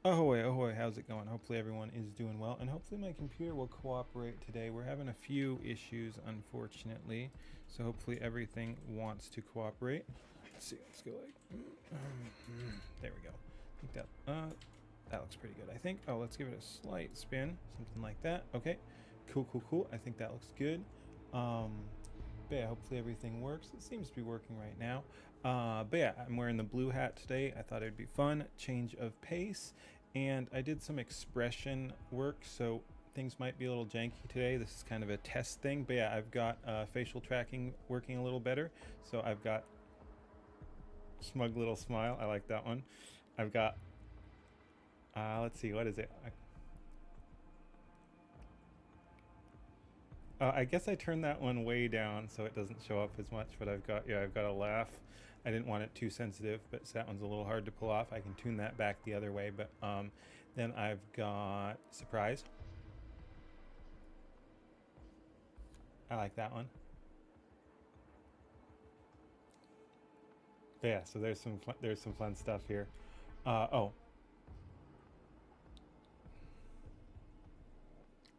Ahoy, ahoy, how's it going? Hopefully everyone is doing well, and hopefully my computer will cooperate today. We're having a few issues, unfortunately, so hopefully everything wants to cooperate. Let's see, let's go like, there we go. I think that looks pretty good, I think. Oh, let's give it a slight spin, something like that. Okay, cool, cool, cool. I think that looks good. But yeah, hopefully everything works. It seems to be working right now. But yeah, I'm wearing the blue hat today. I thought it'd be fun, change of pace. And I did some expression work, so things might be a little janky today. This is kind of a test thing, but yeah, I've got facial tracking working a little better. So I've got smug little smile. I like that one. I've got, let's see, what is it? I guess I turned that one way down so it doesn't show up as much, but I've got a laugh. I didn't want it too sensitive, but that one's a little hard to pull off. I can tune that back the other way, but then I've got surprise. I like that one. But yeah, so there's some fun stuff here. Oh,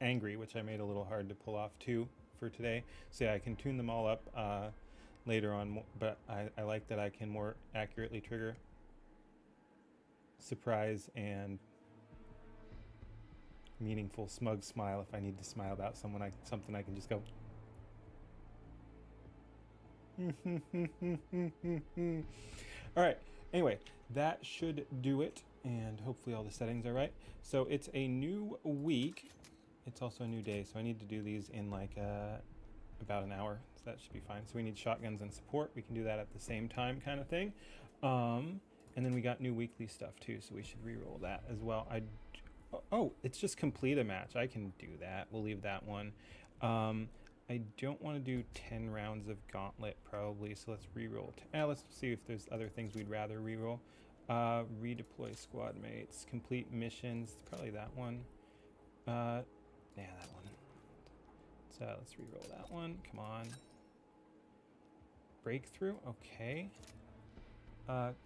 angry, which I made a little hard to pull off too for today. So yeah, I can tune them all up later on, but I like that I can more accurately trigger surprise and meaningful smug smile. If I need to smile about something I can just go all right, anyway, that should do it, and hopefully all the settings are right. So it's a new week, it's also a new day, so I need to do these in like about an hour, so that should be fine. So we need shotguns and support. We can do that at the same time, kind of thing. And then we got new weekly stuff too, so we should re-roll that as well. Oh, it's just complete a match. I can do that. We'll leave that one. I don't want to do 10 rounds of gauntlet probably, so let's re-roll. Let's see if there's other things we'd rather re-roll. Redeploy squad mates, complete missions, probably that one. Yeah, that one. So let's re-roll that one. Come on. Breakthrough, okay.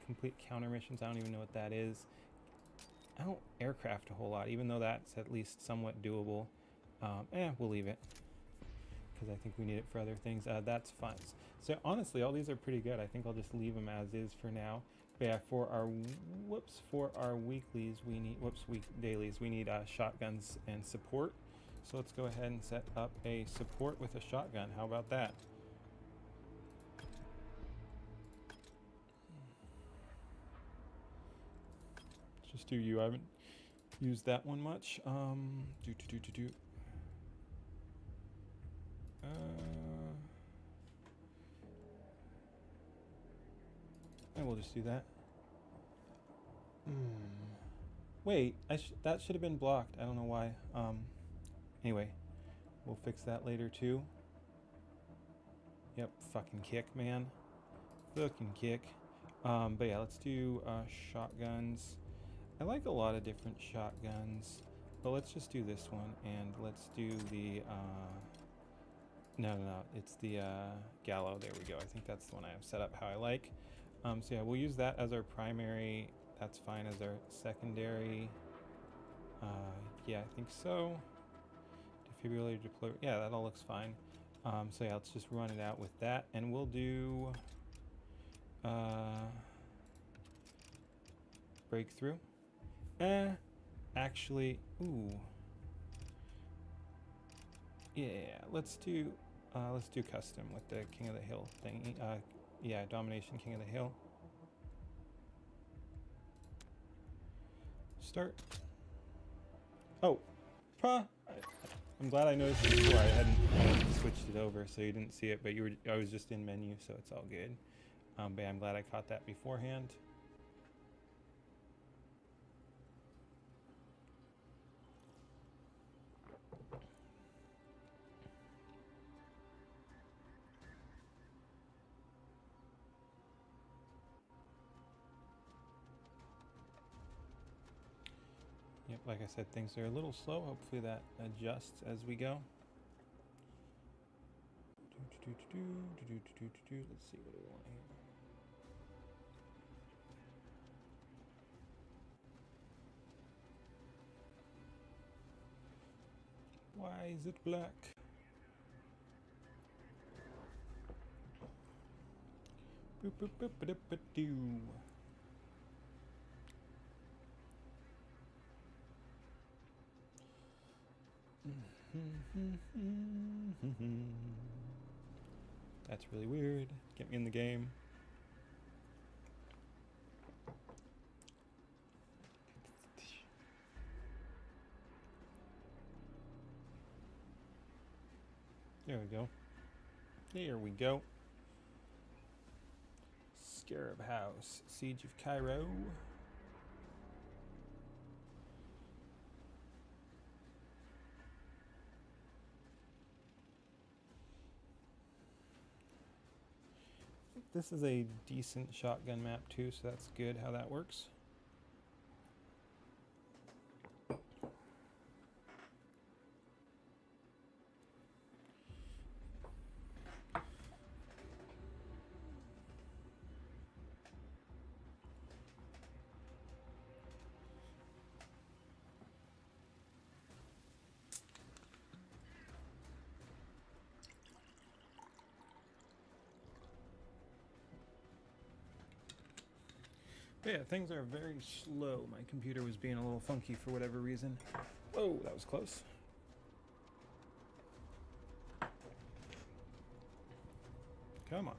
Complete counter missions, I don't even know what that is. I don't aircraft a whole lot, even though that's at least somewhat doable. We'll leave it, because I think we need it for other things. That's fine. So honestly, all these are pretty good. I think I'll just leave them as is for now. But yeah, for our weeklies, we need, dailies, we need shotguns and support. So let's go ahead and set up a support with a shotgun. How about that? Just do you. I haven't used that one much. And we'll just do that. Wait, that should have been blocked. I don't know why. Anyway, we'll fix that later too. Yep, fucking kick, man. Fucking kick. But yeah, let's do shotguns. I like a lot of different shotguns, but let's just do this one, and let's do the no, it's the Gallo. There we go. I think that's the one I have set up how I like. So yeah, we'll use that as our primary. That's fine as our secondary. Yeah, I think so. Defibrillator deploy. Yeah, that all looks fine. So yeah, let's just run it out with that, and we'll do breakthrough. Actually, ooh. Yeah, let's do custom with the King of the Hill thing. Yeah, domination King of the Hill. Start. Oh, I'm glad I noticed it before. I hadn't switched it over, so you didn't see it, but I was just in menu, so it's all good. But yeah, I'm glad I caught that beforehand. Yep, like I said, things are a little slow. Hopefully that adjusts as we go. Let's see what do we want here. Why is it black? Boop, boop, boop, boop, boop, doo. That's really weird. Get me in the game. There we go. There we go. Scarab House. Siege of Cairo. This is a decent shotgun map too, so that's good how that works. But yeah, things are very slow. My computer was being a little funky for whatever reason. Whoa, that was close. Come on.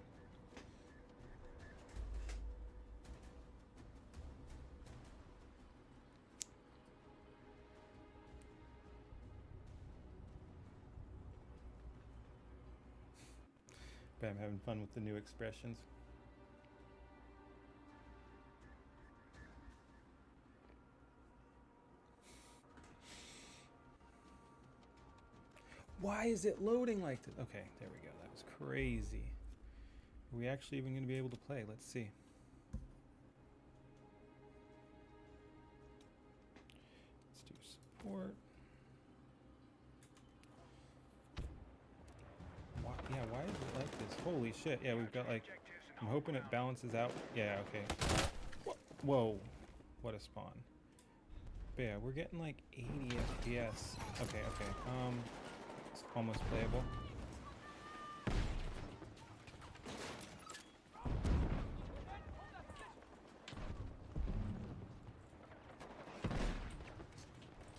But I'm having fun with the new expressions. Why is it loading like this? Okay, there we go. That was crazy. Are we actually even going to be able to play? Let's see. Let's do support. Yeah, why is it like this? Holy shit. Yeah, we've got like... I'm hoping it balances out. Yeah, okay. Whoa. What a spawn. But yeah, we're getting like 80 FPS. Okay, okay. It's almost playable.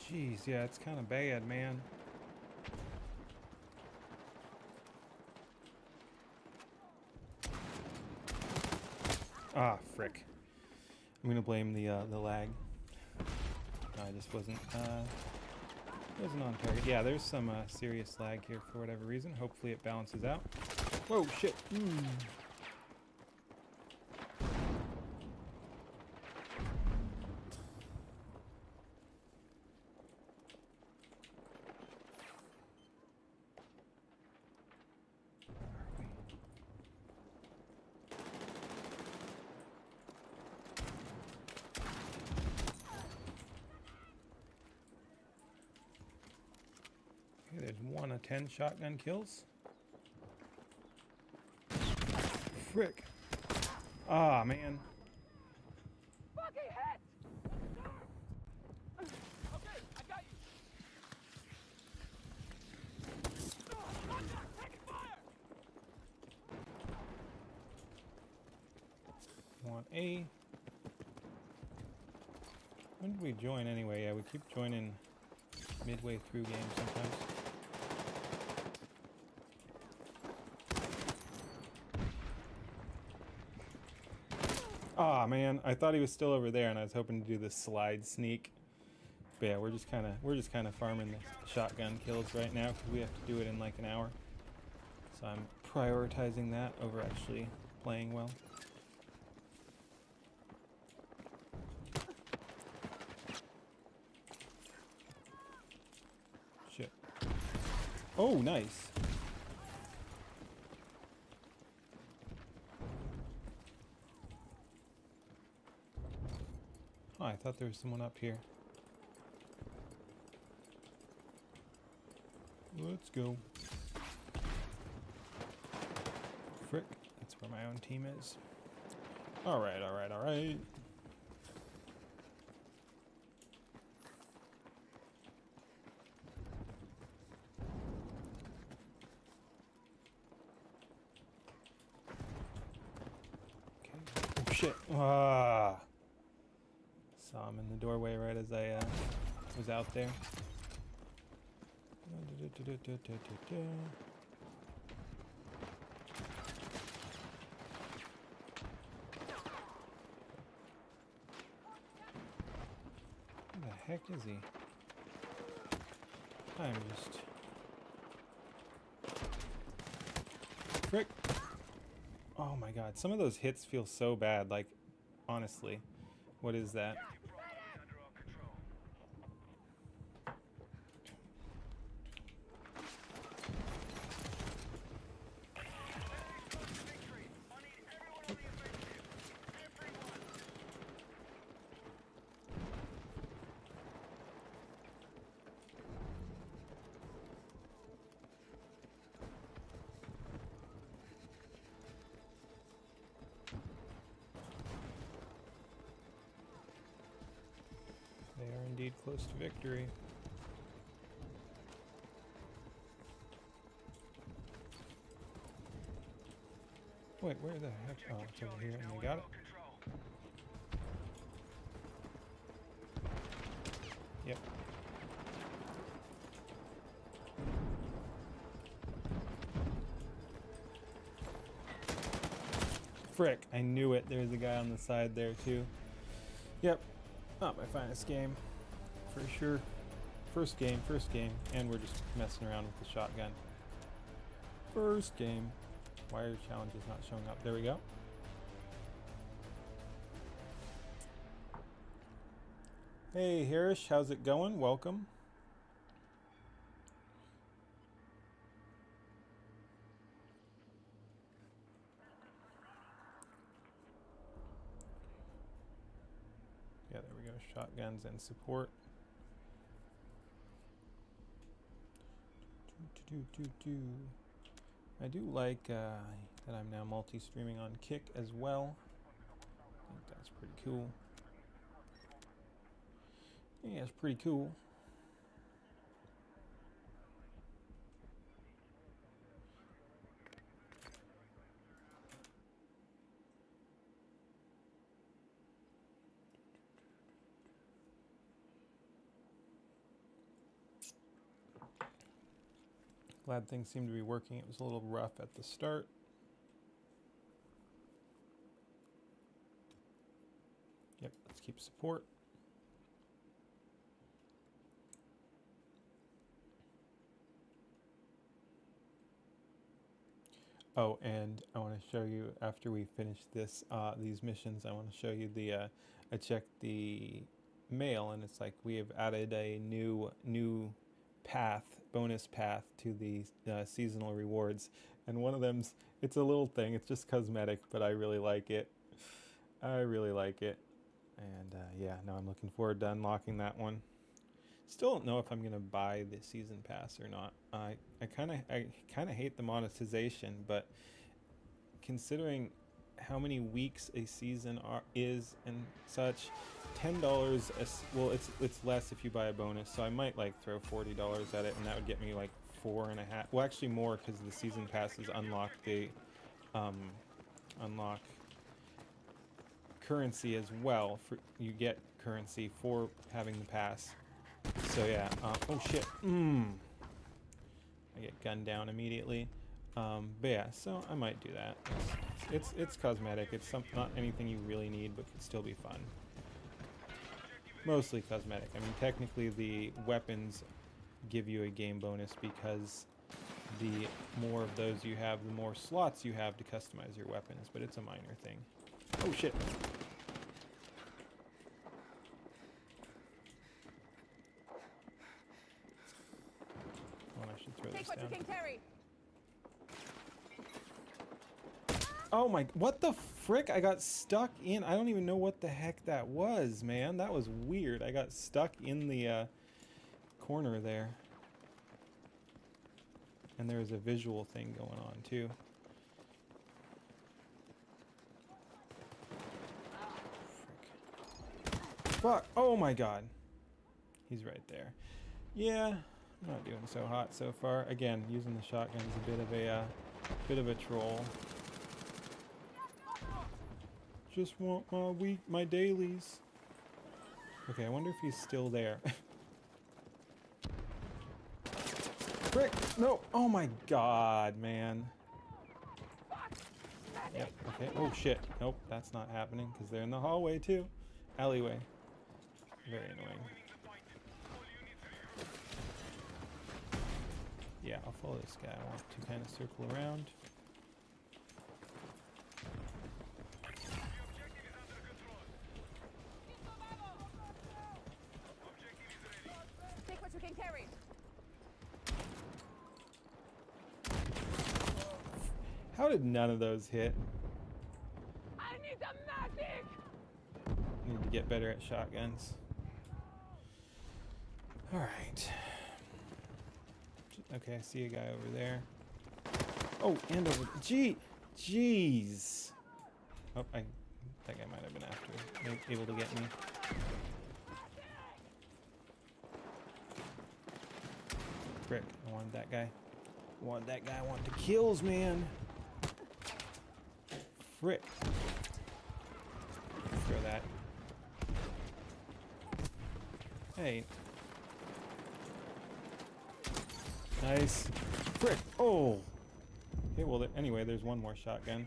Jeez, yeah, it's kind of bad, man. Ah, frick. I'm gonna blame the lag. I just wasn't on target. Yeah, there's some serious lag here for whatever reason. Hopefully it balances out. Whoa, shit. Okay, there's 1 of 10 shotgun kills. Frick. Ah, man. Fucking hit! Okay, I got you. Taking fire! Want A. When did we join anyway? Yeah, we keep joining midway through games sometimes. Ah, man, I thought he was still over there, and I was hoping to do the slide sneak. But yeah, we're just kind of farming the shotgun kills right now because we have to do it in like an hour. So I'm prioritizing that over actually playing well. Shit. Oh, nice. Oh, I thought there was someone up here. Let's go. Frick, that's where my own team is. Alright, alright, alright. shit. Ah. Saw him in the doorway right as I was out there. Where the heck is he? I'm just... Frick! Oh my god, some of those hits feel so bad, like, honestly. What is that? They are indeed close to victory. Wait, where the heck? Oh, it's over here, and they got it. Yep. Frick, I knew it. There's a guy on the side there, too. Yep. Not my finest game. For sure. First game. And we're just messing around with the shotgun. First game. Why are challenges not showing up? There we go. Hey, Harish, how's it going? Welcome. Yeah, there we go. Shotguns and support. I do like that I'm now multi-streaming on Kick as well. I think that's pretty cool. Yeah, it's pretty cool. Glad things seem to be working. It was a little rough at the start. Yep, let's keep support. Oh, and I want to show you after we finish this these missions. I want to show you the I checked the mail, and it's like we have added a new path, bonus path to the seasonal rewards, and one of them's, it's a little thing, it's just cosmetic, but I really like it. I really like it, and yeah, no, I'm looking forward to unlocking that one. Still don't know if I'm gonna buy the season pass or not. I kind of hate the monetization, but considering how many weeks a season is and such, $10. Well, it's less if you buy a bonus. So I might like throw $40 at it, and that would get me like 4.5. Well, actually more, because the season passes unlock the unlock currency as well. For you get currency for having the pass. So yeah, oh shit, I get gunned down immediately. But yeah, so I might do that. It's cosmetic. It's not anything you really need, but could still be fun. Mostly cosmetic. I mean, technically the weapons give you a game bonus because the more of those you have, the more slots you have to customize your weapons, but it's a minor thing. Oh shit. I should throw this down. Take what you can carry. Oh my, what the frick? I got stuck in, I don't even know what the heck that was, man. That was weird. I got stuck in the corner there. And there was a visual thing going on too. Frick. Fuck, oh my god. He's right there. Yeah, I'm not doing so hot so far. Again, using the shotgun's a bit of a troll. Just want my dailies. Okay, I wonder if he's still there. Frick! No! Oh my god, man. Yep, okay. Oh shit. Nope, that's not happening because they're in the hallway too. Alleyway. Very annoying. Yeah, I'll follow this guy. I want to kind of circle around. Take what you can carry. How did none of those hit? I need a medic. Need to get better at shotguns. Alright. Okay, I see a guy over there. Oh, and over. Jeez. Oh, that guy might have been after. Able to get me. Frick, I wanted that guy. I wanted that guy. I want the kills, man. Frick. Throw that. Hey. Nice. Frick. Oh. Okay, well, anyway, there's one more shotgun.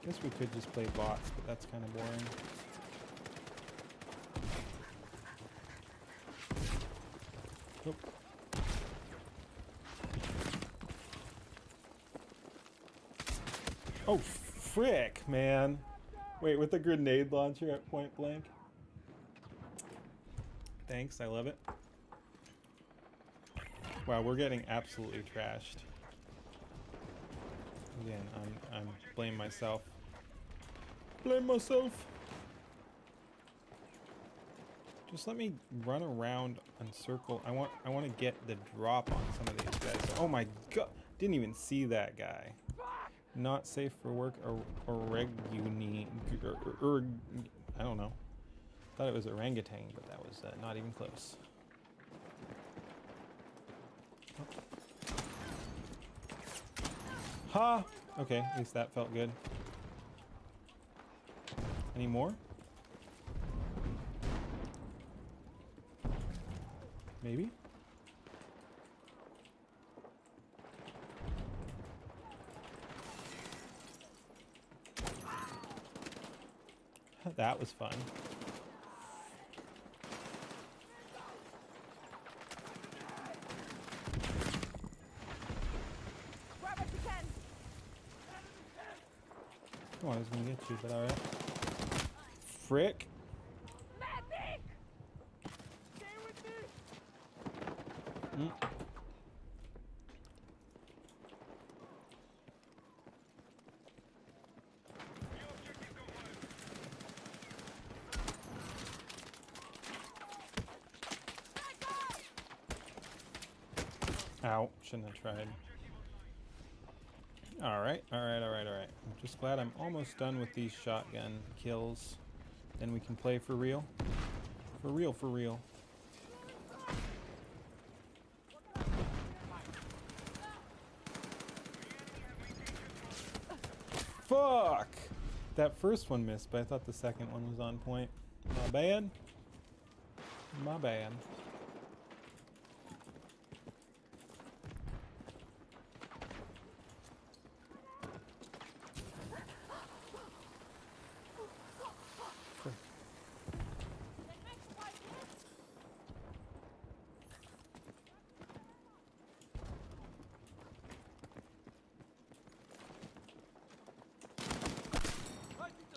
Guess we could just play bots, but that's kind of boring. Oop. Oh, frick, man. Wait, with the grenade launcher at point blank? Thanks, I love it. Wow, we're getting absolutely trashed. Again, I'm blame myself. Blame myself. Just let me run around and circle. I want to get the drop on some of these guys. Oh my god! Didn't even see that guy. Not safe for work or reguni or I don't know. Thought it was orangutan, but that was not even close. Ha! Okay, at least that felt good. Any more? Maybe? That was fun. Grab what you can. Oh, I was gonna get you, but alright. Frick. Medic! Stay with me. Ow, shouldn't have tried. Alright. I'm just glad I'm almost done with these shotgun kills. Then we can play for real. For real. Fuck! That first one missed, but I thought the second one was on point. My bad. My bad.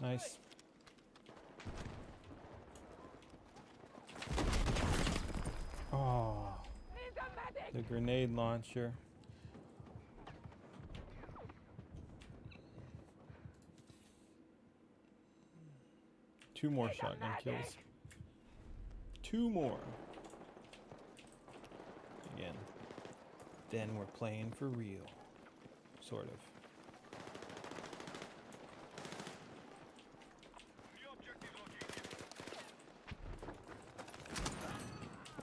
Nice. Oh, Need a medic. the grenade launcher. Two more shotgun kills. Two more. Again. Then we're playing for real. Sort of.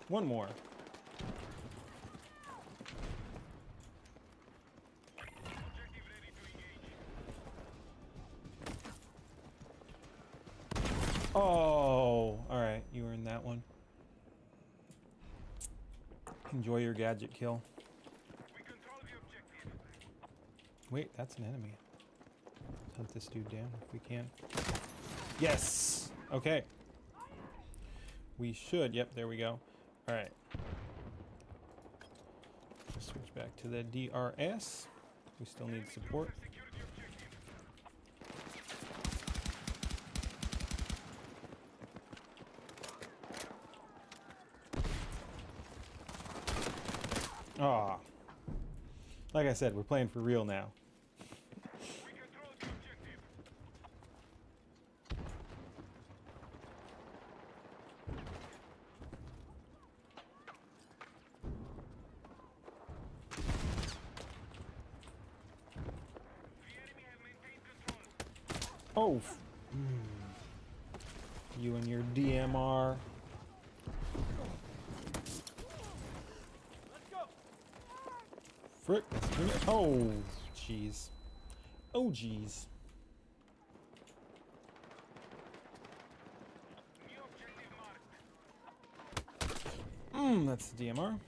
One more. Oh, all right. You earned that one. Enjoy your gadget kill. Wait, that's an enemy. Let's hunt this dude down if we can. Yes! Okay. We should. Yep, there we go. All right. Let's switch back to the DRS. We still need support. Ah. Like I said, we're playing for real now. Oh. You and your DMR. Frick. Oh, jeez. Oh, jeez. That's the DMR.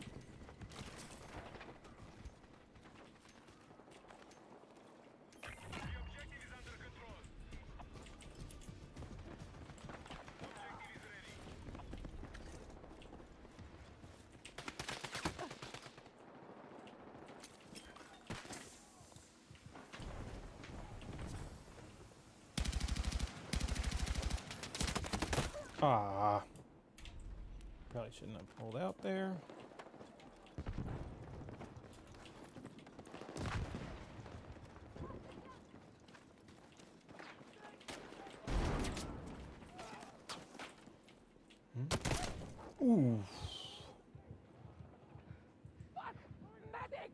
Ah. Probably shouldn't have pulled out there. Ooh. Fuck! Medic!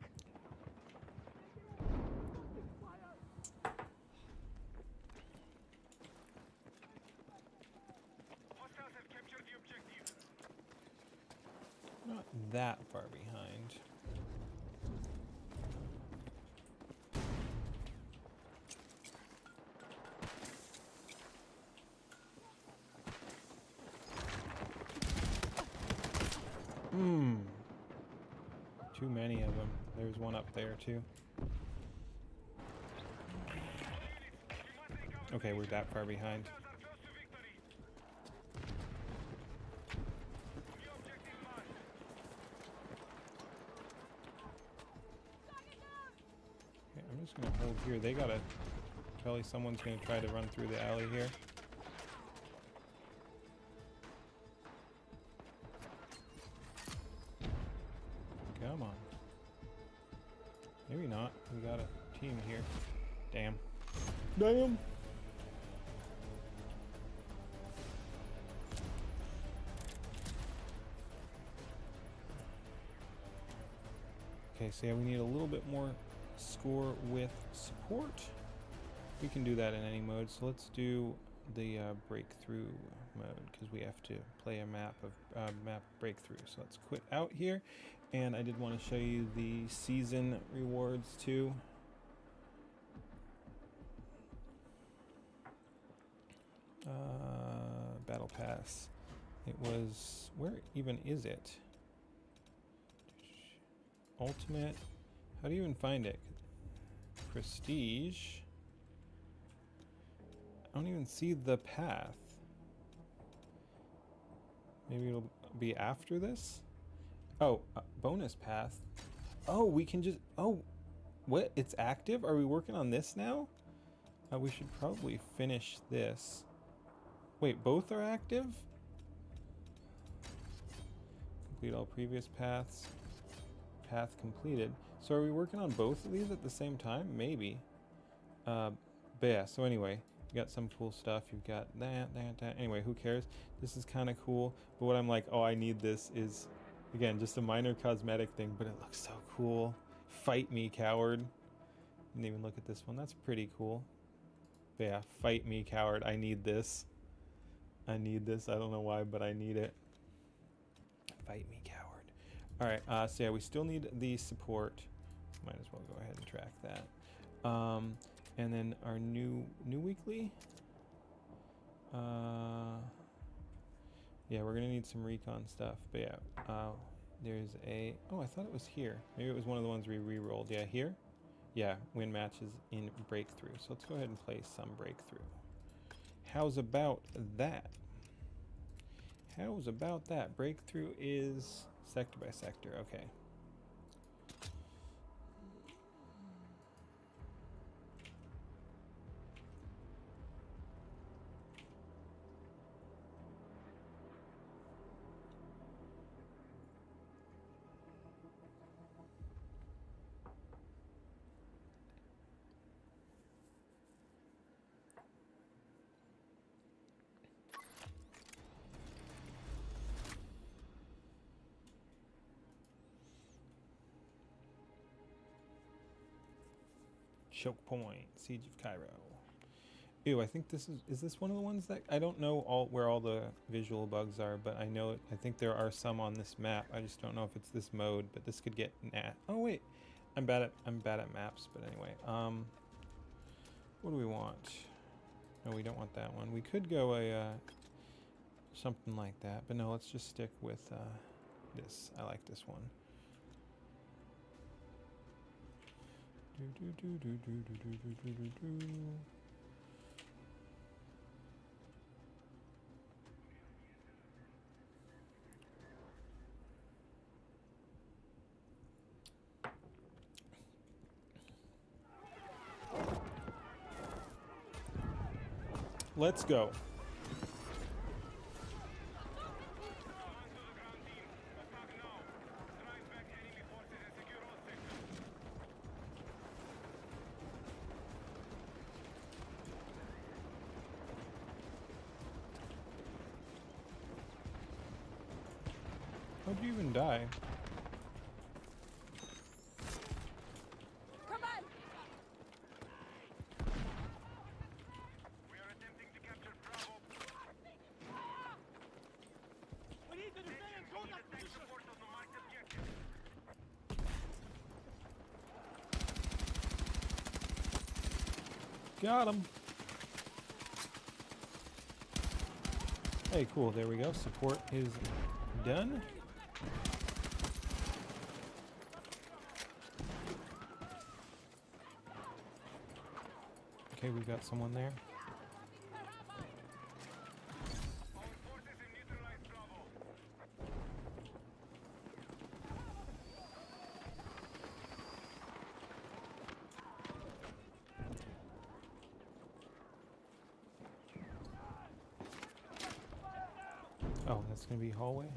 Not that far behind. Too many of them. There's one up there too. Okay, we're that far behind. Okay, I'm just gonna hold here. They gotta... Probably someone's gonna try to run through the alley here. Come on. Maybe not. We got a team here. Damn. Damn! Okay, so yeah, we need a little bit more score with support. We can do that in any mode, so let's do the breakthrough mode because we have to play a map of map breakthrough. So let's quit out here, and I did want to show you the season rewards too. Battle Pass. It was, where even is it? Ultimate. How do you even find it? Prestige. I don't even see the path. Maybe it'll be after this? Oh, bonus path. Oh, we can just... Oh, what? It's active? Are we working on this now? We should probably finish this. Wait, both are active? Complete all previous paths. Path completed. So are we working on both of these at the same time? Maybe. But yeah, so anyway, you got some cool stuff. You've got that. Anyway, who cares? This is kind of cool. But what I'm like, oh, I need this is, again, just a minor cosmetic thing, but it looks so cool. Fight me, coward. Didn't even look at this one. That's pretty cool. But yeah, fight me, coward. I need this. I need this. I don't know why, but I need it. Fight me, coward. All right, so yeah, we still need the support. Might as well go ahead and track that. And then our new weekly. Yeah, we're gonna need some recon stuff. But yeah, there's a. Oh, I thought it was here. Maybe it was one of the ones we re-rolled. Yeah, here. Yeah, win matches in breakthrough. So let's go ahead and play some breakthrough. How's about that? How's about that? Breakthrough is sector by sector. Okay. Choke point, Siege of Cairo. Ew, I think this is this one of the ones that, I don't know where all the visual bugs are, but I know, I think there are some on this map. I just don't know if it's this mode, but this could get oh wait, I'm bad at maps, but anyway. What do we want? No, we don't want that one. We could go something like that, but no, let's just stick with this. I like this one. Let's go. How'd you even die? Come on! We are attempting to capture Bravo. We need to defend and hold that position! Support on the marked objective. Got him. Hey, cool. There we go. Support is done. Okay, we've got someone there. Our forces have neutralized Bravo. Oh, that's gonna be hallway.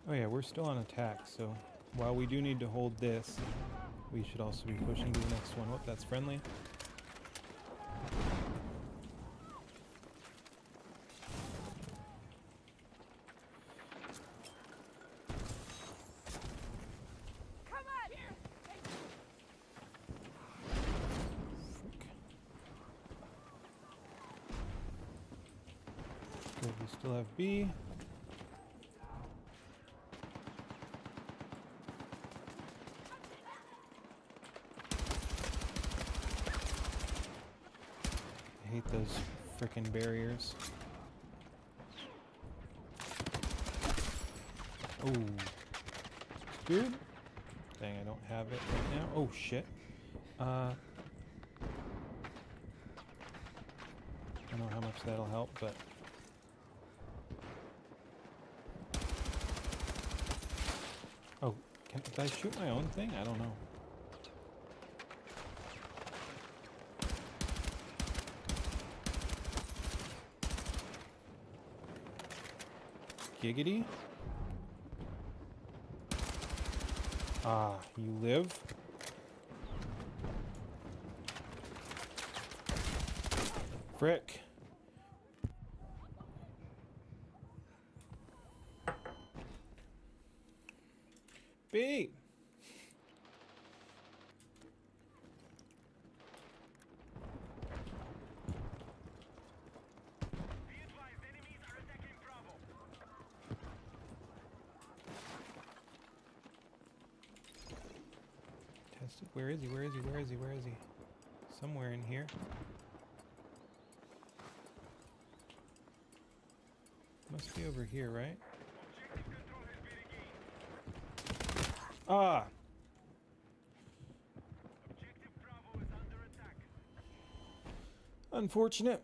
Oh yeah, we're still on attack, so while we do need to hold this, we should also be pushing to the next one. Oh, that's friendly. Come on! Here! Frick. Good, we still have B. I hate those frickin' barriers. Oh. Dude. Dang, I don't have it right now. Oh, shit. I don't know how much that'll help, but... Oh, did I shoot my own thing? I don't know. Giggity? Ah, you live? Frick. B! Be advised, enemies are attacking Bravo. Where is he? Where is he? Where is he? Where is he? Somewhere in here. Must be over here, right? Ah! Unfortunate.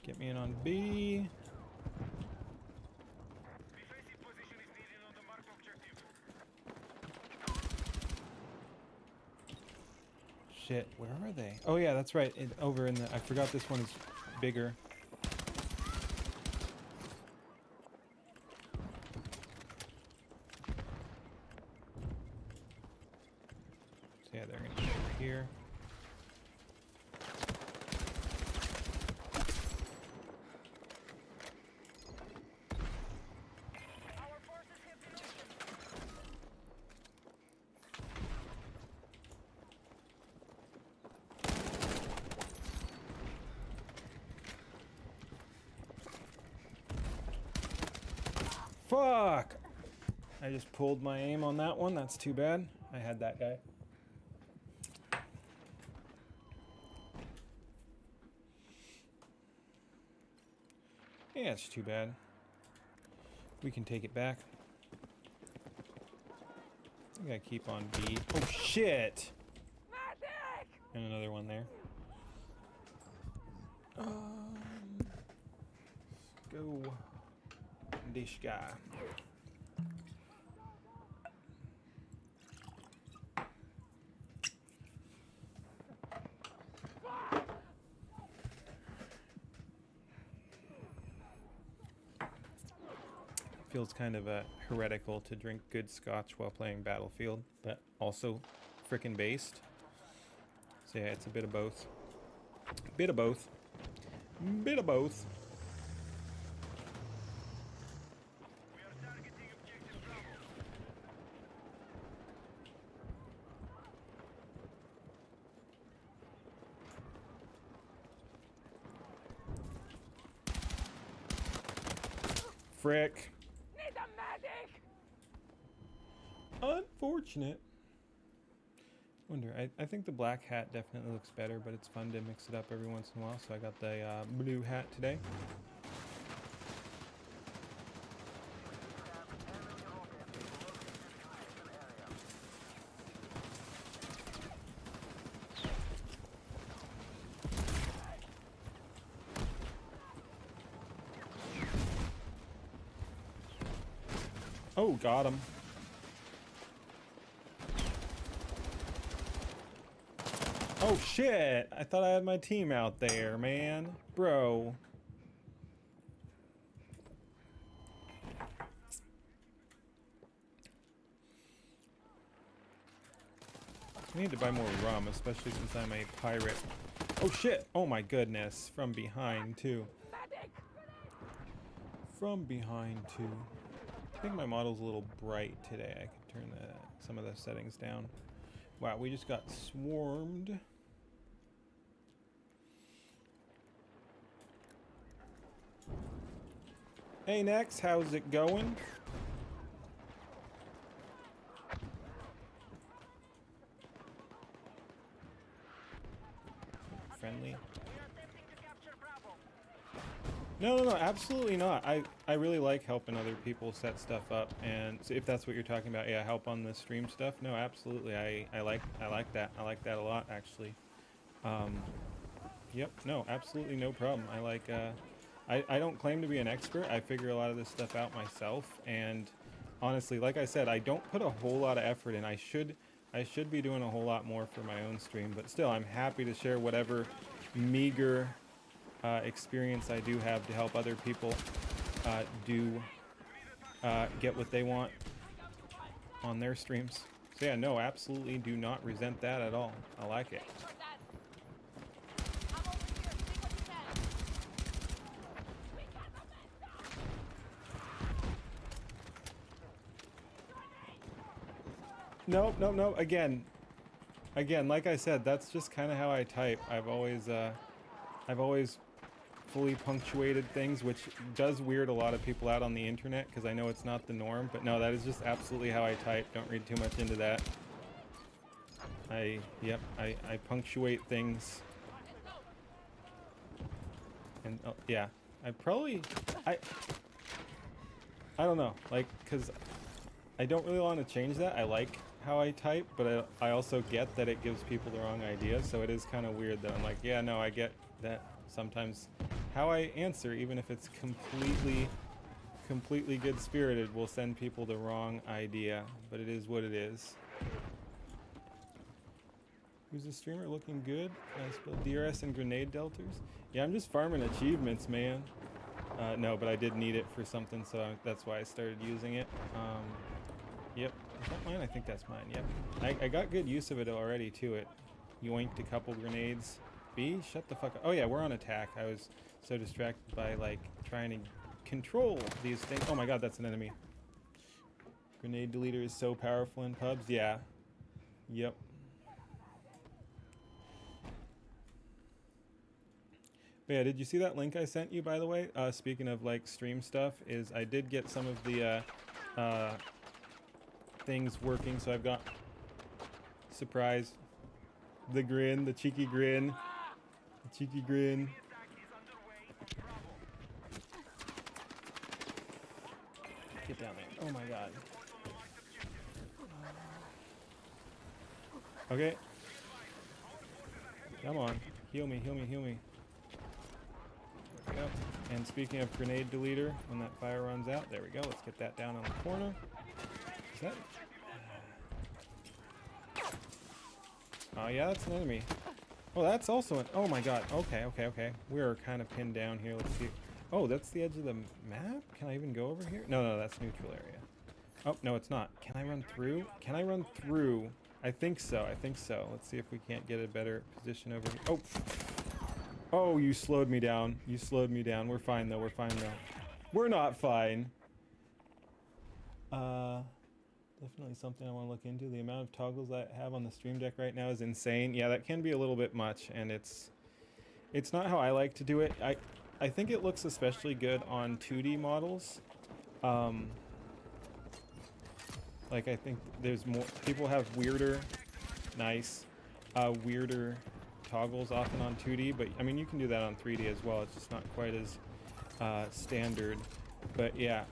Get me in on B. Defensive position is needed on the marked objective. Shit, where are they? Oh yeah, that's right. Over in the. I forgot this one is bigger. So yeah, they're gonna be over here. Our forces have been weakened. Fuck! I just pulled my aim on that one. That's too bad. I had that guy. Yeah, it's too bad. We can take it back. I gotta keep on B. Oh shit! Medic! And another one there. Let's go. This guy. Feels kind of heretical to drink good scotch while playing Battlefield, but also frickin' based. So yeah, it's a bit of both. Bit of both. Bit of both. We are targeting objective Bravo. Frick. Need a medic! Unfortunate. Wonder, I think the black hat definitely looks better, but it's fun to mix it up every once in a while, so I got the blue hat today. Oh, got him. Oh shit! I thought I had my team out there, man. Bro. I need to buy more rum, especially since I'm a pirate. Oh shit! Oh my goodness. From behind, too. Medic! From behind, too. I think my model's a little bright today. I could turn some of the settings down. Wow, we just got swarmed. Hey, Nex, how's it going? Friendly. We are attempting to capture Bravo. No, absolutely not. I really like helping other people set stuff up, and so if that's what you're talking about, yeah, help on the stream stuff. No, absolutely. I like that. I like that a lot, actually. Yep. No, absolutely no problem. I like. I don't claim to be an expert. I figure a lot of this stuff out myself, and honestly, like I said, I don't put a whole lot of effort in. I should be doing a whole lot more for my own stream, but still, I'm happy to share whatever meager experience I do have to help other people get what they want on their streams. So yeah, no, absolutely do not resent that at all. I like it. I'm over here. See what you can. We got the Nope. Again, like I said, that's just kind of how I type. I've always fully punctuated things, which does weird a lot of people out on the internet because I know it's not the norm. But no, that is just absolutely how I type. Don't read too much into that. I punctuate things. And yeah, I don't know, like, because I don't really want to change that. I like how I type, but I also get that it gives people the wrong idea, so it is kind of weird that I'm like, yeah, no, I get that sometimes how I answer, even if it's completely good-spirited, will send people the wrong idea, but it is what it is. Who's the streamer looking good? I spelled DRS and grenade delters. Yeah, I'm just farming achievements, man. No, but I did need it for something, so that's why I started using it. Yep. Is that mine? I think that's mine. Yep. I got good use of it already, too. It yoinked a couple grenades. B? Shut the fuck up. Oh, yeah, we're on attack. I was so distracted by, like, trying to control these things. Oh my god, that's an enemy. Grenade deleter is so powerful in pubs. Yeah. Yep. But yeah, did you see that link I sent you, by the way? Speaking of, like, stream stuff, is I did get some of the things working, so I've got, surprise, the grin, the cheeky grin, Get down there. Oh my god. Okay. Come on. Heal me. Yep. And speaking of grenade deleter, when that fire runs out, there we go. Let's get that down on the corner. Is that? Oh yeah, that's an enemy. Oh, that's also an. Oh my god. Okay. We're kind of pinned down here. Let's see. Oh, that's the edge of the map? Can I even go over here? No, that's neutral area. Oh, no, it's not. Can I run through? I think so. Let's see if we can't get a better position over here. Oh, you slowed me down. We're fine, though. We're not fine. Definitely something I want to look into. The amount of toggles I have on the Stream Deck right now is insane. Yeah, that can be a little bit much, and it's not how I like to do it. I think it looks especially good on 2D models. Like, I think there's more... People have weirder toggles often on 2D, but I mean you can do that on 3D as well. It's just not quite as standard. But yeah,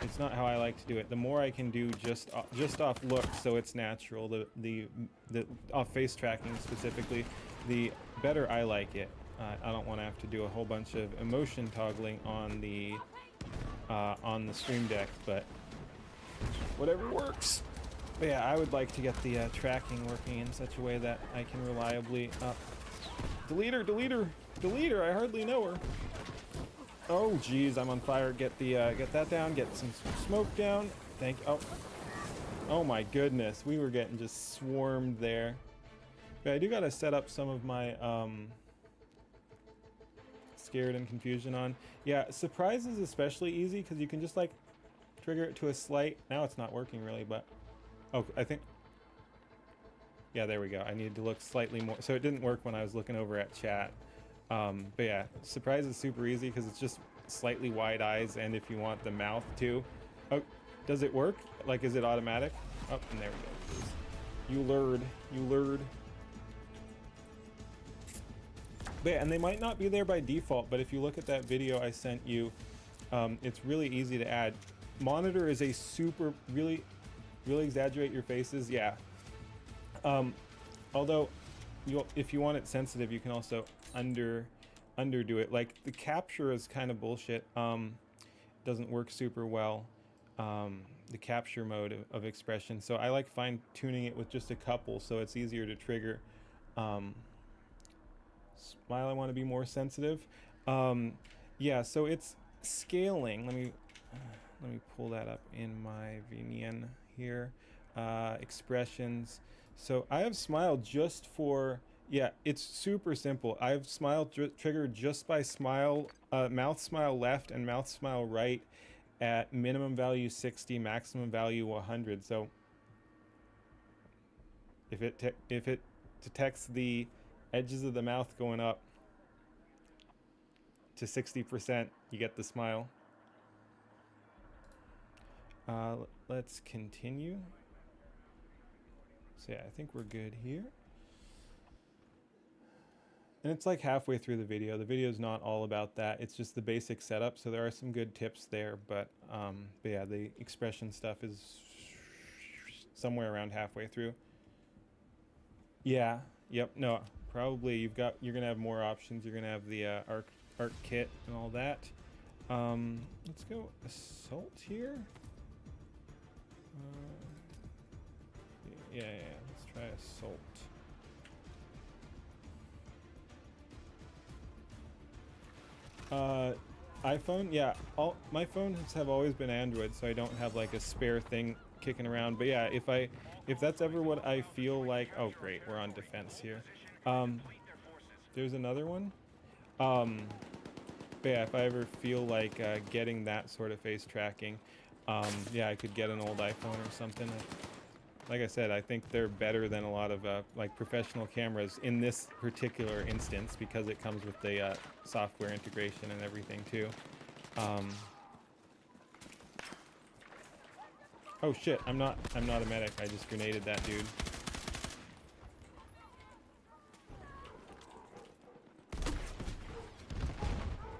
it's not how I like to do it. The more I can do just off look, so it's natural, the off face tracking specifically, the better I like it. I don't want to have to do a whole bunch of emotion toggling on the Stream Deck, but whatever works. But yeah, I would like to get the tracking working in such a way that I can reliably... Deleter, I hardly know her. Oh, geez, I'm on fire. Get that down, get some smoke down. Thank you. Oh my goodness, we were getting just swarmed there. But I do gotta set up some of my scared and confusion on. Yeah, surprise is especially easy because you can just like trigger it to a slight... Now it's not working really, but... Oh, I think... Yeah, there we go. I needed to look slightly more... So it didn't work when I was looking over at chat. But yeah, surprise is super easy because it's just slightly wide eyes, and if you want the mouth too... Oh, does it work? Like, is it automatic? Oh, and there we go. You lured. But yeah, and they might not be there by default, but if you look at that video I sent you, it's really easy to add. Monitor is a super... Really exaggerate your faces, yeah. Although, if you want it sensitive, you can also underdo it. Like, the capture is kind of bullshit. Doesn't work super well. The capture mode of expression. So I like fine-tuning it with just a couple, so it's easier to trigger. Smile, I want to be more sensitive. Yeah, so it's scaling. Let me pull that up in my VNN here. Expressions. So I have smile just for... Yeah, it's super simple. I have smile triggered just by smile, mouth smile left and mouth smile right at minimum value 60, maximum value 100. So if it detects the edges of the mouth going up, to 60%, you get the smile. Let's continue. So yeah, I think we're good here. And it's like halfway through the video. The video is not all about that. It's just the basic setup. So there are some good tips there, but yeah, the expression stuff is somewhere around halfway through. Yeah. Yep. No. Probably you're gonna have more options. You're gonna have the arc kit and all that. Let's go assault here. Yeah. Let's try assault. iPhone, yeah. All my phones have always been Android, so I don't have like a spare thing kicking around. But yeah, if that's ever what I feel like, oh great, we're on defense here. There's another one. But yeah, if I ever feel like getting that sort of face tracking, yeah, I could get an old iPhone or something. Like I said, I think they're better than a lot of like professional cameras in this particular instance because it comes with the software integration and everything too. Oh shit! I'm not a medic. I just grenaded that dude.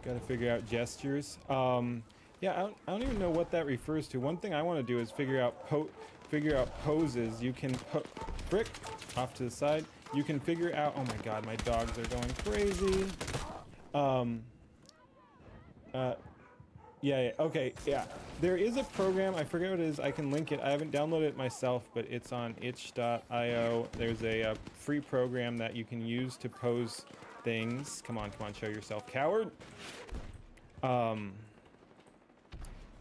Got to figure out gestures. Yeah, I don't even know what that refers to. One thing I want to do is figure out poses. You can frick off to the side. You can figure out. Oh my god, my dogs are going crazy. Yeah, okay, yeah. There is a program, I forget what it is, I can link it. I haven't downloaded it myself, but it's on itch.io. There's a free program that you can use to pose things. Come on, show yourself, coward. But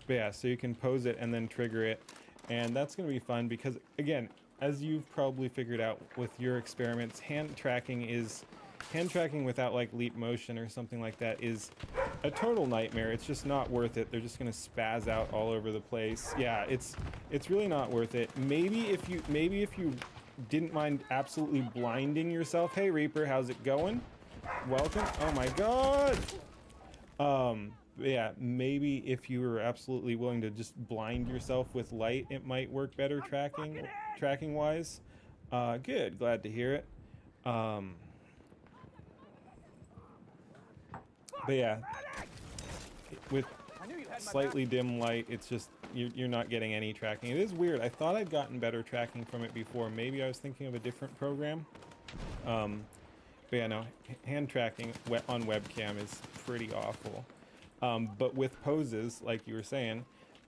yeah, so you can pose it and then trigger it. And that's gonna be fun because, again, as you've probably figured out with your experiments, hand tracking without like leap motion or something like that is a total nightmare. It's just not worth it. They're just gonna spaz out all over the place. Yeah, it's really not worth it. Maybe if you didn't mind absolutely blinding yourself. Hey Reaper, how's it going? Welcome. Oh my god. Yeah, maybe if you were absolutely willing to just blind yourself with light, it might work better tracking wise. Good, glad to hear it. But yeah, with slightly dim light, it's just you're not getting any tracking. It is weird. I thought I'd gotten better tracking from it before. Maybe I was thinking of a different program. But yeah, no, hand tracking on webcam is pretty awful. But with poses, like you were saying,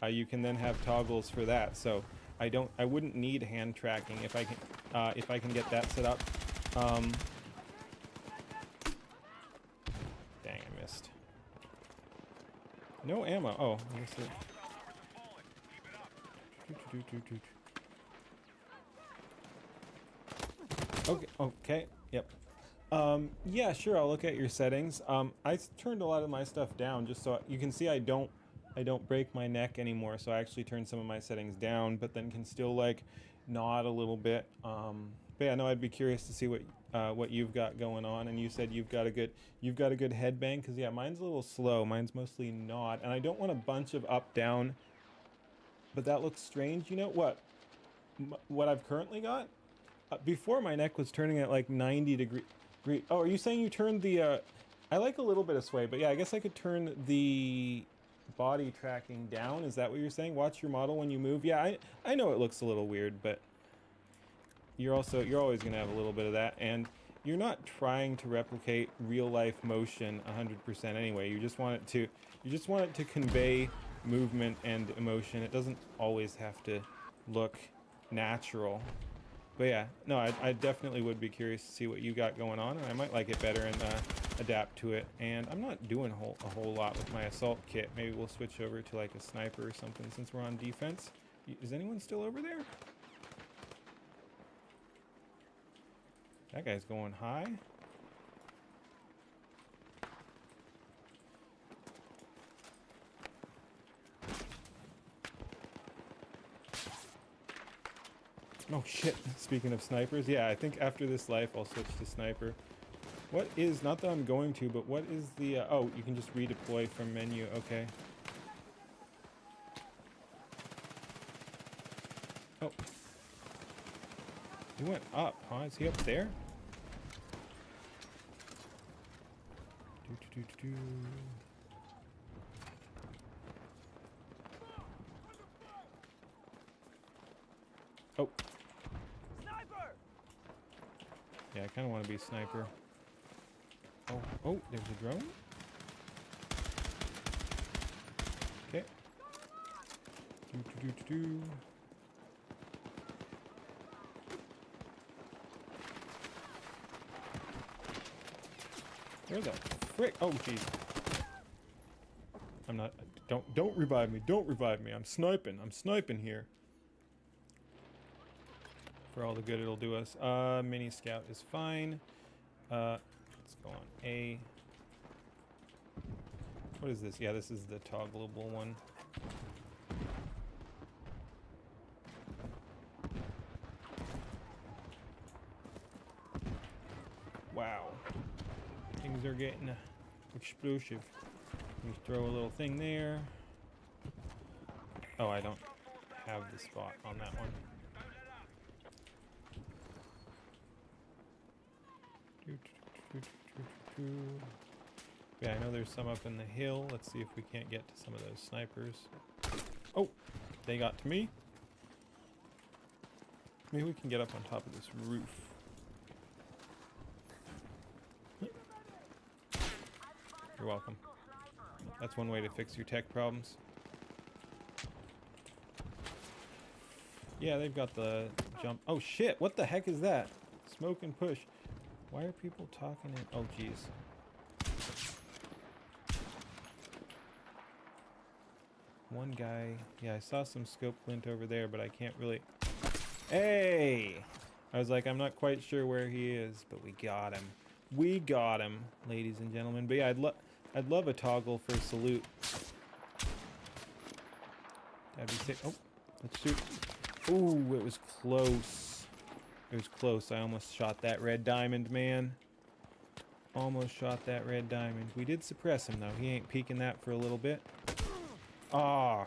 you can then have toggles for that. So I wouldn't need hand tracking if I can get that set up. Dang, I missed. No ammo. Oh, I guess it. Okay, yep. Yeah, sure, I'll look at your settings. I turned a lot of my stuff down just so you can see I don't break my neck anymore, so I actually turned some of my settings down, but then can still like nod a little bit. But yeah, no, I'd be curious to see what you've got going on. And you said you've got a good head bang, because yeah, mine's a little slow. Mine's mostly nod, and I don't want a bunch of up down, but that looks strange. You know what I've currently got? Before my neck was turning at like 90 degrees. Oh, are you saying you turned the I like a little bit of sway, but yeah, I guess I could turn the body tracking down. Is that what you're saying? Watch your model when you move. Yeah, I know it looks a little weird, but you're always going to have a little bit of that, and you're not trying to replicate real life motion 100% anyway. You just want it to convey movement and emotion. It doesn't always have to look natural. But yeah, no, I definitely would be curious to see what you got going on, and I might like it better and adapt to it. And I'm not doing a whole lot with my assault kit. Maybe we'll switch over to like a sniper or something since we're on defense. Is anyone still over there? That guy's going high. Oh shit, speaking of snipers, yeah, I think after this life I'll switch to sniper. What is, not that I'm going to, but what is the, oh, you can just redeploy from menu, okay. Oh. He went up, huh? Is he up there? Do. Oh. Sniper! Yeah, I kind of want to be sniper. Oh, there's a drone? Okay. Do. Where the frick? Oh, jeez. I'm not. Don't revive me. Don't revive me. I'm sniping here. For all the good it'll do us. Mini scout is fine. Let's go on A. What is this? Yeah, this is the toggleable one. Wow. Things are getting explosive. We throw a little thing there. Oh, I don't have the spot on that one. Yeah, I know there's some up in the hill. Let's see if we can't get to some of those snipers. Oh, they got to me. Maybe we can get up on top of this roof. You're welcome. That's one way to fix your tech problems. Yeah, they've got the jump. Oh shit, what the heck is that? Smoke and push. Why are people talking in... Oh jeez. One guy... Yeah, I saw some scope glint over there, but I can't really... Hey! I was like, I'm not quite sure where he is, but we got him. We got him, ladies and gentlemen. But yeah, I'd love a toggle for salute. That'd be sick. Oh, let's shoot. Ooh, it was close. It was close. I almost shot that red diamond, man. Almost shot that red diamond. We did suppress him, though. He ain't peeking that for a little bit. Ah.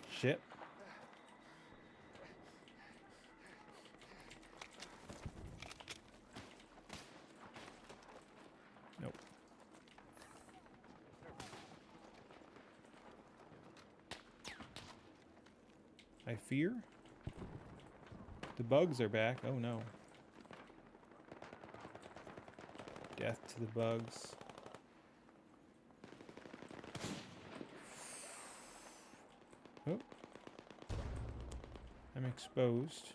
Shit. Nope. I fear the bugs are back. Oh no. Death to the bugs. Oh. I'm exposed.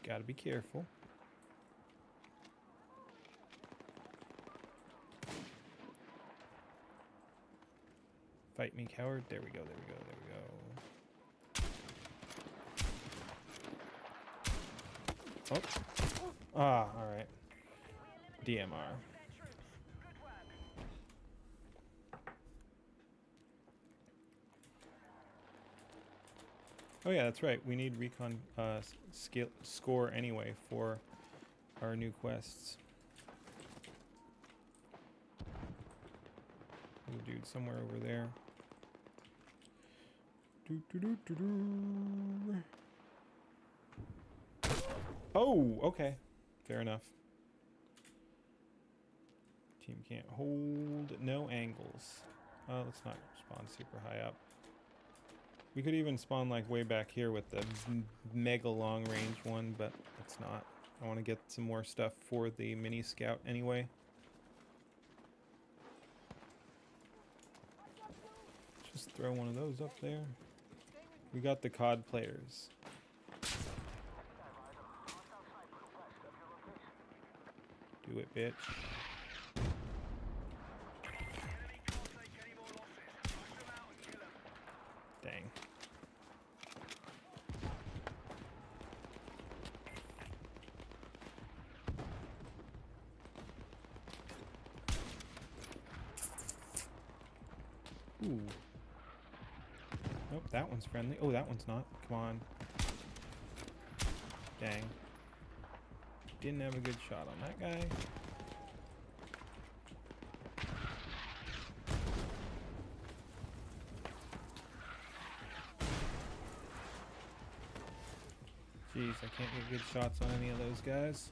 Gotta be careful. Fight me, coward. There we go, there we go, there we go. Oh. Ah, alright. DMR. Oh yeah, that's right. We need recon score anyway for our new quests. Ooh, dude, somewhere over there. Oh, okay. Fair enough. Team can't hold. No angles. Let's not spawn super high up. We could even spawn like way back here with the mega long range one, but it's not. I want to get some more stuff for the mini scout anyway. Just throw one of those up there. We got the COD players. Do it, bitch. Dang. Ooh. Nope, that one's friendly. Oh, that one's not. Come on. Dang. Didn't have a good shot on that guy. Jeez, I can't get good shots on any of those guys.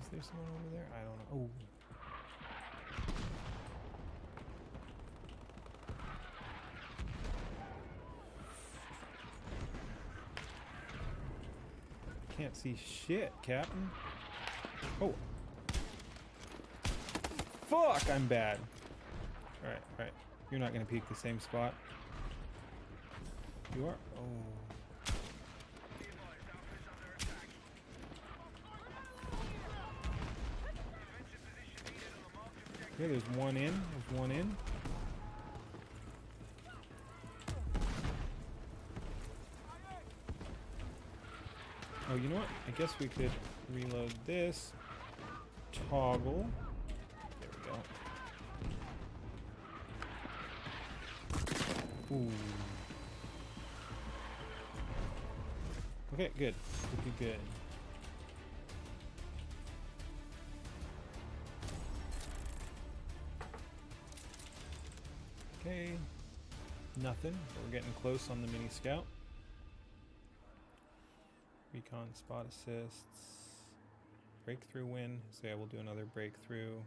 Is there someone over there? I don't know. Oh. Can't see shit, Captain. Oh. Fuck, I'm bad. Alright, alright. You're not gonna peek the same spot. You are? Oh. Okay, there's one in. There's one in. Oh, you know what? I guess we could reload this. Toggle. There we go. Ooh. Okay, good. Good, good. Okay. Nothing. We're getting close on the mini scout. Recon spot assists. Breakthrough win. So yeah, we'll do another breakthrough.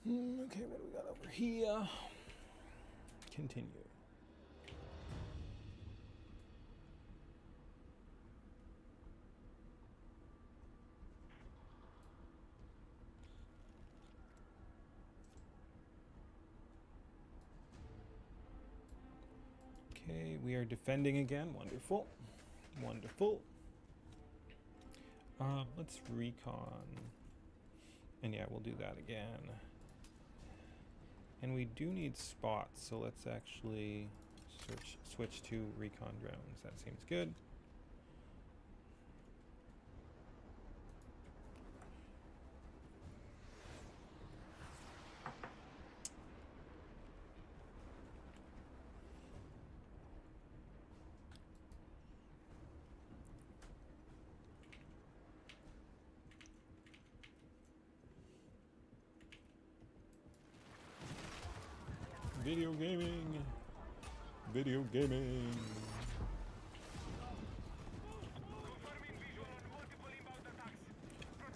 Okay, what do we got over here? Continue. Okay, we are defending again. Wonderful. Wonderful. Let's recon. And yeah, we'll do that again. And we do need spots, so let's actually switch to recon drones. That seems good. Video gaming. Video gaming.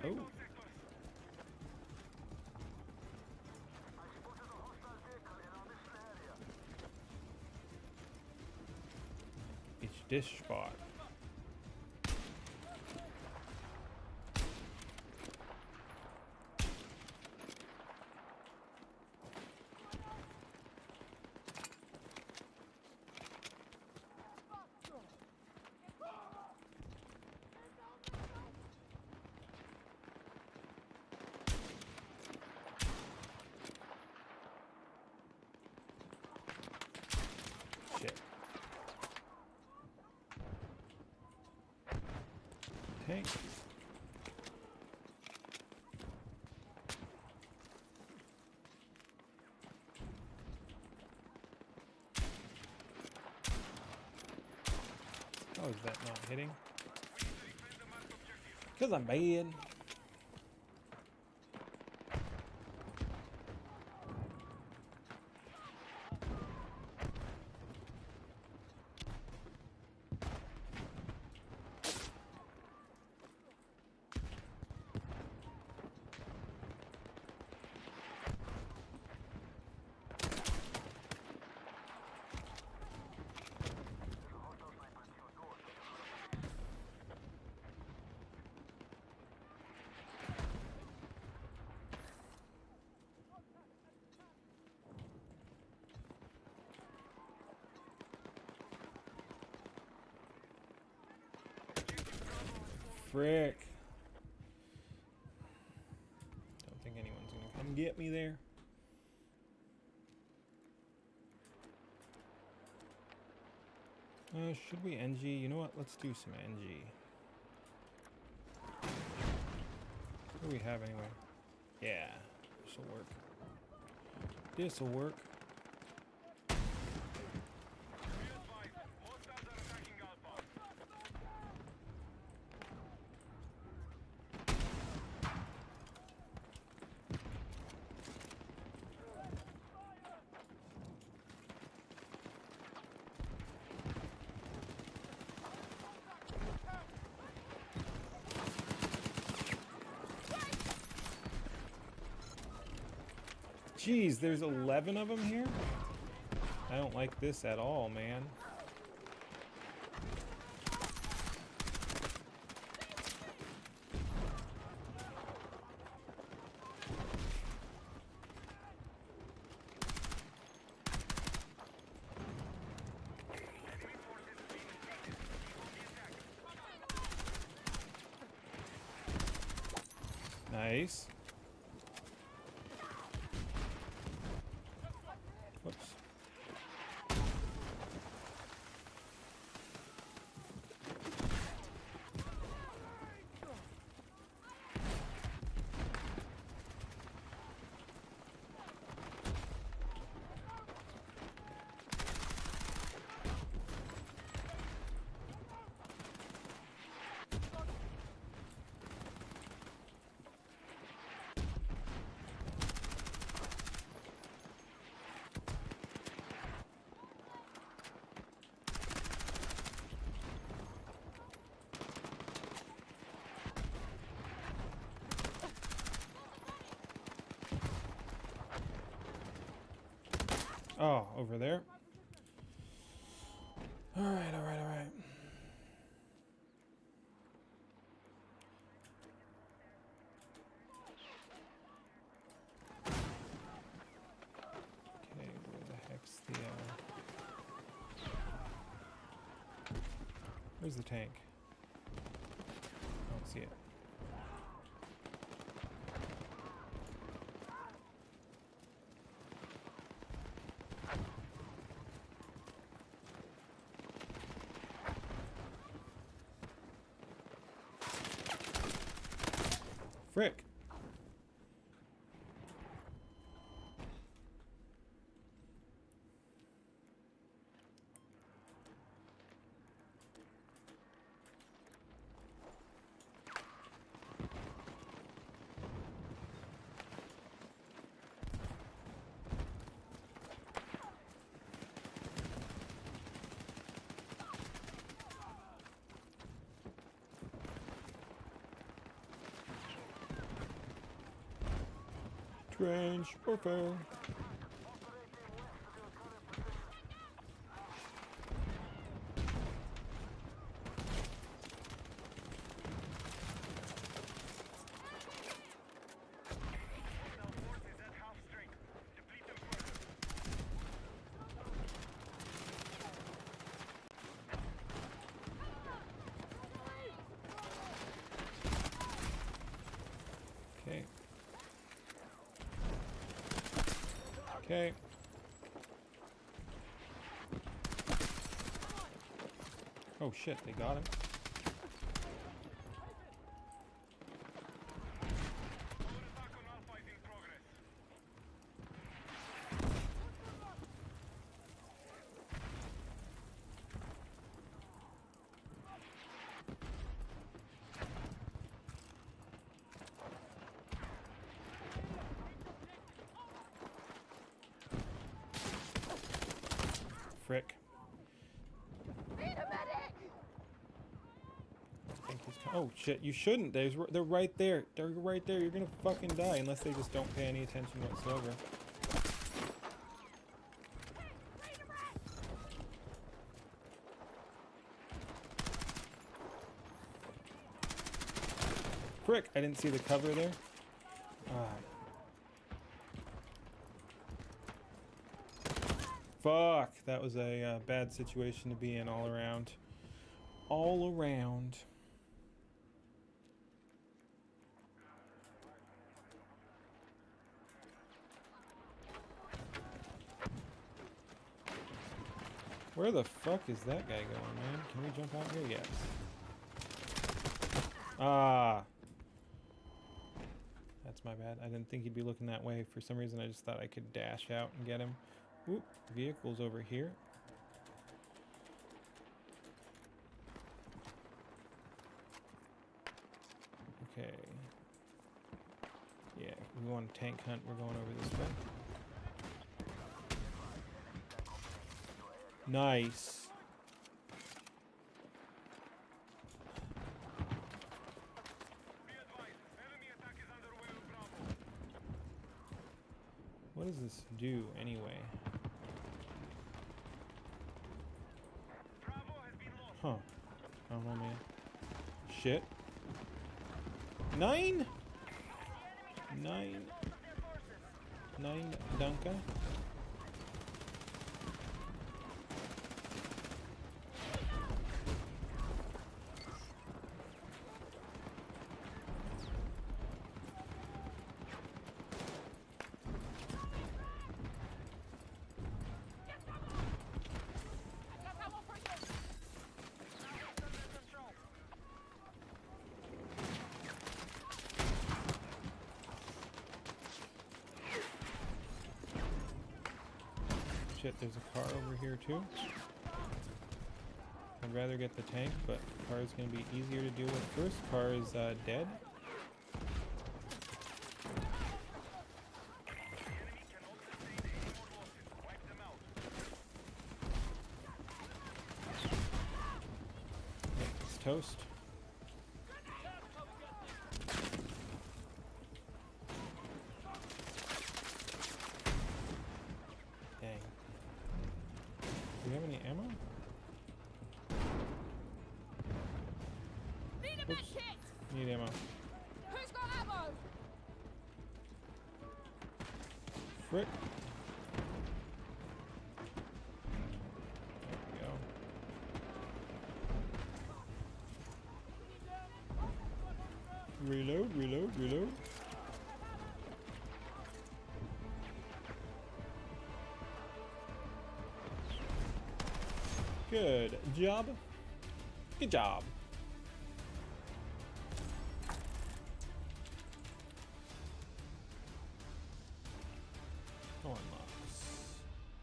Oh. It's dish spot. Shit. Tank. How is that not hitting? Because I'm bad. frick. Don't think anyone's gonna come get me there. Should we NG? You know what? Let's do some NG. What do we have anyway? Yeah, this'll work. This'll work. Be advised, hostiles are attacking Alpha. Jeez, there's 11 of them here? I don't like this at all, man. Nice. Whoops. Oh, over there. All right, all right, all right. Okay, where the heck's the, where's the tank? I don't see it. Frick. Trench warfare. Hostile forces at half strength. Deplete them further. Okay. Okay. Oh shit, they got him. Our attack on Alpha is in progress. Frick. Need a medic! I think he's oh shit, you shouldn't. They're right there. They're right there. You're gonna fucking die unless they just don't pay any attention whatsoever. Frick, I didn't see the cover there. Fuck, that was a bad situation to be in all around. All around. Where the fuck is that guy going, man? Can we jump out here? Yes. Ah. That's my bad. I didn't think he'd be looking that way. For some reason, I just thought I could dash out and get him. Oop, vehicle's over here. Okay. Yeah, we want a tank hunt. We're going over this way. Nice. Be advised, enemy attack is underway on Bravo. What does this do anyway? Bravo has been lost. Huh. I don't know, man. Shit. 9? 9? 9 Dunka? Shit, there's a car over here too. I'd rather get the tank, but the car is going to be easier to deal with first. Car is dead. The enemy cannot sustain any more losses. Wipe them out. It's toast. Dang. Do we have any ammo? Need a med Oops. kit! Need ammo. Who's got ammo? Frick. There we go. Reload, reload, reload. Good job. Good job. Unlocks.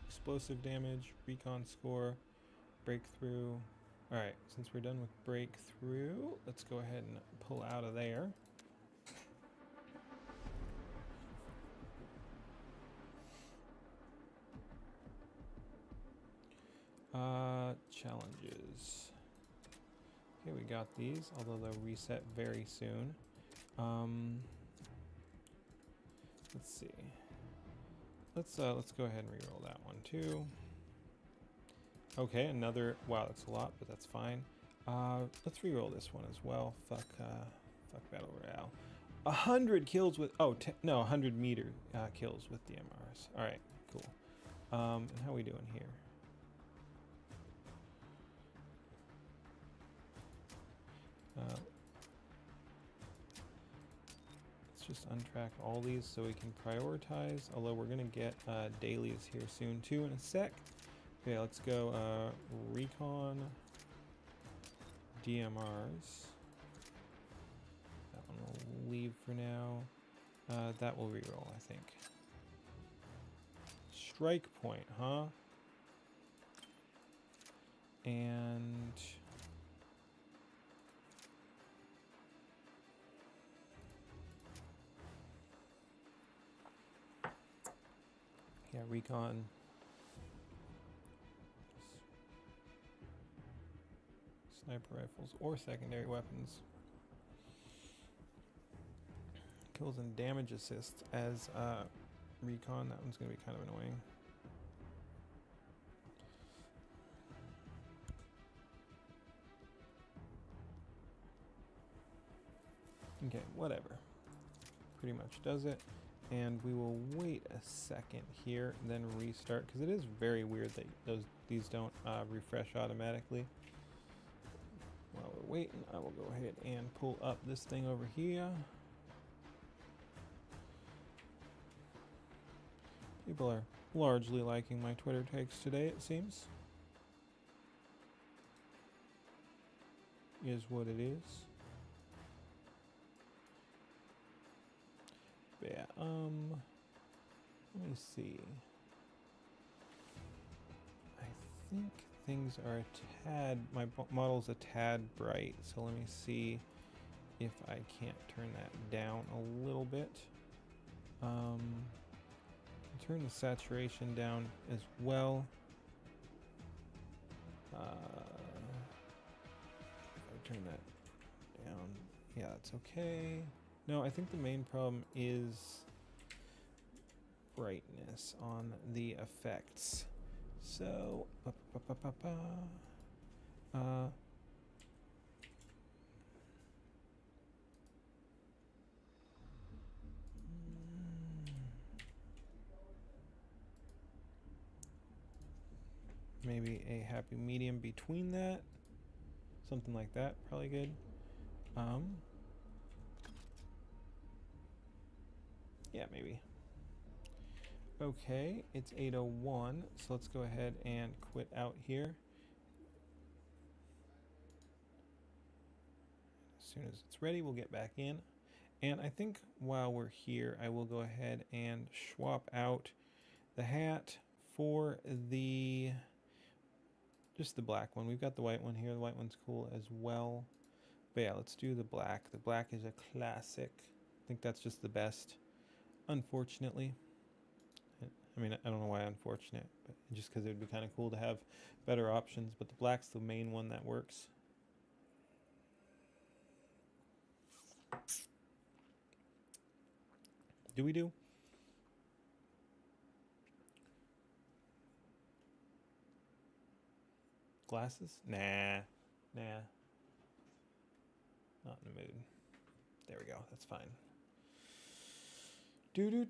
Explosive damage, recon score, breakthrough. Alright, since we're done with breakthrough, let's go ahead and pull out of there. Challenges. Okay, we got these, although they'll reset very soon. Let's see. Let's go ahead and reroll that one too. Okay, another. Wow, that's a lot, but that's fine. Let's reroll this one as well. Fuck Battle Royale. 100 kills with. Oh, no, 100 meter kills with DMRs. All right, cool. And how are we doing here? Let's just untrack all these so we can prioritize. Although we're gonna get dailies here soon too in a sec. Okay, let's go recon DMRs. That one will leave for now. That will reroll, I think. Strike point, huh? And yeah, recon. Sniper rifles or secondary weapons. Kills and damage assist as recon. That one's going to be kind of annoying. Okay, whatever. Pretty much does it. And we will wait a second here, then restart, because it is very weird that these don't refresh automatically. While we're waiting, I will go ahead and pull up this thing over here. People are largely liking my Twitter takes today, it seems. is what it is. But yeah, let me see. I think things are a tad, my model's a tad bright, so let me see if I can't turn that down a little bit. Turn the saturation down as well. If I turn that down, yeah, it's okay. No, I think the main problem is brightness on the effects. So, maybe a happy medium between that. Something like that, probably good. Yeah, maybe. Okay, it's 8:01, so let's go ahead and quit out here. As soon as it's ready, we'll get back in. And I think while we're here, I will go ahead and swap out the hat for just the black one. We've got the white one here. The white one's cool as well. But yeah, let's do the black. The black is a classic. I think that's just the best, unfortunately. I mean, I don't know why unfortunate, but just because it would be kind of cool to have better options. But the black's the main one that works. Do we do? Glasses? Nah. Not in the mood. There we go. That's fine. Do.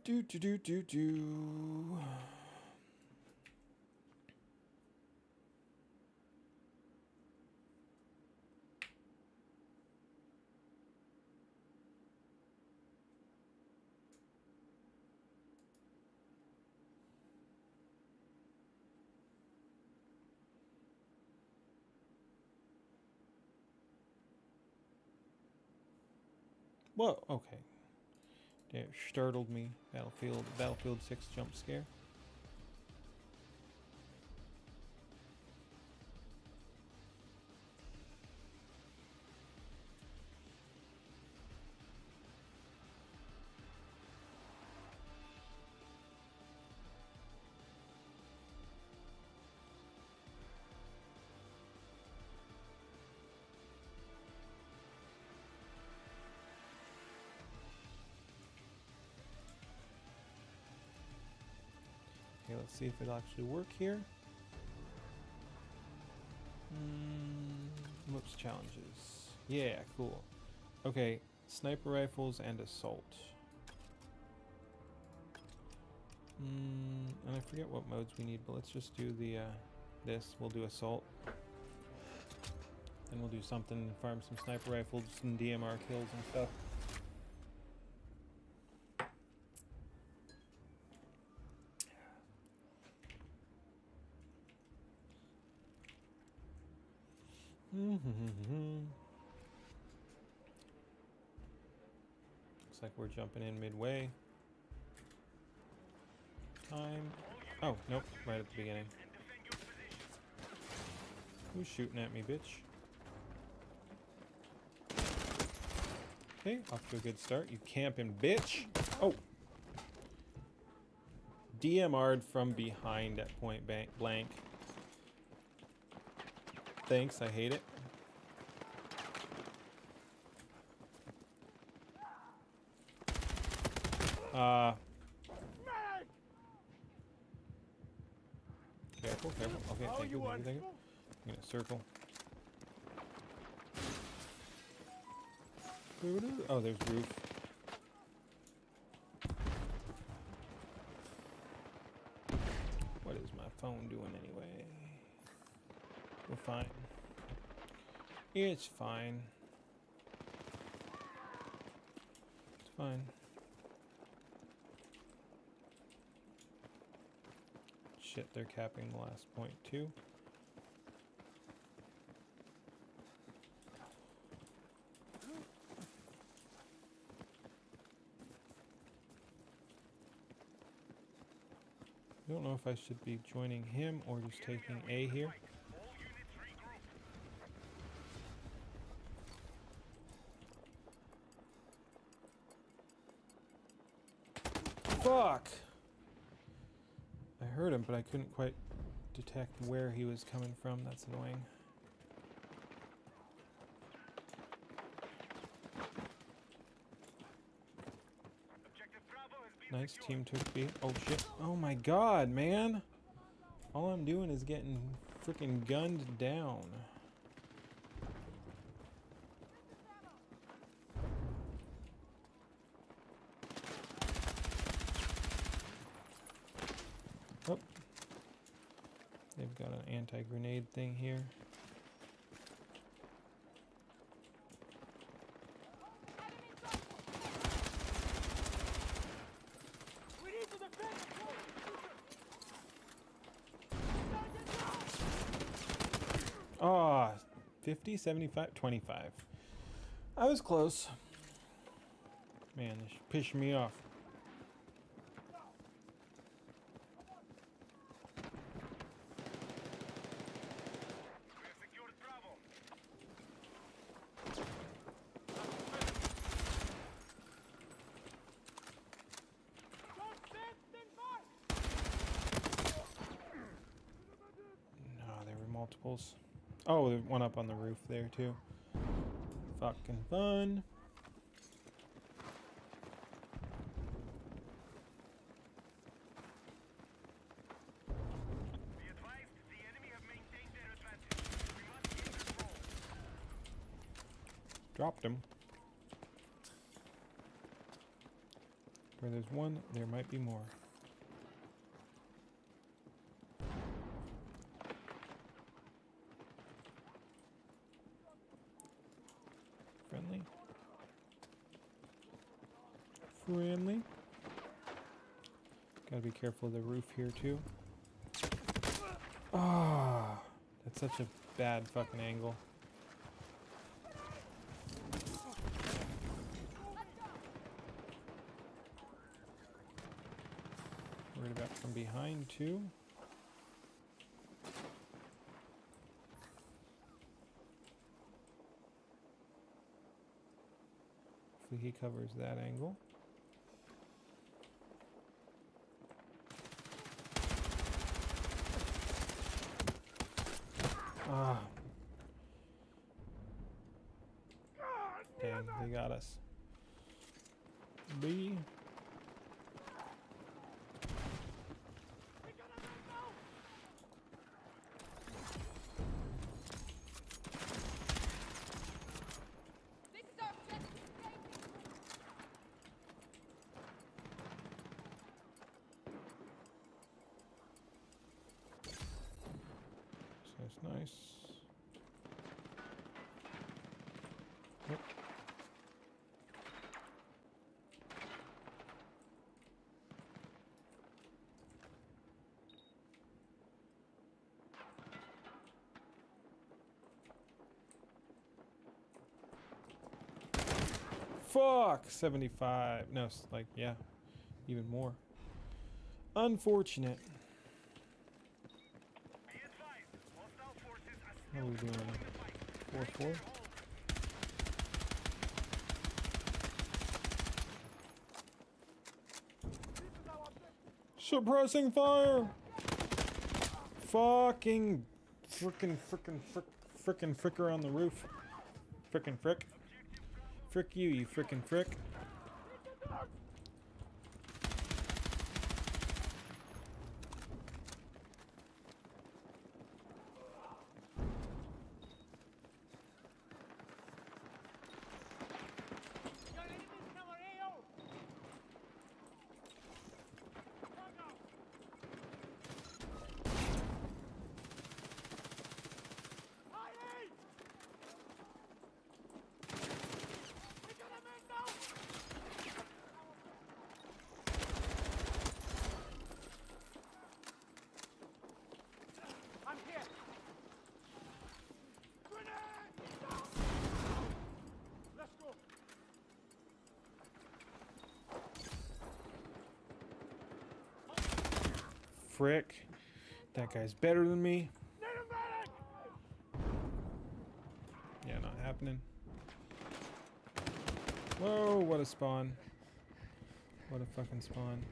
Whoa, okay. It startled me. Battlefield 6 jump scare. Okay, let's see if it'll actually work here. Whoops, challenges. Yeah, cool. Okay, sniper rifles and assault. And I forget what modes we need, but let's just do the this. We'll do assault. Then we'll do something, farm some sniper rifles and DMR kills and stuff. Looks like we're jumping in midway. Time. Oh, nope, right at the beginning. Who's shooting at me, bitch? Okay, off to a good start. You camping, bitch! Oh! DMR'd from behind at point blank. Thanks, I hate it. Careful. Okay, thank you. I'm gonna circle. Oh, there's roof. What is my phone doing anyway? We're fine. It's fine. It's fine. Shit, they're capping the last point too. don't know if I should be joining him or just taking A here. All units regroup. Fuck! I heard him, but I couldn't quite detect where he was coming from. That's annoying. Objective Bravo has been Nice, secured. team took B. Oh shit. Oh my god, man! All I'm doing is getting freaking gunned down. Oh. They've got an anti-grenade thing here. We need to defend the point. 50, 75, 25. I was close. Man, this pissed me off. We have secured Bravo. Don't stand, stand by. No, there were multiples. Oh, there's one up on the roof there too. Fucking fun. Be advised, the enemy have maintained their advantage. We must gain control. Dropped him. Where there's one, there might be more. Friendly. Friendly. Gotta be careful of the roof here too. Ah, that's such a bad fucking angle. Worried about from behind too. Hopefully he covers that angle. Ah. Dang, they got us. B. This is our objective. So it's nice. Yep. Fuck! 75. No, it's like, yeah. Even more. Unfortunate. Be advised, hostile forces are How are we still doing? controlling the fight. 4-4? Hold. Suppressing fire! Fucking fricker on the roof. Frickin' frick. Frick you, you frickin' frick. Your enemies in our AO. Fire! We got a man down. frick. That guy's better than me. Yeah, not happening. Whoa, what a spawn. What a fucking spawn.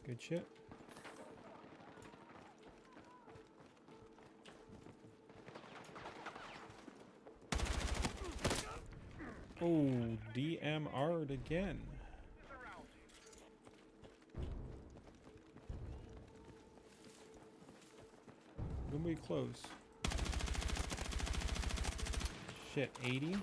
Good shit. Oh, DMR'd again. Gonna be close. Shit, 80?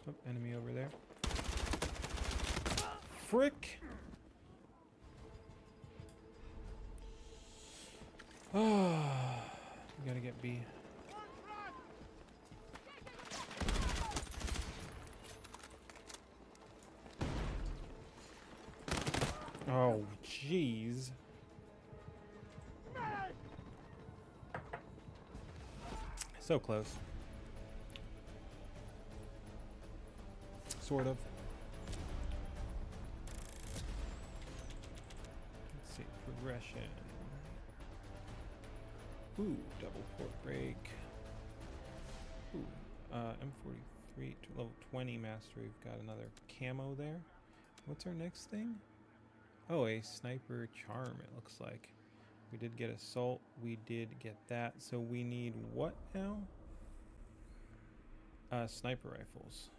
Oh, enemy over there. Frick! Ah, we gotta get B. Oh, jeez. So close. Sort of. Let's see, progression. Ooh, double port break. Ooh, M43 to level 20 master. We've got another camo there. What's our next thing? Oh, a sniper charm, it looks like. We did get assault. We did get that. So we need what now? Sniper rifles.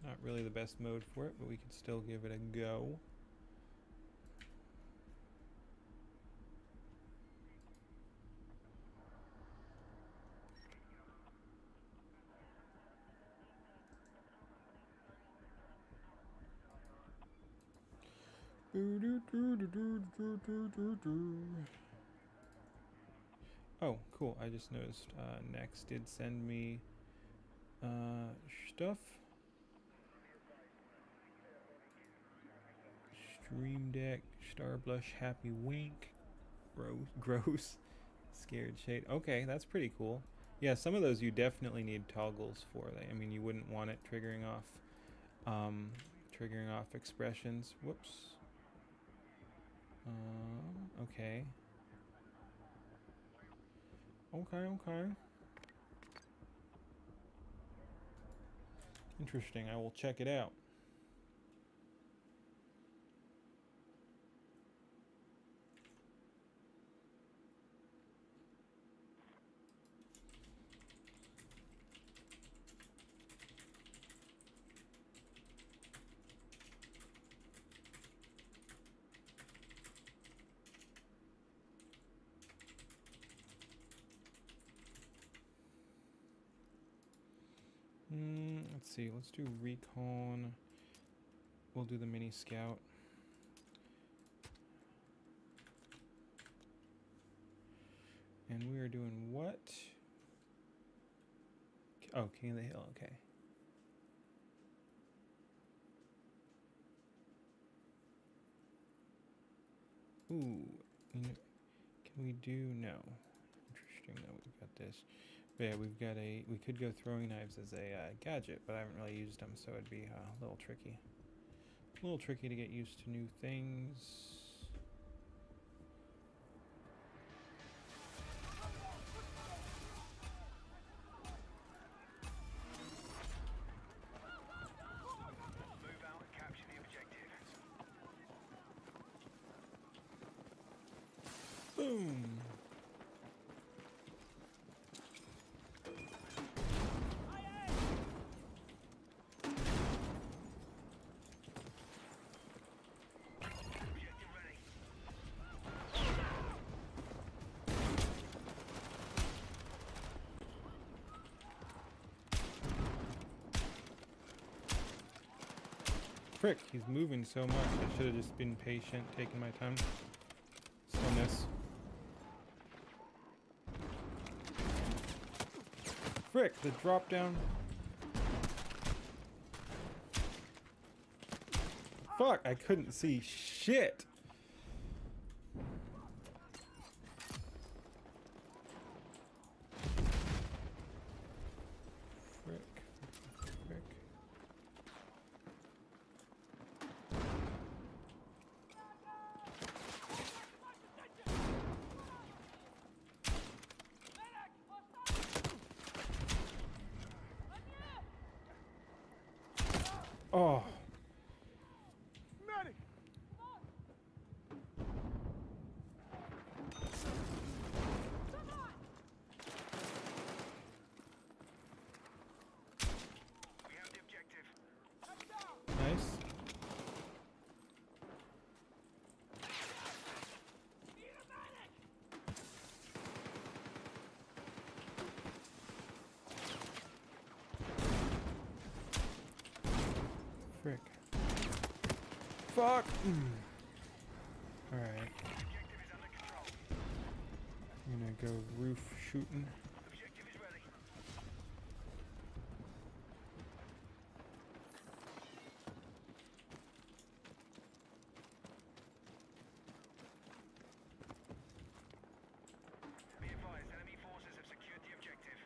Not really the best mode for it, but we could still give it a go. Oh, cool. I just noticed Next did send me stuff. Stream Deck, Star Blush, Happy Wink, gross, Scared Shade. Okay, that's pretty cool. Yeah, some of those you definitely need toggles for. I mean, you wouldn't want it triggering off expressions. Whoops. Okay. Okay. Interesting. I will check it out. Let's see. Let's do recon. We'll do the mini scout. And we are doing what? Oh, King of the Hill. Okay. Ooh. Can we do? No. Interesting that we've got this. But yeah, we've got we could go throwing knives as a gadget, but I haven't really used them, so it'd be a little tricky. A little tricky to get used to new things. Move out and capture the objective. Boom. Frick, he's moving so much. I should have just been patient, taking my time. Still miss. Frick, the drop down. Fuck, I couldn't see shit. Frick. Frick. Oh. Medic! We have the objective. Nice. Frick. Fuck. Alright. Objective is under control. I'm gonna go roof shooting. Objective is ready. Be advised, enemy forces have secured the objective.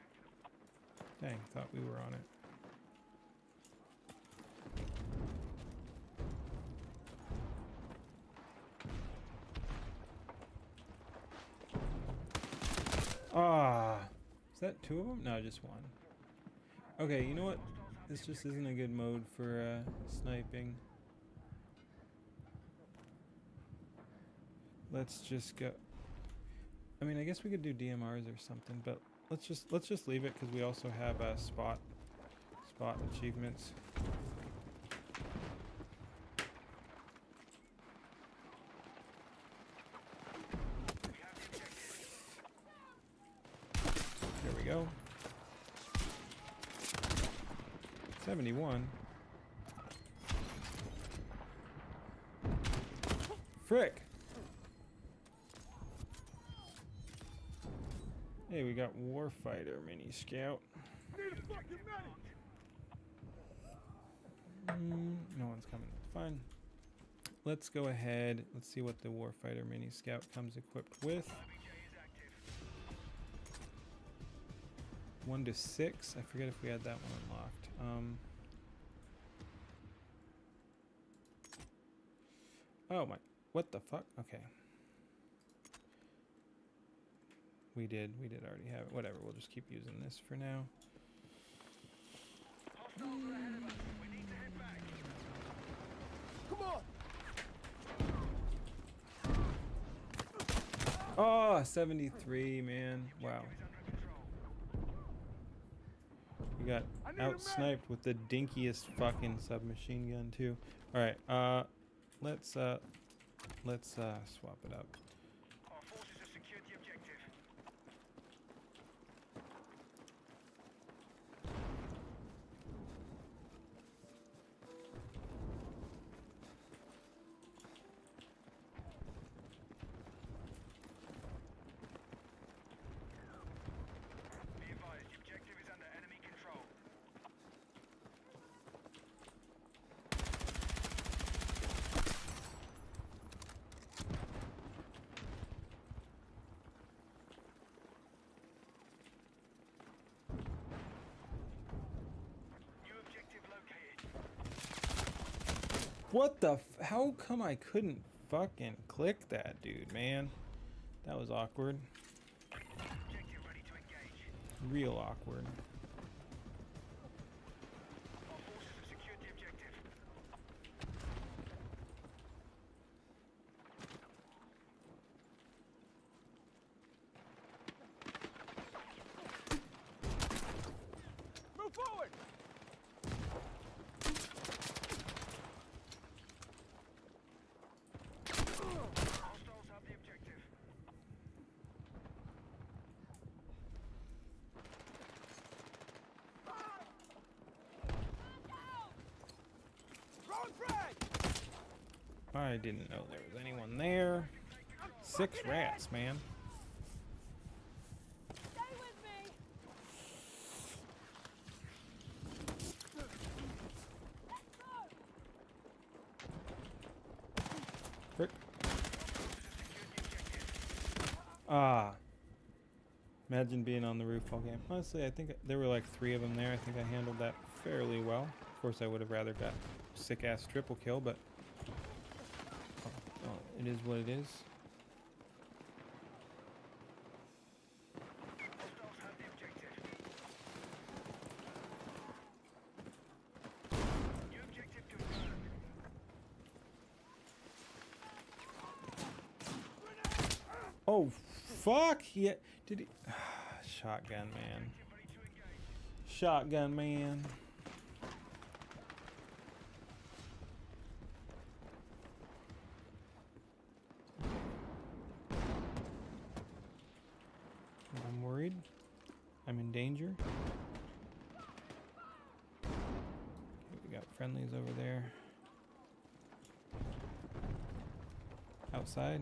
Dang, thought we were on it. Ah, is that two of them? No, just one. Okay, you know what? This just isn't a good mode for sniping. Let's just go. I mean, I guess we could do DMRs or something, but let's just leave it because we also have spot achievements. There we go. 71. Frick. Hey, we got Warfighter Mini Scout. Need a fucking medic! No one's coming. That's fine. Let's go ahead. Let's see what the Warfighter Mini Scout comes equipped with. 1 to 6. I forget if we had that one unlocked. Oh my. What the fuck? Okay. We did already have it. Whatever, we'll just keep using this for now. Hostiles are ahead of us. We need to head back. Come on! Oh, 73, man. Wow. Is under control. We got out-sniped with the dinkiest fucking submachine gun, too. Alright, let's swap it up. Our forces have secured the objective. Be advised, the objective is under enemy control. New objective located. What the how come I couldn't fucking click that, dude, man? That was awkward. Objective ready to engage. Real awkward. Our forces have secured the objective. Move forward! Hostiles have the objective. Throwing frag! I didn't know there was anyone there. 6 rats, man. Stay with me. Let's go. Frick. Ah. Imagine being on the roof all game. Honestly, I think there were like 3 of them there. I think I handled that fairly well. Of course, I would have rather got sick-ass triple kill, but it is what it is. Hostiles have the objective. New objective confirmed. Oh, fuck! Yeah, did he? Shotgun man. Ready to engage. Shotgun man. I'm worried. I'm in danger. Okay, we got friendlies over there. Outside.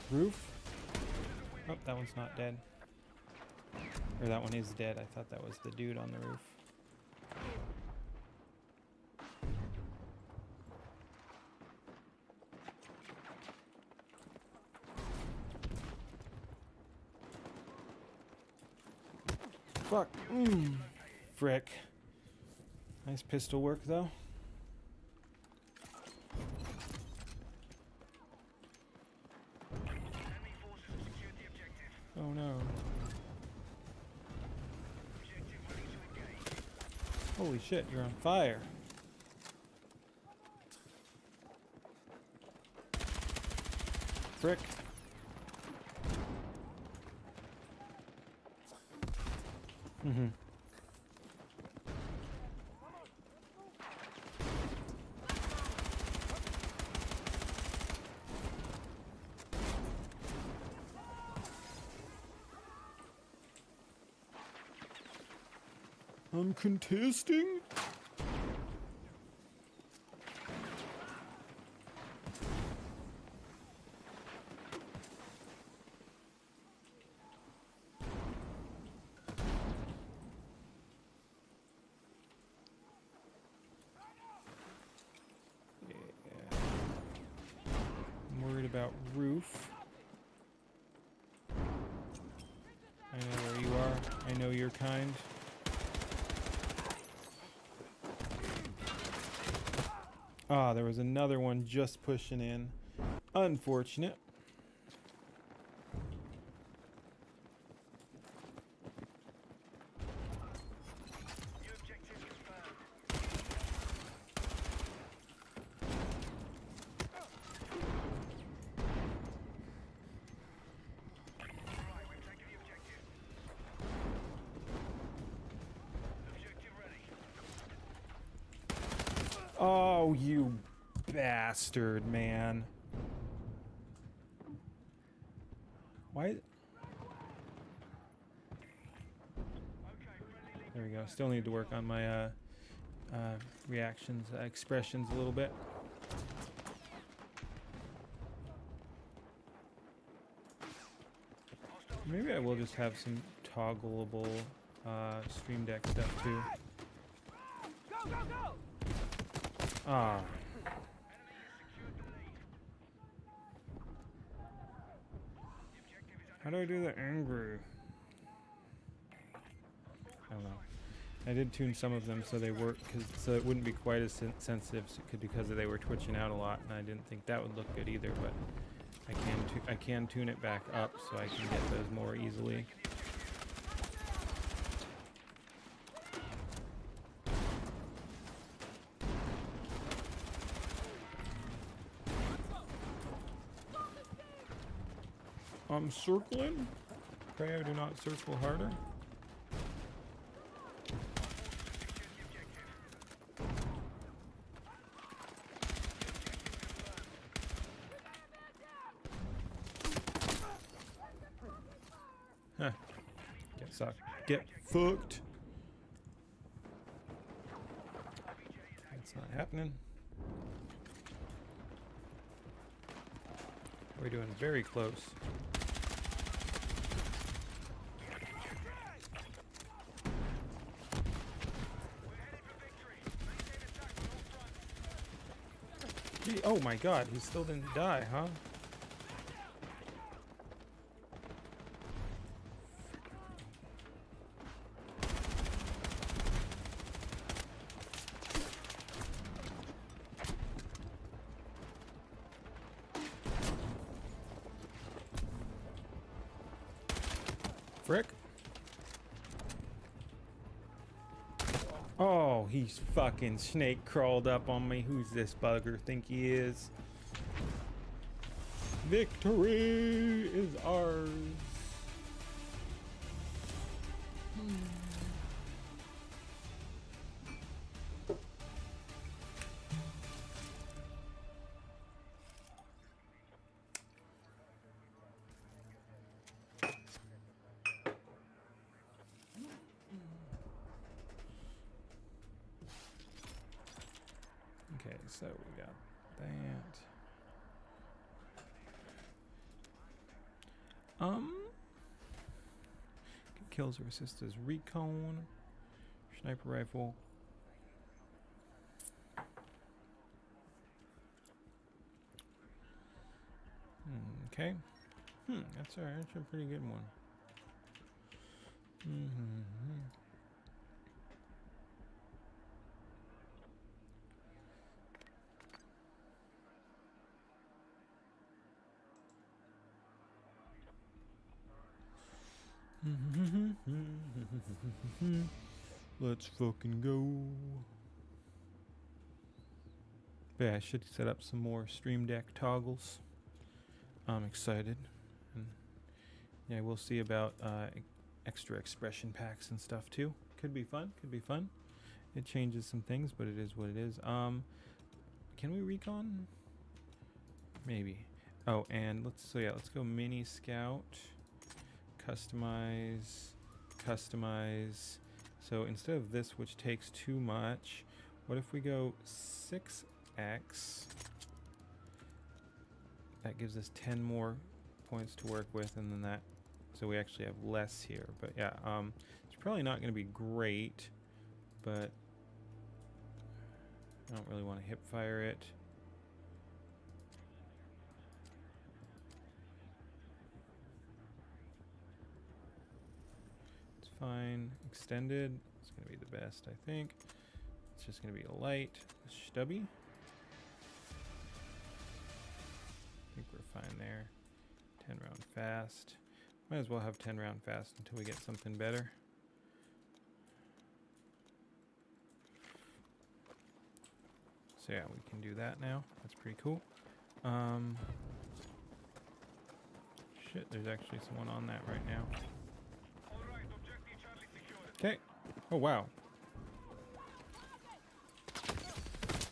Roof? Oh, that one's not dead. Or that one is dead. I thought that was the dude on the roof. Fuck. Frick. Nice pistol work, though. Enemy forces have secured the objective. Oh no. Objective ready to engage. Holy shit, you're on fire. Frick. Mm-hmm. I'm contesting? I'm worried about roof. I know where you are. I know your kind. Ah, there was another one just pushing in. Unfortunate. New objective confirmed. Right, we've taken the objective. Objective ready. Oh, you bastard, man. Why? Okay, friendly lead. There we go. Still need to work on my reactions, expressions a little bit. Maybe I will just have some toggleable Stream Deck stuff too. Go, go, go! Ah. How do I do the angry? I don't know. I did tune some of them so they work, so it wouldn't be quite as sensitive, because they were twitching out a lot, and I didn't think that would look good either. But I can tune it back up so I can get those more easily. I'm circling. Pray I do not circle harder. Huh. Get sucked. Get fucked. That's not happening. We're doing very close. Gee, oh my god, he still didn't die, huh? Frick. Oh, he's fucking snake crawled up on me. Who's this bugger think he is? Victory is ours. Okay, so we got that. Kills or assists as recon. Sniper rifle. Okay. That's alright. That's a pretty good one. Let's fucking go. Yeah, I should set up some more Stream Deck toggles. I'm excited. And yeah, we'll see about extra expression packs and stuff too. Could be fun. Could be fun. It changes some things, but it is what it is. Can we recon? Maybe. Oh, and let's go mini scout. Customize. So instead of this, which takes too much, what if we go 6x? That gives us 10 more points to work with, and then that, so we actually have less here. But yeah, it's probably not going to be great, but I don't really want to hip fire it. It's fine. Extended, it's going to be the best, I think. It's just going to be a light, stubby. I think we're fine there. 10 round fast. Might as well have 10 round fast until we get something better. So yeah, we can do that now. That's pretty cool. Shit, there's actually someone on that right now. Okay. Oh wow.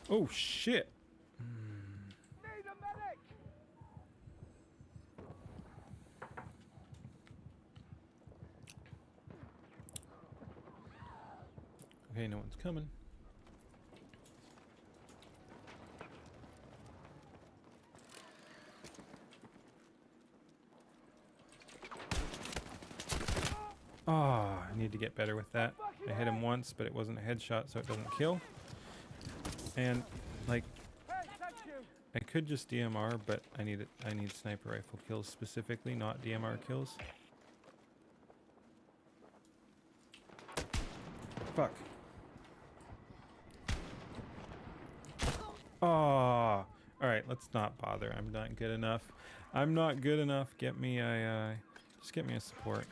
Oh shit. Okay, no one's coming. Oh, I need to get better with that. I hit him once, but it wasn't a headshot, so it doesn't kill. And like, I could just DMR, but I need sniper rifle kills specifically, not DMR kills. Fuck. Oh, all right. Let's not bother. I'm not good enough. I'm not good enough. Get me a, just get me a support.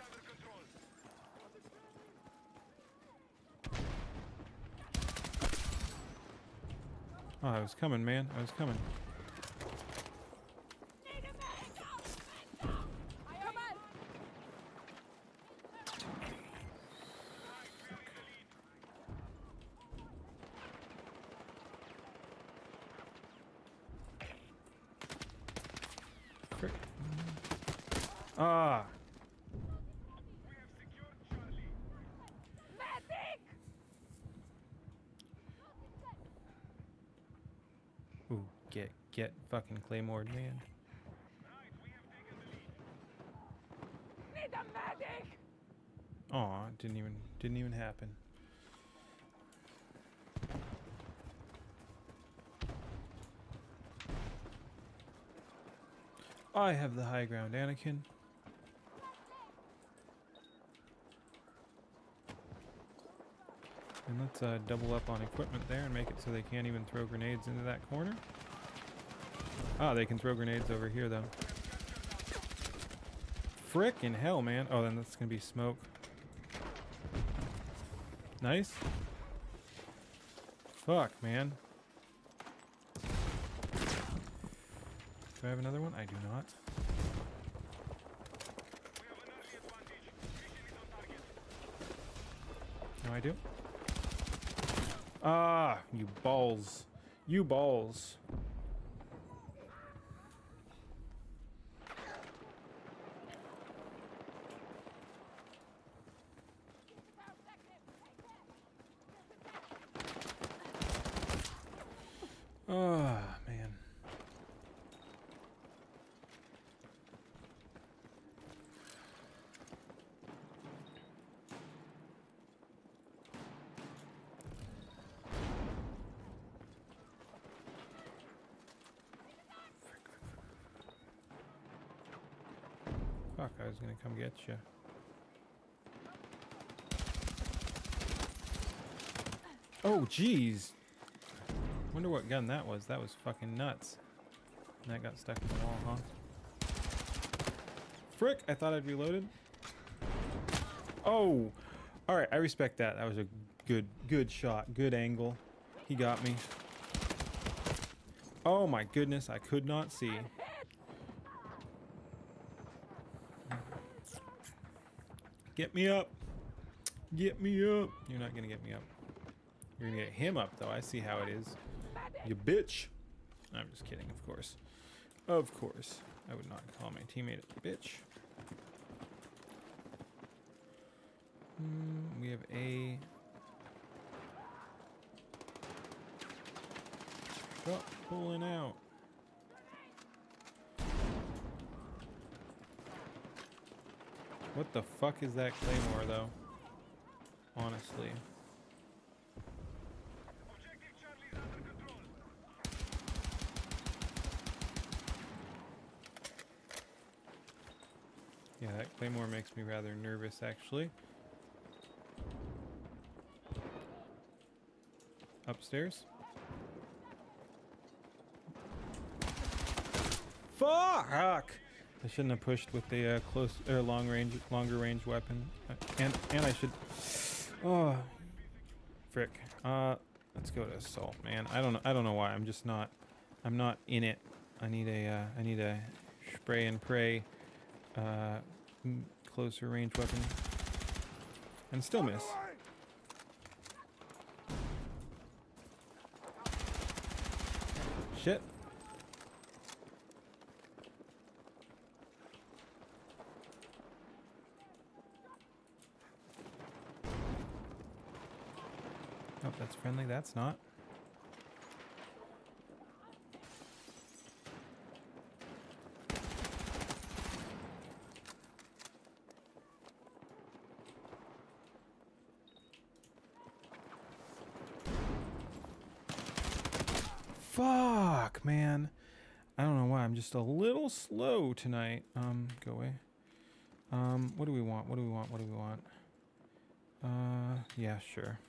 Oh, I was coming, man. I was coming. Frick. Ah. Get fucking Claymored, man. Need a medic! Aw, didn't even happen. I have the high ground, Anakin. And let's double up on equipment there and make it so they can't even throw grenades into that corner. Ah, they can throw grenades over here though. Frickin' hell, man. Oh, then that's gonna be smoke. Nice. Fuck, man. Do I have another one? I do not. No, I do. Ah, you balls. You balls. Ah, man. Fuck, I was gonna come get you. Oh, jeez. Wonder what gun that was. That was fucking nuts. And that got stuck in the wall, huh? Frick, I thought I'd reloaded. Oh! Alright, I respect that. That was a good shot. Good angle. He got me. Oh my goodness, I could not see. Get me up. Get me up. You're not gonna get me up. You're gonna get him up though. I see how it is. You bitch. I'm just kidding, of course. Of course. I would not call my teammate a bitch. We have a... Stop pulling out. What the fuck is that Claymore though? Honestly. Objective Charlie is under control. Yeah, that Claymore makes me rather nervous actually. Upstairs. Fuck! I shouldn't have pushed with the longer range weapon, and I should. Oh, frick. Let's go to assault, man. I don't know why. I'm just not. I'm not in it. I need a spray and pray, closer range weapon, and still miss. Shit. Oh, that's friendly. That's not. Fuck, man. I don't know why. I'm just a little slow tonight. Go away. What do we want? What do we want? What do we want? Yeah, sure.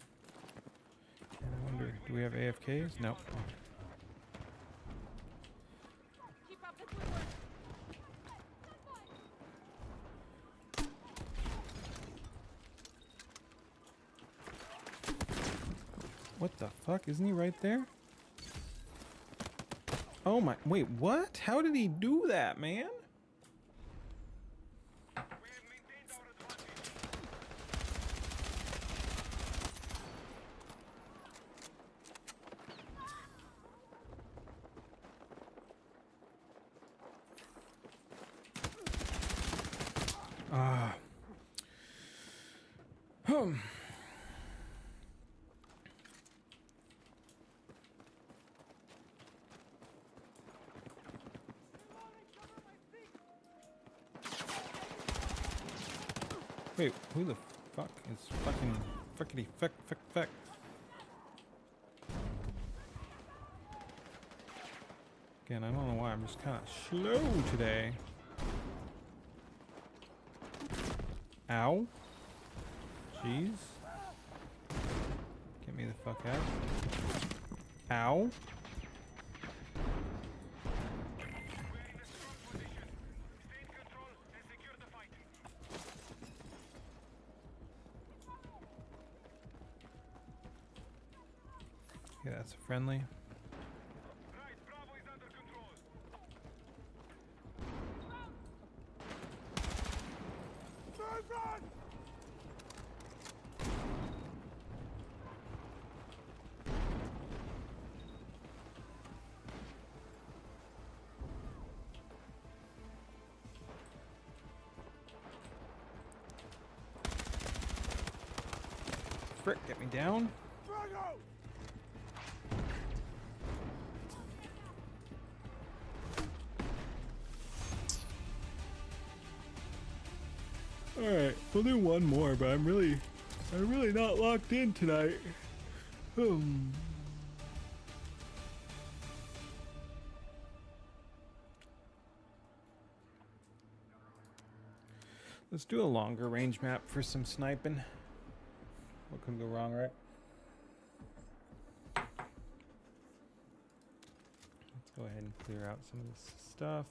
And I wonder, do we have AFKs? No. Oh. Keep up the good work. What the fuck? Isn't he right there? Oh my, wait, what? How did he do that, man? We have maintained our advantage. Ah. Wait, who the fuck is fucking frickety fuck? Again, I don't know why, I'm just kind of slow today. Ow. Jeez. Get me the fuck out. Ow. We're in a strong position. Stay in control and secure the fight. Okay, that's a friendly. Right, Bravo is under control. Run! Frick, get me down. Drago! Alright, we'll do one more, but I'm really not locked in tonight. Let's do a longer range map for some sniping. What could go wrong, right? Let's go ahead and clear out some of this stuff.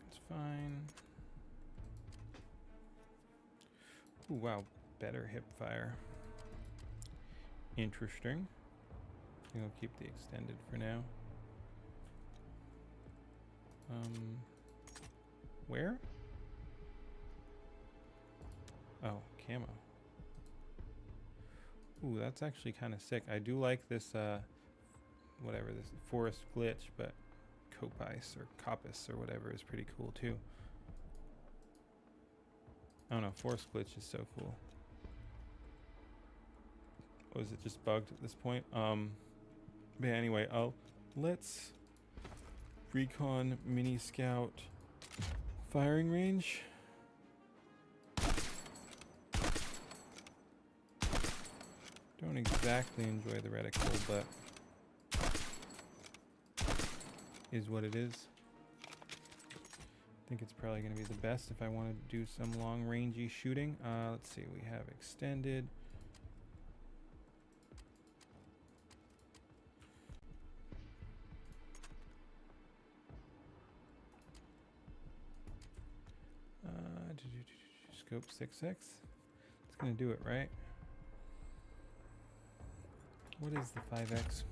It's fine. Ooh, wow, better hip fire. Interesting. I think I'll keep the extended for now. Where? Oh, camo. Ooh, that's actually kind of sick. I do like this, whatever, this forest glitch, but coppice or coppice or whatever is pretty cool too. I don't know, forest glitch is so cool. Oh, is it just bugged at this point? But anyway, let's recon mini scout firing range. Don't exactly enjoy the reticle, but is what it is. I think it's probably going to be the best if I want to do some long rangey shooting. Let's see, we have extended. Scope 6x. It's gonna do it, right? What is the 5x?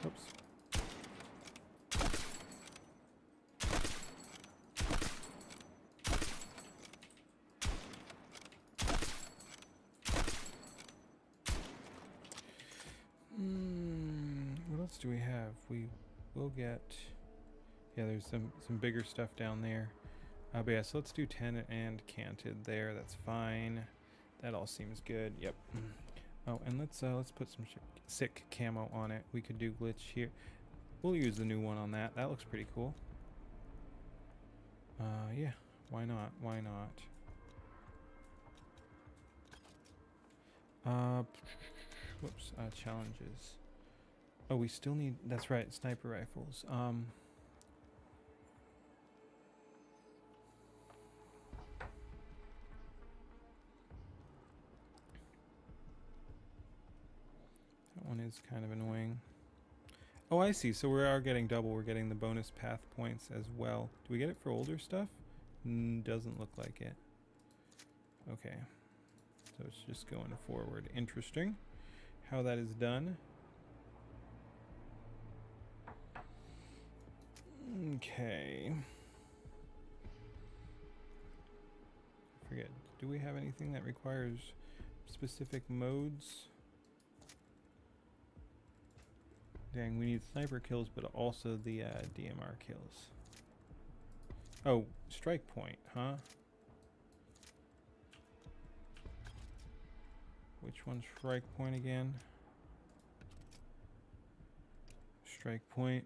Oops. What else do we have? We will get... Yeah, there's some bigger stuff down there. But yeah, so let's do 10 and canted there. That's fine. That all seems good. Yep. Oh, and let's put some sick camo on it. We could do glitch here. We'll use the new one on that. That looks pretty cool. Yeah. Why not? Why not? Whoops. Challenges. Oh, we still need... That's right. Sniper rifles. That one is kind of annoying. Oh, I see. So we are getting double. We're getting the bonus path points as well. Do we get it for older stuff? Doesn't look like it. Okay. So it's just going forward. Interesting how that is done. Okay. I forget. Do we have anything that requires specific modes? Dang, we need sniper kills, but also the DMR kills. Oh, strike point, huh? which one's strike point again? Strike point.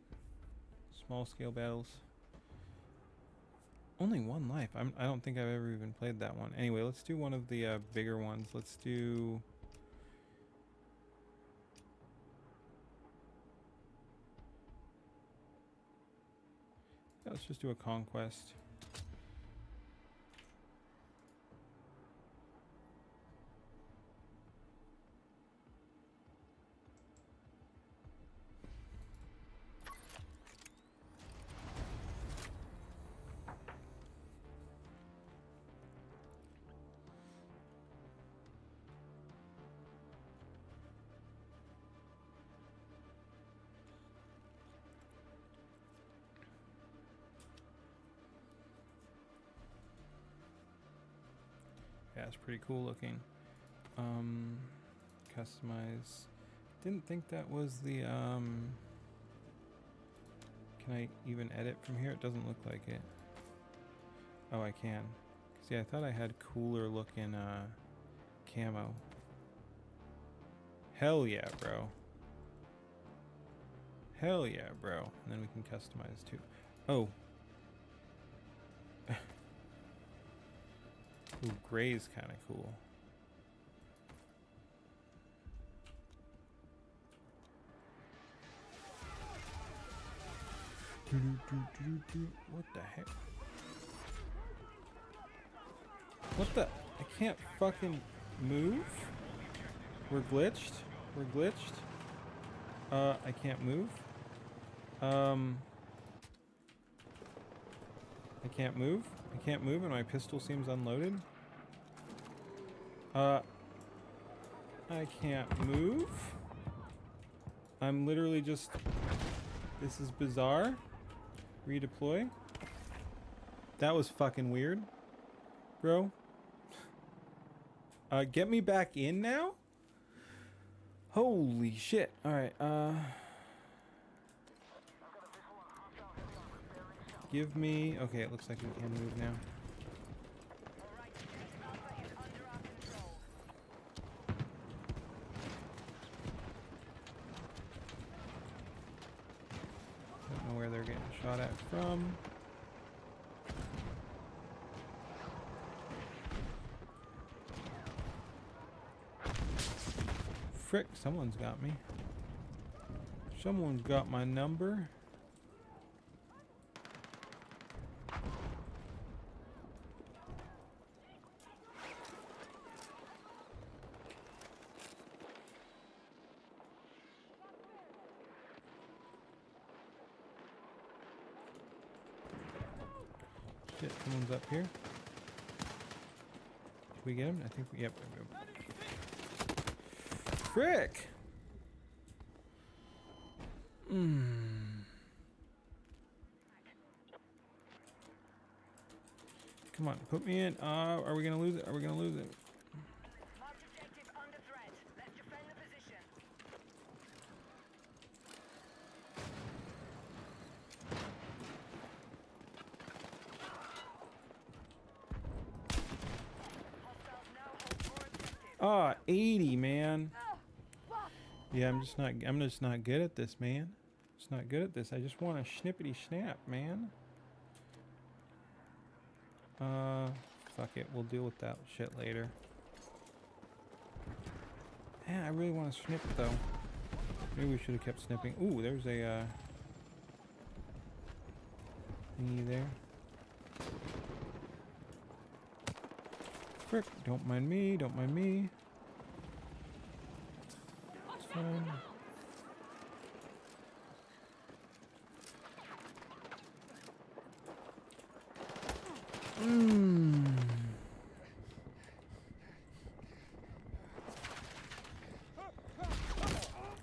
Small scale battles. Only one life. I don't think I've ever even played that one. Anyway, let's do one of the bigger ones. Let's do... yeah, let's just do a conquest. Yeah, it's pretty cool looking. Customize. Didn't think that was the can I even edit from here? It doesn't look like it. Oh, I can. See, I thought I had cooler looking camo. Hell yeah, bro. Hell yeah, bro. And then we can customize too. Oh. Ooh, gray's kind of cool. What the heck? What the? I can't fucking move? We're glitched? We're glitched? I can't move? I can't move? I can't move and my pistol seems unloaded? I can't move? I'm literally just... This is bizarre. Redeploy. That was fucking weird, bro. Get me back in now? Holy shit. Alright, give me... Okay, it looks like we can move now. Don't know where they're getting shot at from. Frick, someone's got me. Someone's got my number. Shit, someone's up here. Did we get him? I think we... Yep. Frick! Come on, put me in. Are we gonna lose it? Are we gonna lose it? Marked objective under threat. Let's defend the position. Hostiles now hold more objectives. 80, man. Yeah, I'm just not good at this, man. Just not good at this. I just want a schnippity snap, man. Fuck it. We'll deal with that shit later. Man, I really want to snip though. Maybe we should have kept snipping. Ooh, there's a thingy there. Frick, don't mind me, don't mind me. It's fine.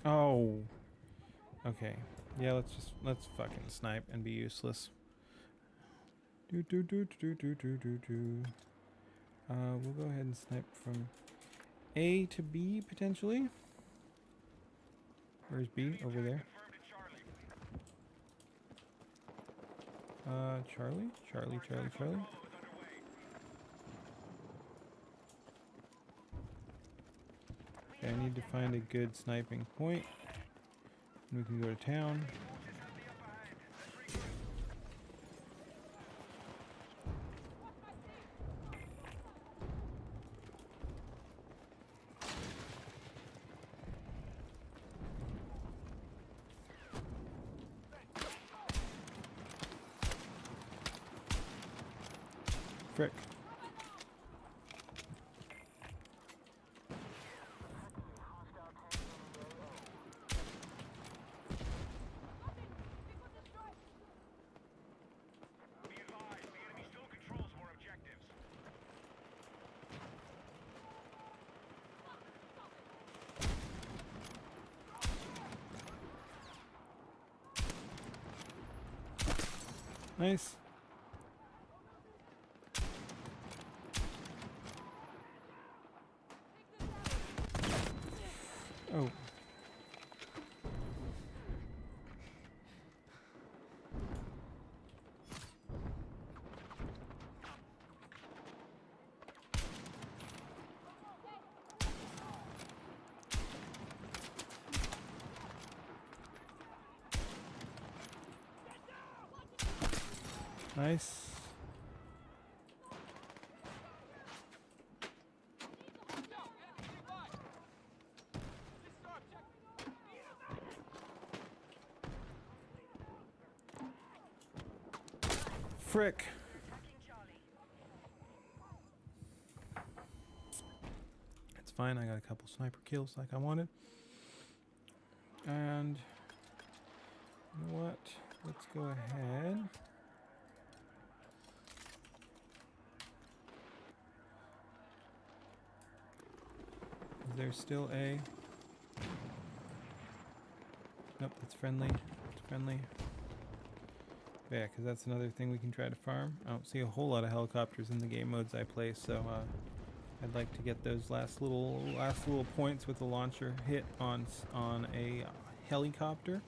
Oh. Okay. Yeah, let's fucking snipe and be useless. We'll go ahead and snipe from A to B potentially. Where's B? Over there. Charlie? Charlie. Okay, I need to find a good sniping point. And we can go to town. Frick. Nice. Oh. Nice. Frick. It's fine, I got a couple sniper kills like I wanted. And you know what? Let's go ahead. Is there still a... Nope, that's friendly. It's friendly. Yeah, because that's another thing we can try to farm. I don't see a whole lot of helicopters in the game modes I play, so I'd like to get those last little points with the launcher hit on a helicopter.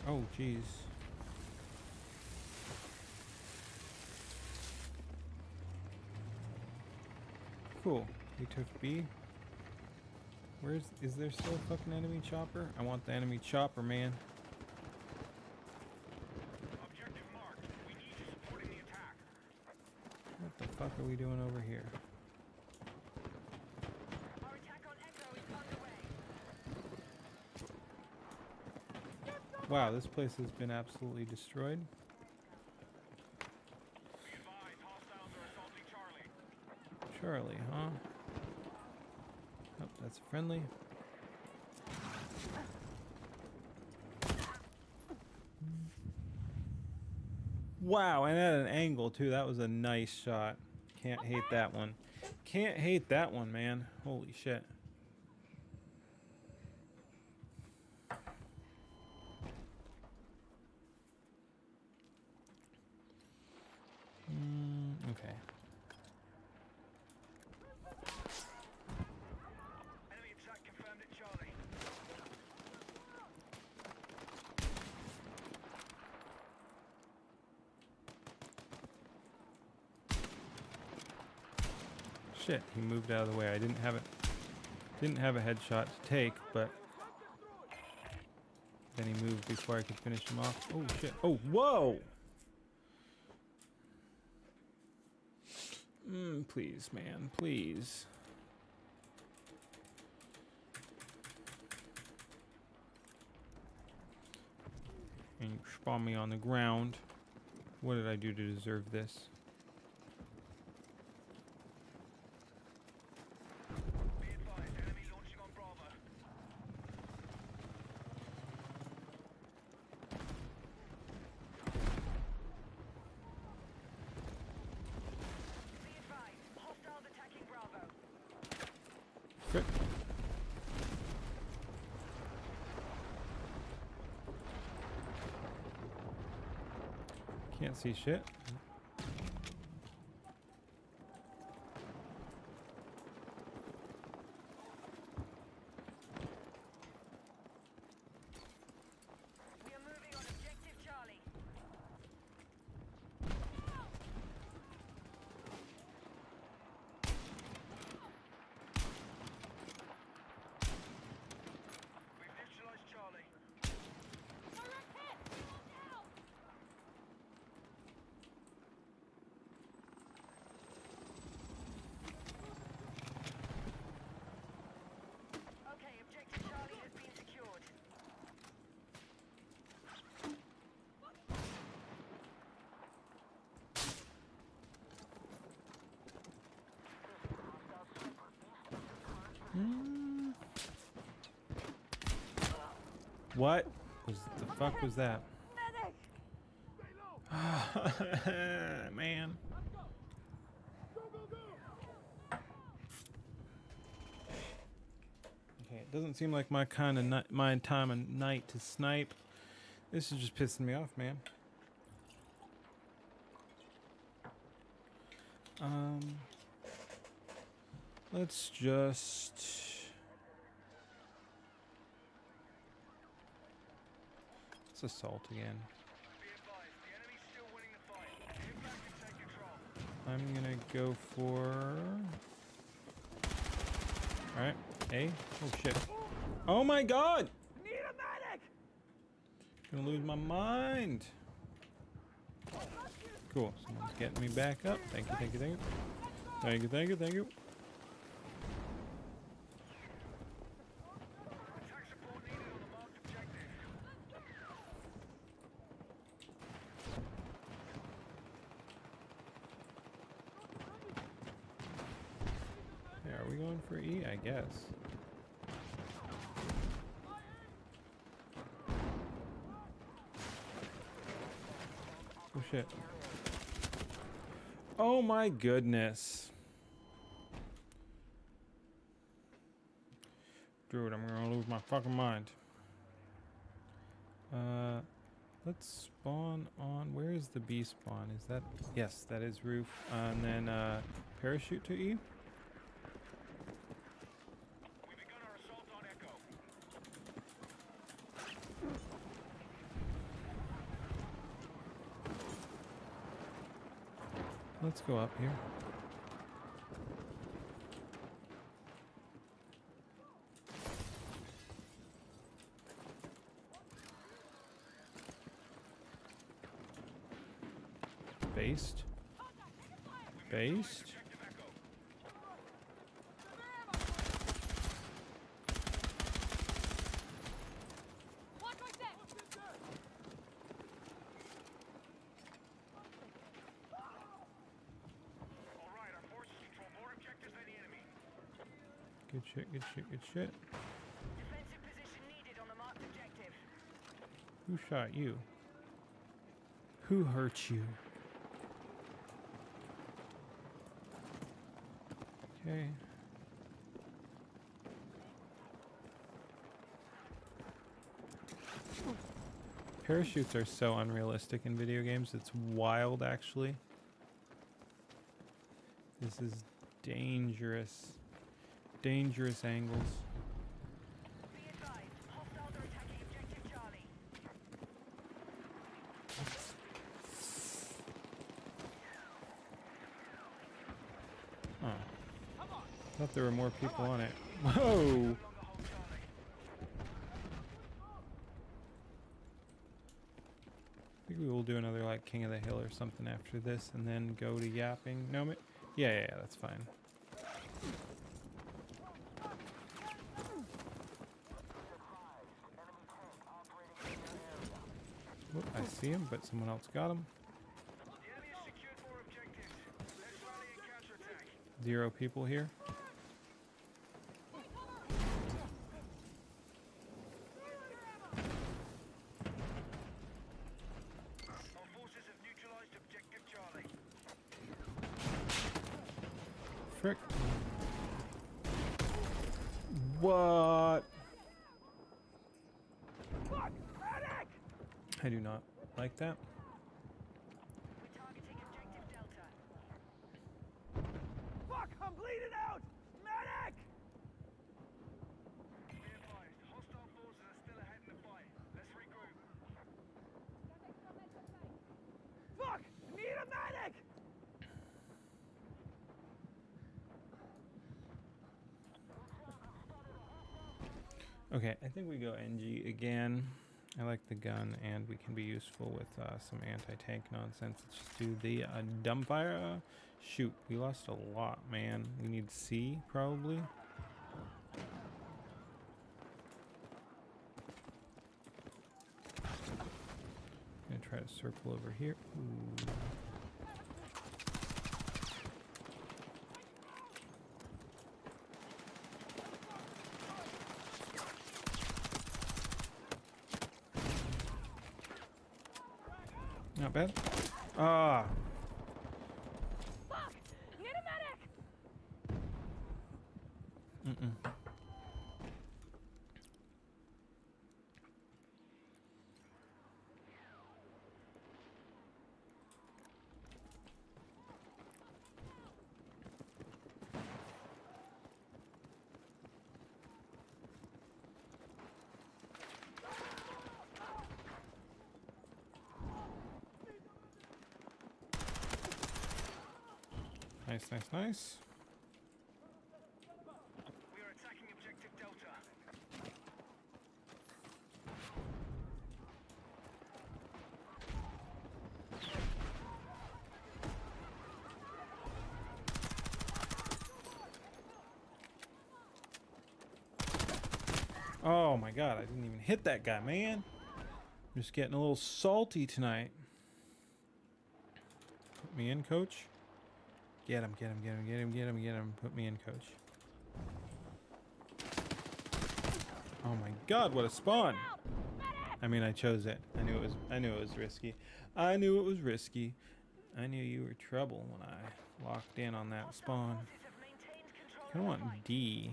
Oh, jeez. Cool. We took B. Is there still a fucking enemy chopper? I want the enemy chopper, man. Objective marked. We need you supporting the attack. What the fuck are we doing over here? Our attack on Echo is underway. Wow, this place has been absolutely destroyed. Be advised, hostiles are assaulting Charlie. Charlie, huh? Oh, that's friendly. Wow, and at an angle too. That was a nice shot. Can't hate that one. Can't hate that one, man. Holy shit. Okay. Enemy attack confirmed at Charlie. Shit, he moved out of the way. I didn't have a headshot to take, but then he moved before I could finish him off. Oh shit. Oh, whoa! Please, man, please. And you spawn me on the ground. What did I do to deserve this? Be advised, enemy launching on Bravo. Be advised, hostiles attacking Bravo. Frick. Can't see shit. We are moving on objective Charlie. We've neutralized Charlie. Direct hit! Look out! Okay, objective Charlie has been secured. What was the fuck was that? Man. Okay, it doesn't seem like my kind of my time of night to snipe. This is just pissing me off, man. Let's just. Let's assault again. Be advised, the enemy's still winning the fight. Get back and take control. I'm gonna go for. All right, A. Oh shit! Oh my god! Need a medic! Gonna lose my mind. Cool. Someone's getting me back up. Thank you. Thank you. Thank you. Thank you. Thank you. Thank you. Attack support needed on the marked objective. Yeah, are we going for E? I guess. Oh shit. Oh my goodness. Dude, I'm gonna lose my fucking mind. Let's spawn on. Where is the B spawn? Is that? Yes, that is roof. And then parachute to E. We begun our assault on Echo. Let's go up here. Based. Based. Objective Echo. Watch my step! All right, our forces control more objectives than the enemy. Good shit, good shit, good shit. Defensive position needed on the marked objective. Who shot you? Who hurt you? Okay. Parachutes are so unrealistic in video games. It's wild, actually. This is dangerous. Dangerous angles. Be advised, hostiles are attacking objective Charlie. Oh. Thought there were more people on it. Whoa! I think we will do another like King of the Hill or something after this and then go to yapping. No, yeah, that's fine. Whoop, I see him, but someone else got him. The enemy has secured more objectives. Let's rally and counterattack. 0 people here. Our forces have neutralized objective Charlie. Frick. What? I do not like that. Okay, I think we go NG again. I like the gun, and we can be useful with some anti-tank nonsense. Let's just do the dumbfire. Shoot, we lost a lot, man. We need C, probably. I'm gonna try to circle over here. Ooh. Not bad. Ah. Fuck! Need a medic! Mm-mm. Nice, nice, nice. We are attacking objective Delta. Oh my god, I didn't even hit that guy, man. I'm just getting a little salty tonight. Put me in, coach. Get him, get him, get him, get him, get him, get him. Put me in, coach. Oh my god, what a spawn. I mean, I chose it. I knew it was risky. I knew it was risky. I knew you were trouble when I locked in on that spawn. Forces have maintained control I kind of of the want fight. D.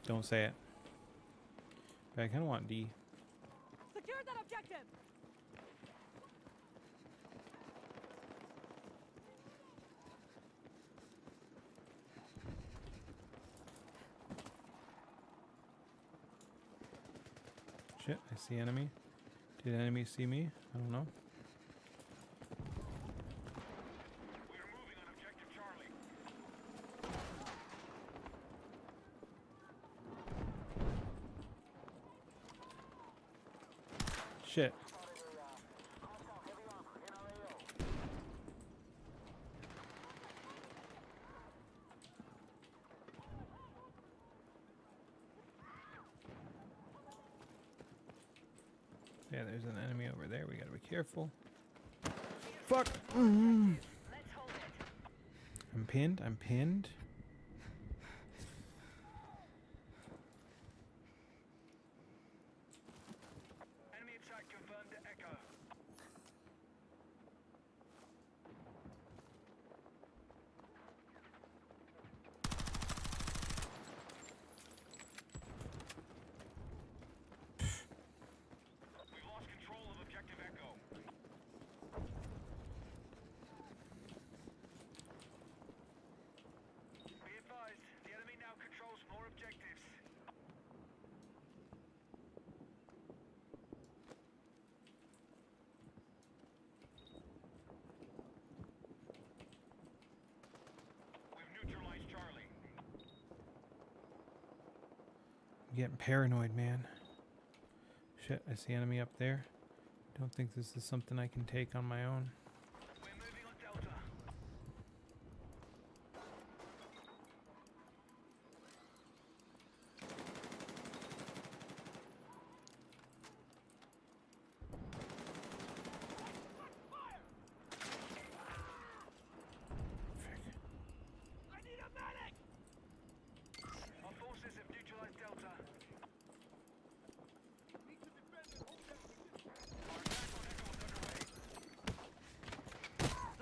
Don't say it. But I kind of want D. Secure that objective! Shit, I see enemy. Did enemy see me? I don't know. We are moving on objective Charlie. Shit. Yeah, there's an enemy over there. We gotta be careful. Fuck! Let's hold it. I'm pinned. I'm pinned. Enemy attack confirmed to Echo. We've lost control of objective Echo. Be advised, the enemy now controls more objectives. We've neutralized Charlie. I'm getting paranoid, man. Shit, I see enemy up there. Don't think this is something I can take on my own. We're moving on Delta. I need a medic! Our forces have neutralized Delta. Our attack on Echo is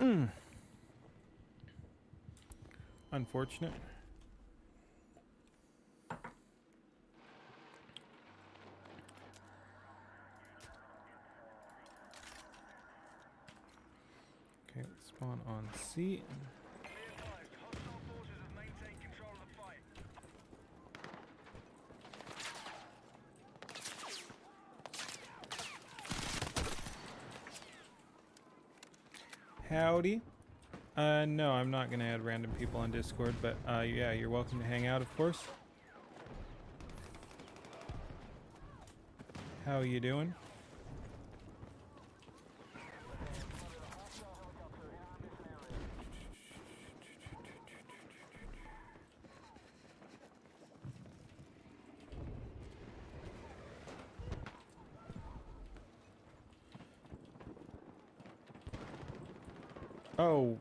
underway. Unfortunate. Okay, let's spawn on C. Be advised, hostile forces have maintained control of the fight. Howdy. No, I'm not gonna add random people on Discord, but yeah, you're welcome to hang out, of course. How you doing? Oh.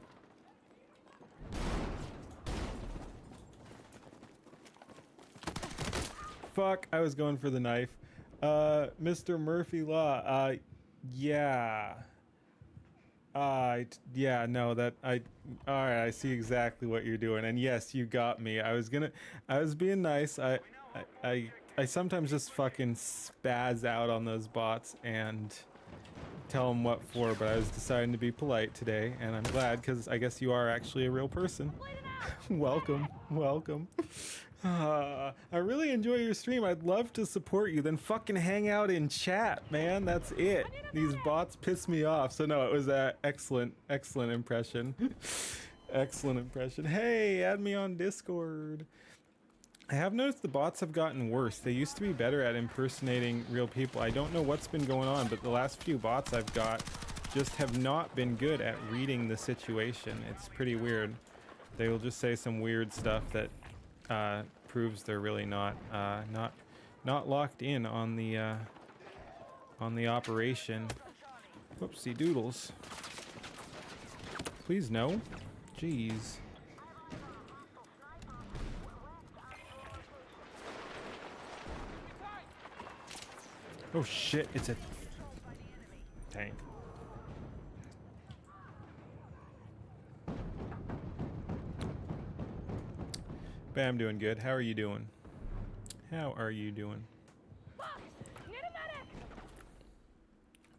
Fuck, I was going for the knife. Mr. Murphy Law, yeah. Yeah, no, alright, I see exactly what you're doing. And yes, you got me. I was being nice. I sometimes just fucking spaz out on those bots and tell them what for, but I was deciding to be polite today, and I'm glad, because I guess you are actually a real person. Welcome, welcome. I really enjoy your stream. I'd love to support you. Then fucking hang out in chat, man. That's it. These bots piss me off. So no, it was a excellent impression. Excellent impression. Hey, add me on Discord. I have noticed the bots have gotten worse. They used to be better at impersonating real people. I don't know what's been going on, but the last few bots I've got just have not been good at reading the situation. It's pretty weird. They will just say some weird stuff that proves they're really not locked in on the operation. Whoopsie doodles. Please no. Jeez. Oh shit! It's a tank. But I'm doing good. How are you doing? How are you doing?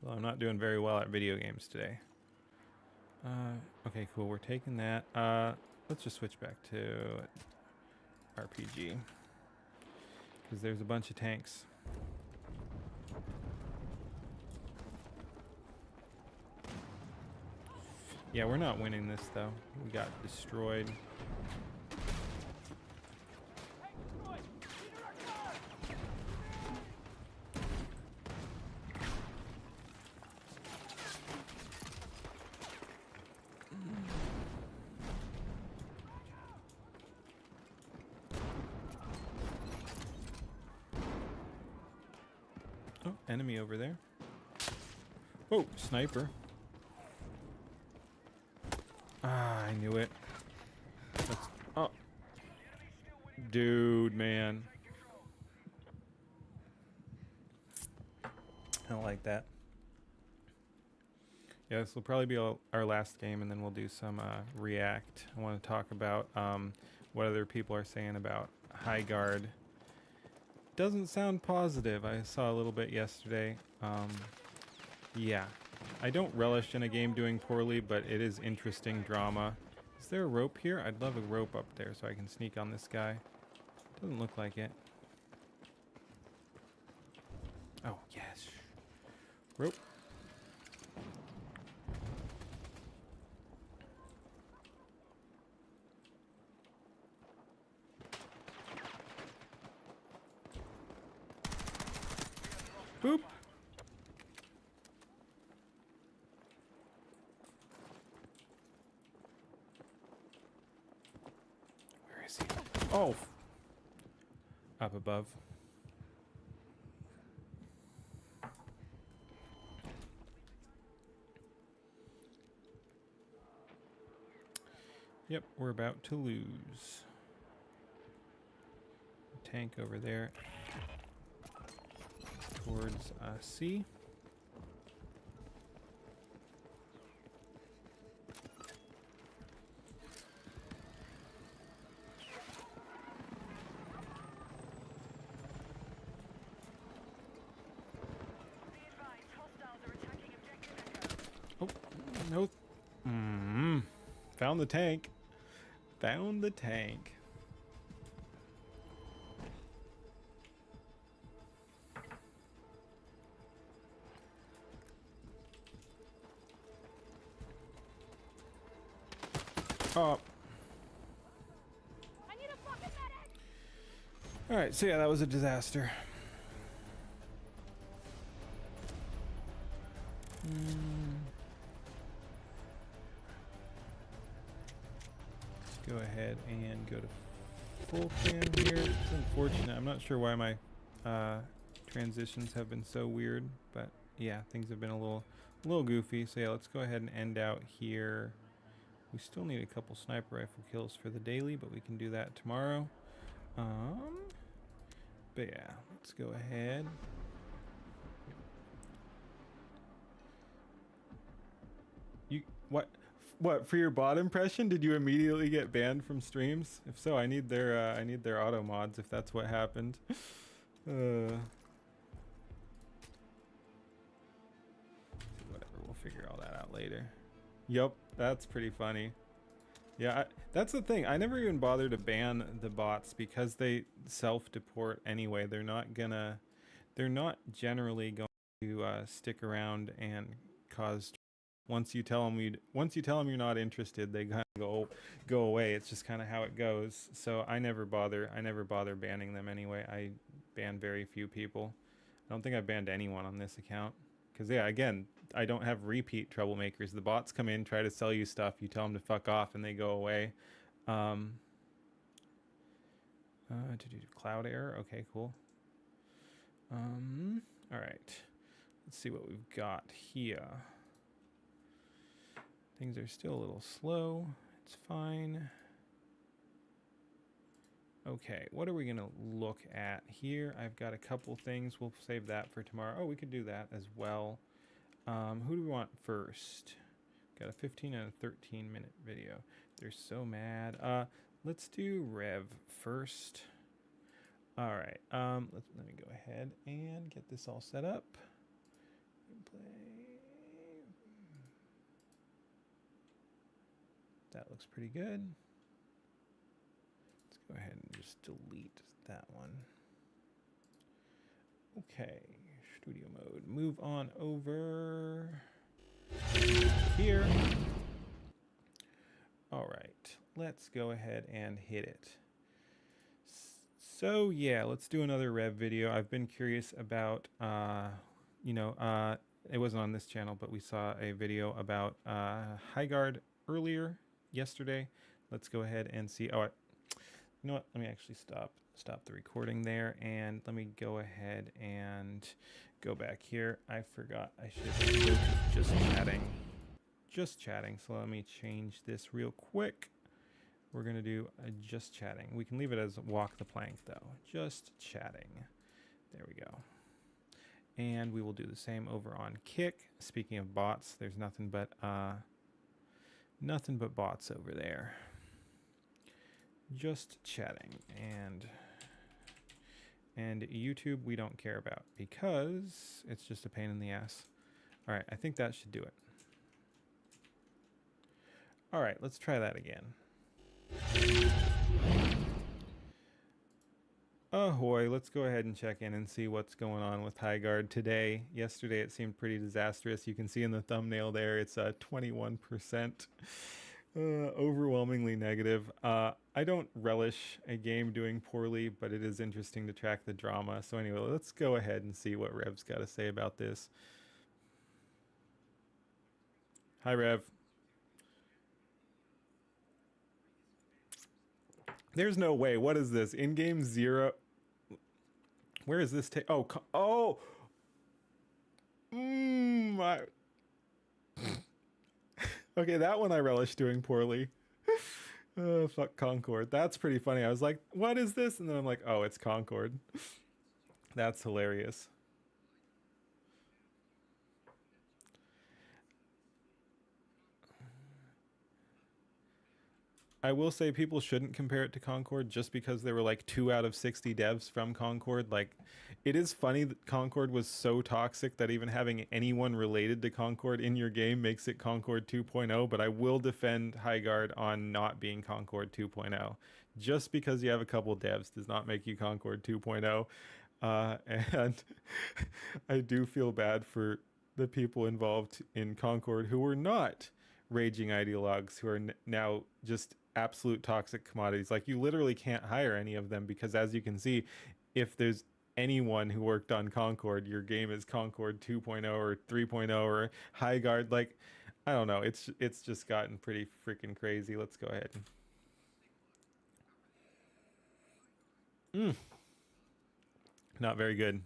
Well, I'm not doing very well at video games today. Okay, cool. We're taking that. Let's just switch back to RPG. Because there's a bunch of tanks. Yeah, we're not winning this, though. We got destroyed. Oh, enemy over there. Oh, sniper. Ah, I knew it. Oh. Dude, man. I don't like that. Yeah, this will probably be our last game, and then we'll do some React. I want to talk about what other people are saying about High Guard. Doesn't sound positive. I saw a little bit yesterday. Yeah. I don't relish in a game doing poorly, but it is interesting drama. Is there a rope here? I'd love a rope up there so I can sneak on this guy. Doesn't look like it. Oh, yes. Rope. Boop. Where is he? Oh. Up above. Yep, we're about to lose. Tank over there. Towards C. Oh, no. Found the tank. Found the tank. Oh. I need a fucking medic. All right, so yeah, that was a disaster. and go to full cam here. It's unfortunate. I'm not sure why my transitions have been so weird, but yeah, things have been a little goofy. So yeah, let's go ahead and end out here. We still need a couple sniper rifle kills for the daily, but we can do that tomorrow. But yeah, let's go ahead. You what for your bot impression? Did you immediately get banned from streams? If so, I need their auto mods if that's what happened. Whatever, we'll figure all that out later. Yup, that's pretty funny. Yeah, that's the thing. I never even bother to ban the bots because they self-deport anyway. They're not generally going to stick around and cause. Once you tell them you're not interested, they kind of go away. It's just kind of how it goes. So I never bother banning them anyway. I ban very few people. I don't think I've banned anyone on this account. Because yeah, again, I don't have repeat troublemakers. The bots come in, try to sell you stuff, you tell them to fuck off, and they go away. To do cloud error. Okay, cool. All right. Let's see what we've got here. Things are still a little slow. It's fine. Okay, what are we gonna look at here? I've got a couple things. We'll save that for tomorrow. Oh, we could do that as well. Who do we want first? Got a 15 and a 13-minute video. They're so mad. Let's do Rev first. All right. Let me go ahead and get this all set up. That looks pretty good. Let's go ahead and just delete that one. Okay, studio mode. Move on over here. All right, let's go ahead and hit it. So yeah, let's do another Rev video. I've been curious about, it wasn't on this channel, but we saw a video about High Guard earlier yesterday. Let's go ahead and see. Oh, you know what? Let me actually stop the recording there, and let me go ahead and go back here. I forgot I should go to just chatting. So let me change this real quick. We're gonna do just chatting. We can leave it as walk the plank though. Just chatting. There we go. And we will do the same over on Kick. Speaking of bots, there's nothing but bots over there. Just chatting. And YouTube we don't care about because it's just a pain in the ass. All right, I think that should do it. All right, let's try that again. Ahoy, let's go ahead and check in and see what's going on with High Guard today. Yesterday it seemed pretty disastrous. You can see in the thumbnail there it's 21%. Overwhelmingly negative. I don't relish a game doing poorly, but it is interesting to track the drama. So anyway, let's go ahead and see what Rev's got to say about this. Hi, Rev. There's no way. What is this? In-game 0. Where is this? Oh. Okay, that one I relish doing poorly. Fuck Concord. That's pretty funny. I was like, what is this? And then I'm like, oh, it's Concord. That's hilarious. I will say people shouldn't compare it to Concord just because there were like 2 out of 60 devs from Concord. Like, it is funny that Concord was so toxic that even having anyone related to Concord in your game makes it Concord 2.0, but I will defend High Guard on not being Concord 2.0. Just because you have a couple devs does not make you Concord 2.0. And I do feel bad for the people involved in Concord who were not raging ideologues, who are now just absolute toxic commodities. Like, you literally can't hire any of them because, as you can see, if there's anyone who worked on Concord, your game is Concord 2.0 or 3.0 or High Guard. Like, I don't know, it's just gotten pretty freaking crazy. Let's go ahead. Not very good.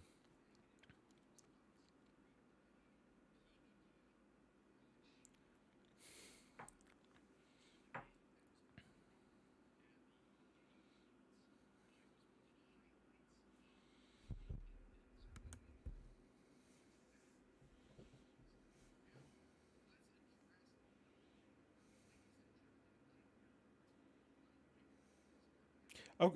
Oh,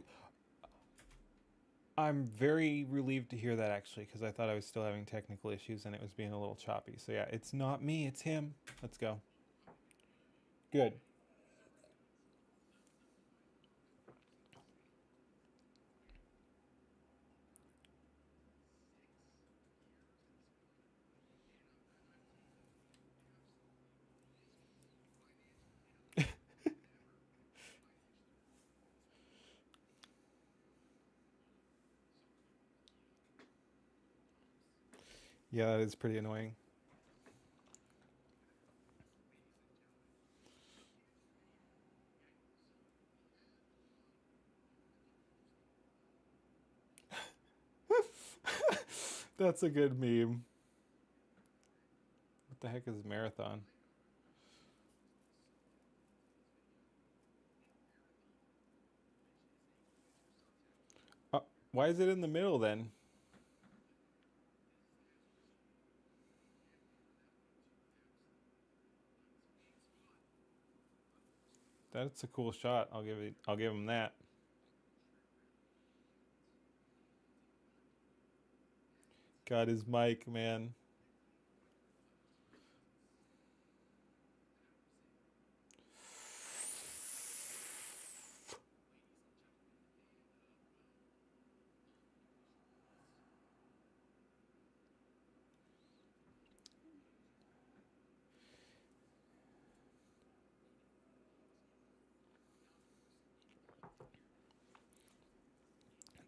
I'm very relieved to hear that actually, because I thought I was still having technical issues and it was being a little choppy. So yeah, it's not me, it's him. Let's go. Good. Yeah, that is pretty annoying. That's a good meme. What the heck is marathon? Why is it in the middle then? That's a cool shot. I'll give him that. Got his mic, man.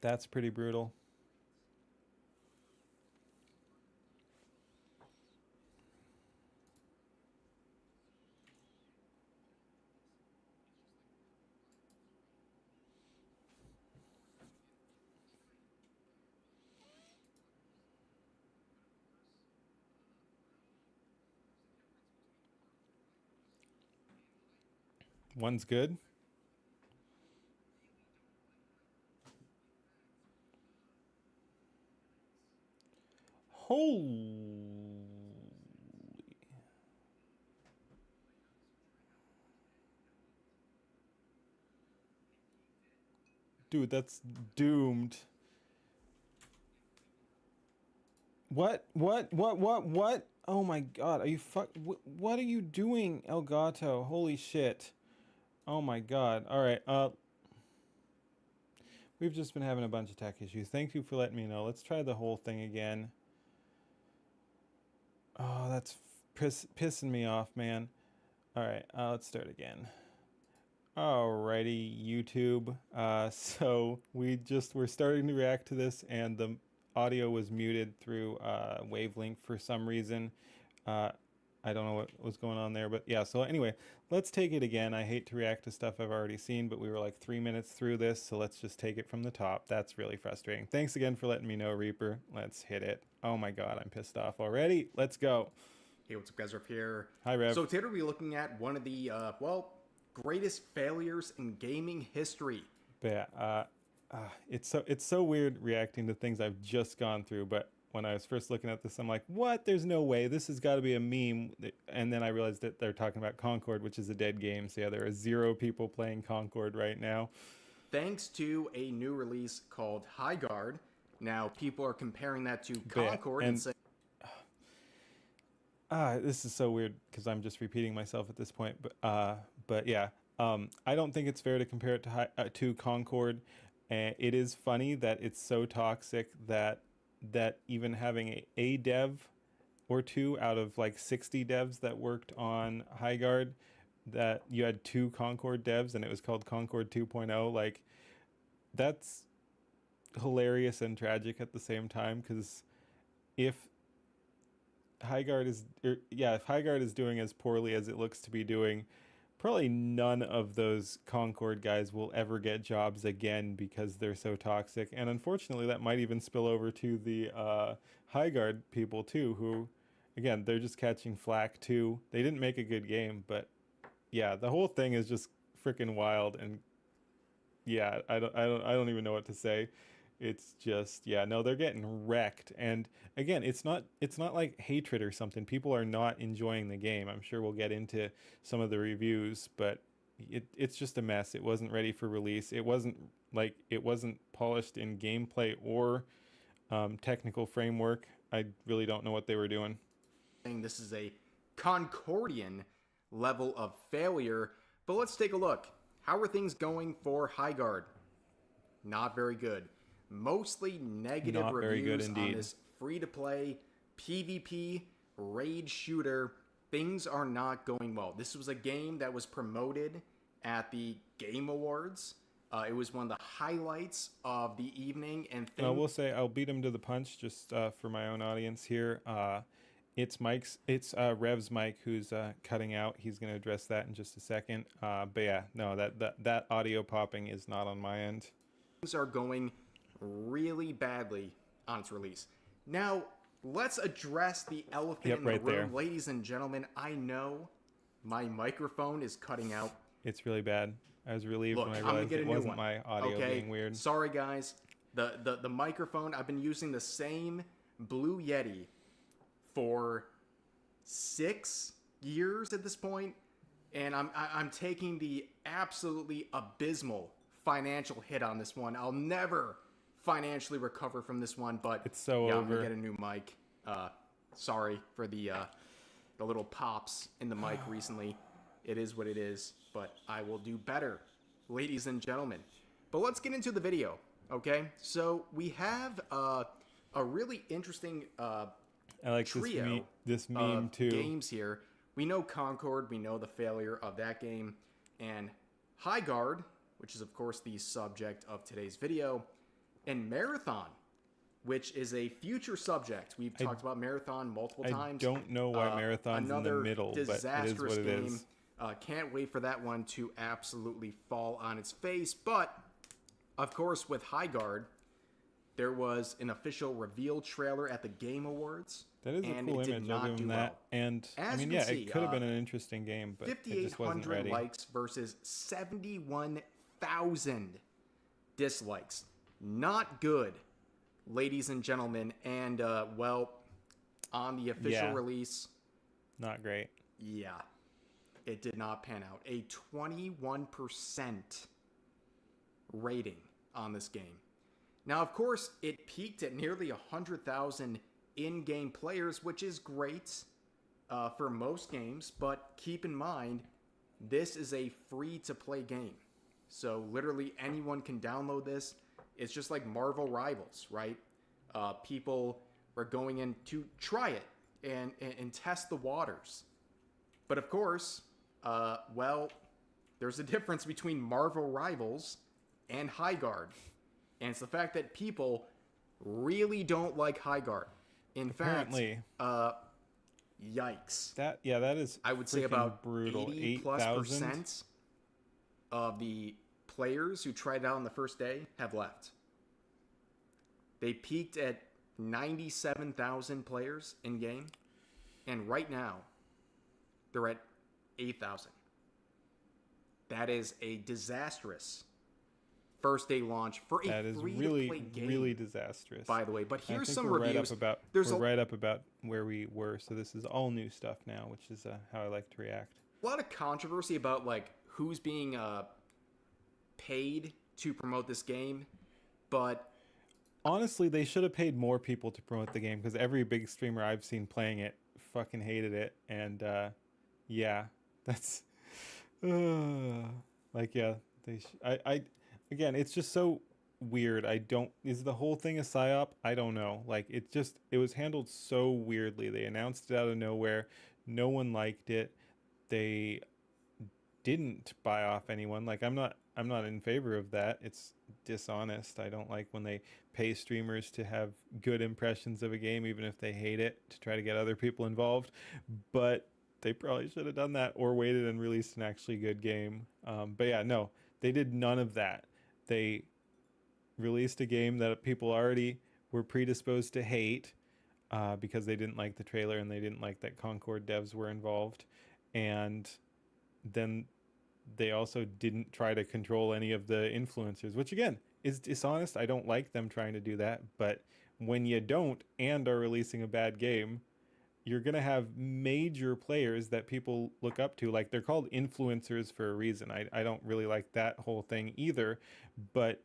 That's pretty brutal. One's good. Holy. Dude, that's doomed. What? Oh my god, are you what are you doing, Elgato? Holy shit. Oh my god. Alright, we've just been having a bunch of tech issues. Thank you for letting me know. Let's try the whole thing again. Oh, that's pissing me off, man. Alright, let's start again. Alrighty, YouTube. So we're starting to react to this, and the audio was muted through Wavelength for some reason. I don't know what was going on there, but yeah. So anyway, let's take it again. I hate to react to stuff I've already seen, but we were like 3 minutes through this, so let's just take it from the top. That's really frustrating. Thanks again for letting me know, Reaper. Let's hit it. Oh my god, I'm pissed off already. Let's go. Hey, what's up, guys? Rev here. Hi, Rev. So today we'll be looking at one of the, greatest failures in gaming history. But yeah, it's so weird reacting to things I've just gone through. But when I was first looking at this, I'm like, what? There's no way. This has got to be a meme. And then I realized that they're talking about Concord, which is a dead game. So yeah, there are 0 people playing Concord right now. Thanks to a new release called High Guard. Now, people are comparing that to Concord and saying... This is so weird because I'm just repeating myself at this point. But yeah, I don't think it's fair to compare it to Concord. It is funny that it's so toxic that even having a dev or two out of like 60 devs that worked on High Guard, that you had 2 Concord devs and it was called Concord 2.0. Like, that's hilarious and tragic at the same time, because if High Guard is doing as poorly as it looks to be doing, probably none of those Concord guys will ever get jobs again because they're so toxic. And unfortunately, that might even spill over to the High Guard people too, who, again, they're just catching flack too. They didn't make a good game, but yeah, the whole thing is just freaking wild. And yeah, I don't even know what to say. It's just, yeah, no, they're getting wrecked. And again, it's not like hatred or something. People are not enjoying the game. I'm sure we'll get into some of the reviews, but it's just a mess. It wasn't ready for release. It wasn't polished in gameplay or technical framework. I really don't know what they were doing. This is a Concordian level of failure. But let's take a look. How are things going for High Guard? Not very good. Mostly negative Not very good reviews on indeed. this free-to-play PvP raid shooter. Things are not going well. This was a game that was promoted at the Game Awards. It was one of the highlights of the evening. And I will say I'll beat him to the punch just for my own audience here. It's Rev's mic who's cutting out. He's going to address that in just a second. But yeah, no, that audio popping is not on my end. Things are going really badly on its release. Now, let's address the elephant in the right room. there. Ladies and gentlemen, I know my microphone is cutting out. It's really bad. I was relieved Look, when I I'm gonna realized get a it new wasn't one. my audio Okay, being weird. sorry guys. The microphone, I've been using the same Blue Yeti for 6 years at this point, and I'm taking the absolutely abysmal financial hit on this one. I'll never financially recover from this one, but It's so yeah, I'm over. gonna get a new mic. Sorry for the little pops in the mic recently. It is what it is, but I will do better, ladies and gentlemen. But let's get into the video, okay? So we have a really interesting I like trio this meme of too. games here. We know Concord, we know the failure of that game, and High Guard, which is of course the subject of today's video, and Marathon, which is a future subject. We've talked about Marathon multiple times. I don't know why Marathon's in the middle, but it is disastrous what it game. is. Can't wait for that one to absolutely fall on its face. But, of course, with High Guard, there was an official reveal trailer at the Game Awards. That is a and cool it did image. not I'll give do him well. that. And I As mean, you yeah, can see, it could have been an interesting game, but it just wasn't 5,800 ready. likes versus 71,000 dislikes. Not good, ladies and gentlemen. And, well, on the official release, Not great. yeah, it did not pan out. A 21% rating on this game. Now, of course, it peaked at nearly 100,000 in-game players, which is great for most games, but keep in mind, this is a free-to-play game. So literally anyone can download this. It's just like Marvel Rivals, right? People are going in to try it and test the waters. But of course, well, there's a difference between Marvel Rivals and High Guard. And it's the fact that people really don't like High Guard. In Apparently. fact, yikes. That is I would say freaking about brutal. 80+% of the players who tried it out on the first day have left. They peaked at 97,000 players in game, and right now they're at 8,000. That is a disastrous first day launch for a That is free-to-play game. really disastrous. By the way, but I here's think some we're reviews. We're right up about where we were, so this is all new stuff now, which is how I like to react. A lot of controversy about like who's being paid to promote this game, but Honestly, they should have paid more people to promote the game because every big streamer I've seen playing it fucking hated it, and yeah, that's like yeah, I again, it's just so weird. Is the whole thing a psyop? I don't know. Like it was handled so weirdly. They announced it out of nowhere. No one liked it. They didn't buy off anyone. Like I'm not in favor of that. It's dishonest. I don't like when they pay streamers to have good impressions of a game even if they hate it to try to get other people involved. But They probably should have done that or waited and released an actually good game. But yeah, no, they did none of that. They released a game that people already were predisposed to hate because they didn't like the trailer and they didn't like that Concord devs were involved. And then they also didn't try to control any of the influencers, which again is dishonest. I don't like them trying to do that. But when you don't and are releasing a bad game, you're going to have major players that people look up to. Like, they're called influencers for a reason. I don't really like that whole thing either, but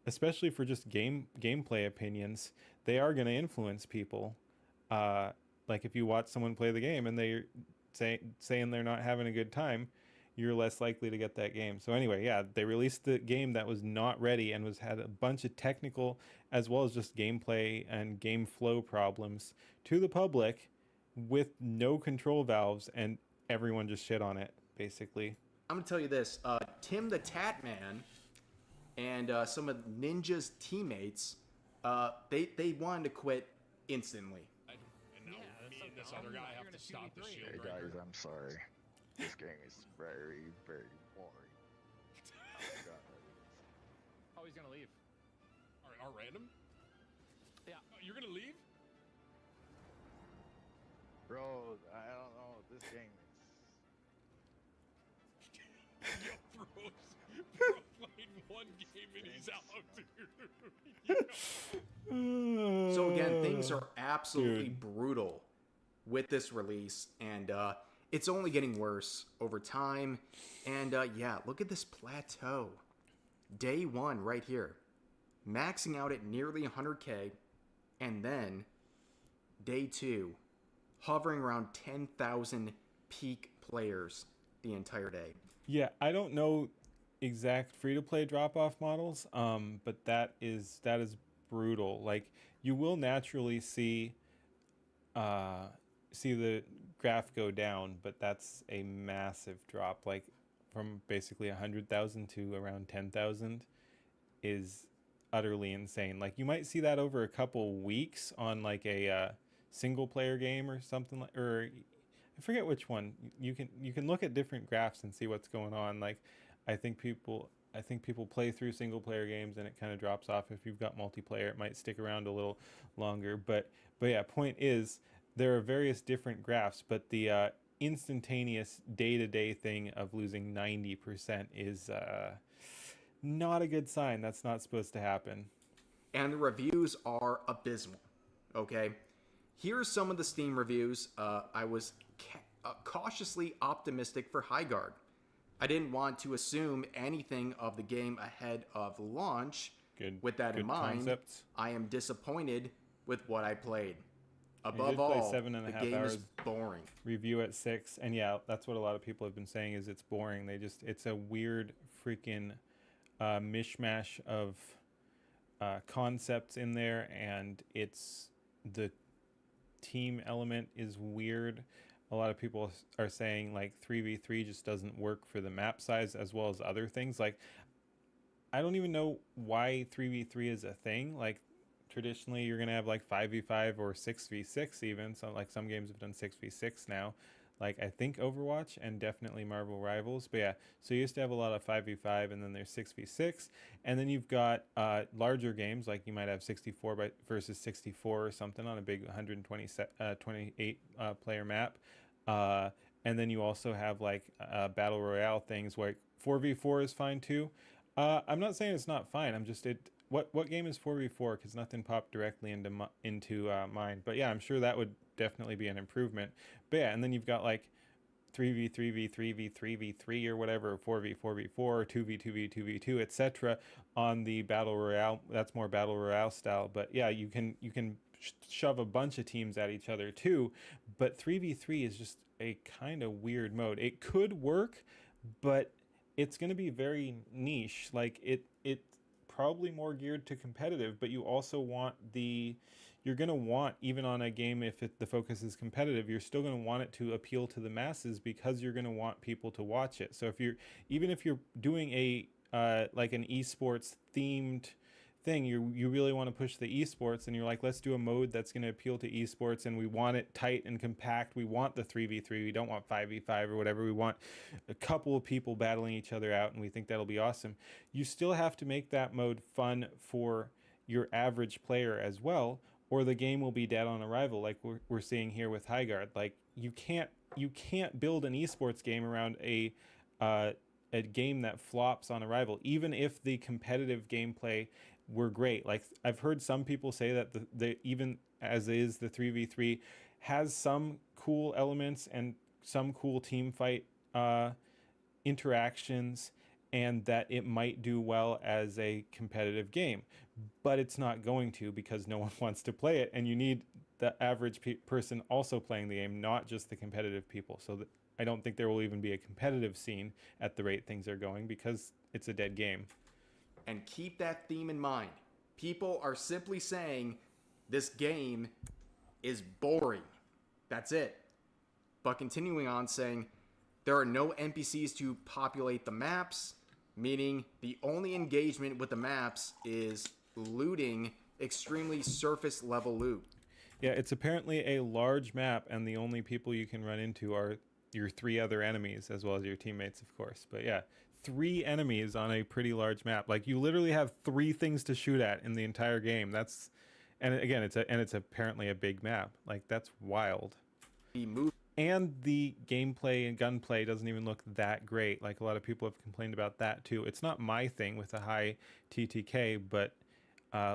especially for just gameplay opinions, they are going to influence people. Like, if you watch someone play the game and they're saying they're not having a good time, you're less likely to get that game. So anyway, yeah, they released the game that was not ready and had a bunch of technical as well as just gameplay and game flow problems to the public with no control valves, and everyone just shit on it, basically. I'm gonna tell you this: Tim the Tat Man and some of Ninja's teammates, they wanted to quit instantly. And now me and this other guy have to stop the shield Hey breaker. guys, I'm sorry. This game is very, very boring. I forgot what it is. Oh, he's gonna leave. All right, our random? Yeah. You're gonna leave? Bro, I don't know. This game Yo, bro played one game and he's out, dude. So again, things are absolutely Dude. brutal with this release, and it's only getting worse over time. And yeah, look at this plateau. Day one right here, maxing out at nearly 100K, and then day two, hovering around 10,000 peak players the entire day. Yeah, I don't know exact free-to-play drop-off models, but that is brutal. Like, you will naturally see the graph go down, but that's a massive drop. Like, from basically 100,000 to around 10,000 is utterly insane. Like, you might see that over a couple weeks on like a single-player game or something, like, or I forget which one. You can look at different graphs and see what's going on. Like, I think people play through single player games and it kind of drops off. If you've got multiplayer, it might stick around a little longer. But yeah, point is, there are various different graphs, but the instantaneous day-to-day thing of losing 90% is not a good sign. That's not supposed to happen. And the reviews are abysmal. Okay, here's some of the Steam reviews. I was cautiously optimistic for Highguard. I didn't want to assume anything of the game ahead of launch. Good. With that in good mind, concepts. I am disappointed with what I played. did Above play all, 7.5 the game hours. is boring. Review at 6, and yeah, that's what a lot of people have been saying, is it's boring. It's a weird freaking mishmash of concepts in there, and the team element is weird. A lot of people are saying like 3v3 just doesn't work for the map size as well as other things. Like, I don't even know why 3v3 is a thing. Like, traditionally you're gonna have like 5v5 or 6v6 even. So like some games have done 6v6 now. Like, I think Overwatch and definitely Marvel Rivals. But yeah, so you used to have a lot of 5v5 and then there's 6v6. And then you've got larger games, like you might have 64 versus 64 or something on a big 128 player map. And then you also have like Battle Royale things where 4v4 is fine too. I'm not saying it's not fine. I'm just, what game is 4v4? Because nothing popped directly into mine. But yeah, I'm sure that would definitely be an improvement. But yeah, and then you've got like 3v3v3v3v3 or whatever, 4v4v4, 2v2v2v2, etc. on the Battle Royale. That's more Battle Royale style. But yeah, you can shove a bunch of teams at each other too. But 3v3 is just a kind of weird mode. It could work, but it's going to be very niche. Like, it probably more geared to competitive, but you also want you're going to want, even on a game, if the focus is competitive, you're still going to want it to appeal to the masses because you're going to want people to watch it. So even if you're doing a like an esports themed thing. You really want to push the esports, and you're like, let's do a mode that's going to appeal to esports, and we want it tight and compact. We want the 3v3. We don't want 5v5 or whatever. We want a couple of people battling each other out, and we think that'll be awesome. You still have to make that mode fun for your average player as well, or the game will be dead on arrival, like we're seeing here with Highguard. Like you can't build an esports game around a game that flops on arrival, even if the competitive gameplay were great. Like I've heard some people say that the even as is the 3v3 has some cool elements and some cool team fight interactions, and that it might do well as a competitive game, but it's not going to, because no one wants to play it, and you need the average person also playing the game, not just the competitive people. So I don't think there will even be a competitive scene at the rate things are going, because it's a dead game. And keep that theme in mind. People are simply saying this game is boring. That's it. But continuing on, saying there are no NPCs to populate the maps, meaning the only engagement with the maps is looting extremely surface level loot. Yeah, it's apparently a large map, and the only people you can run into are your 3 other enemies, as well as your teammates, of course. But yeah, 3 enemies on a pretty large map. Like you literally have 3 things to shoot at in the entire game. That's, and again, it's apparently a big map. Like that's wild. And the gameplay and gunplay doesn't even look that great. Like a lot of people have complained about that too. It's not my thing with a high TTK, but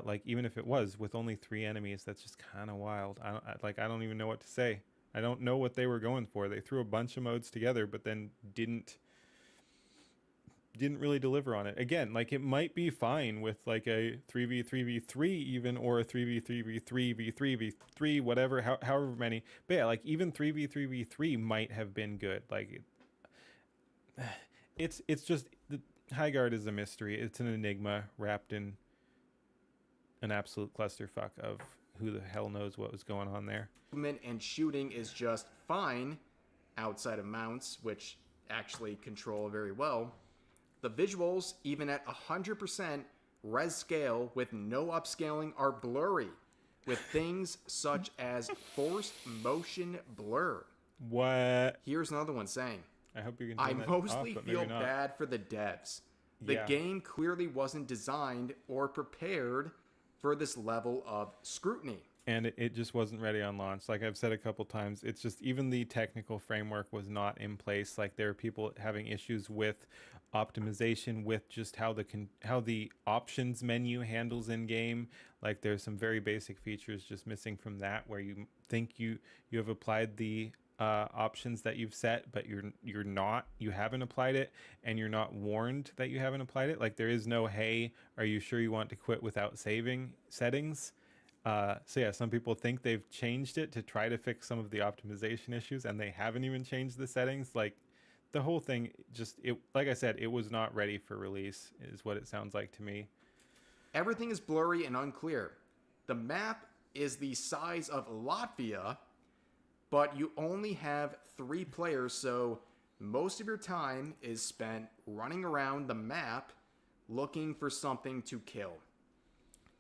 like even if it was with only 3 enemies, that's just kind of wild. I don't even know what to say. I don't know what they were going for. They threw a bunch of modes together, but then didn't really deliver on it. Again, like it might be fine with like a 3v3v3 even, or a 3v3v3v3, whatever, however many. But yeah, like even 3v3v3 might have been good. Like it's just, the Highguard is a mystery. It's an enigma wrapped in an absolute clusterfuck of who the hell knows what was going on there. Movement and shooting is just fine outside of mounts, which actually control very well. The visuals, even at 100% res scale with no upscaling, are blurry, with things such as forced motion blur. What? Here's another one saying, I hope you can I turn that mostly off, but feel maybe not. bad for the devs. The Yeah. game clearly wasn't designed or prepared for this level of scrutiny. And it just wasn't ready on launch. Like I've said a couple times, it's just, even the technical framework was not in place. Like there are people having issues with optimization, with just how the options menu handles in game. Like there's some very basic features just missing from that, where you think you have applied the options that you've set, but you haven't applied it, and you're not warned that you haven't applied it. Like there is no, hey, are you sure you want to quit without saving settings? So yeah, some people think they've changed it to try to fix some of the optimization issues, and they haven't even changed the settings. Like the whole thing just, like I said, it was not ready for release, is what it sounds like to me. Everything is blurry and unclear. The map is the size of Latvia, but you only have 3 players, so most of your time is spent running around the map looking for something to kill.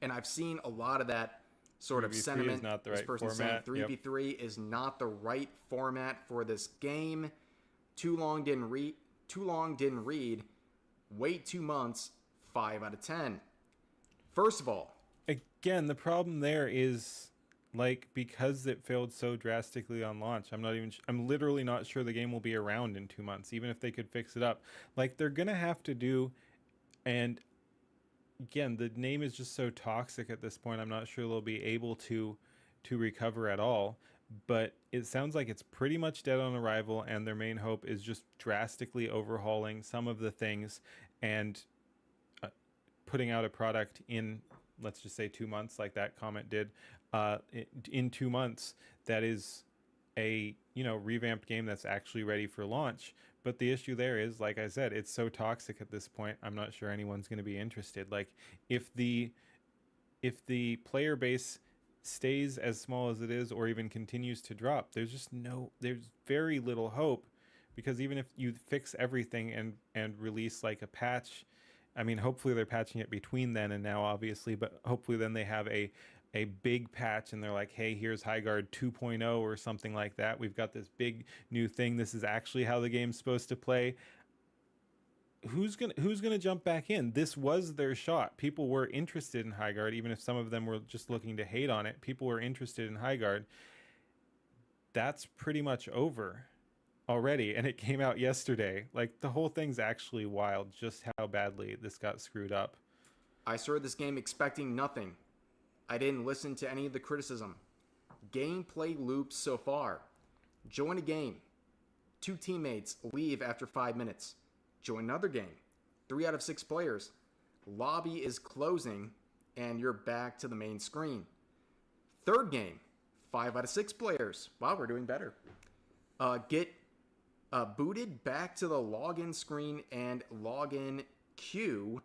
And I've seen a lot of that sort of 3v3 sentiment. is not the This right person format. saying 3v3 is not the right format for this game. Too long didn't read. Wait 2 months. 5 out of 10. First of all, Again, the problem there is, like, because it failed so drastically on launch, I'm literally not sure the game will be around in 2 months, even if they could fix it up. Like, they're gonna have to do, and again, the name is just so toxic at this point, I'm not sure they'll be able to recover at all. But it sounds like it's pretty much dead on arrival, and their main hope is just drastically overhauling some of the things and putting out a product in, let's just say 2 months, like that comment did, in 2 months, that is a revamped game that's actually ready for launch. But the issue there is, like I said, it's so toxic at this point, I'm not sure anyone's going to be interested. Like if the player base stays as small as it is, or even continues to drop, there's very little hope, because even if you fix everything and release like a patch I mean, hopefully they're patching it between then and now, obviously, but hopefully then they have a big patch and they're like, hey, here's HighGuard 2.0 or something like that. We've got this big new thing. This is actually how the game's supposed to play. Who's gonna jump back in? This was their shot. People were interested in HighGuard, even if some of them were just looking to hate on it. People were interested in HighGuard. That's pretty much over already, and it came out yesterday. Like, the whole thing's actually wild, just how badly this got screwed up. I started this game expecting nothing. I didn't listen to any of the criticism. Gameplay loops so far. Join a game. 2 teammates leave after 5 minutes. Join another game. 3 out of 6 players. Lobby is closing, and you're back to the main screen. Third game. 5 out of 6 players. Wow, we're doing better. Get booted back to the login screen and login queue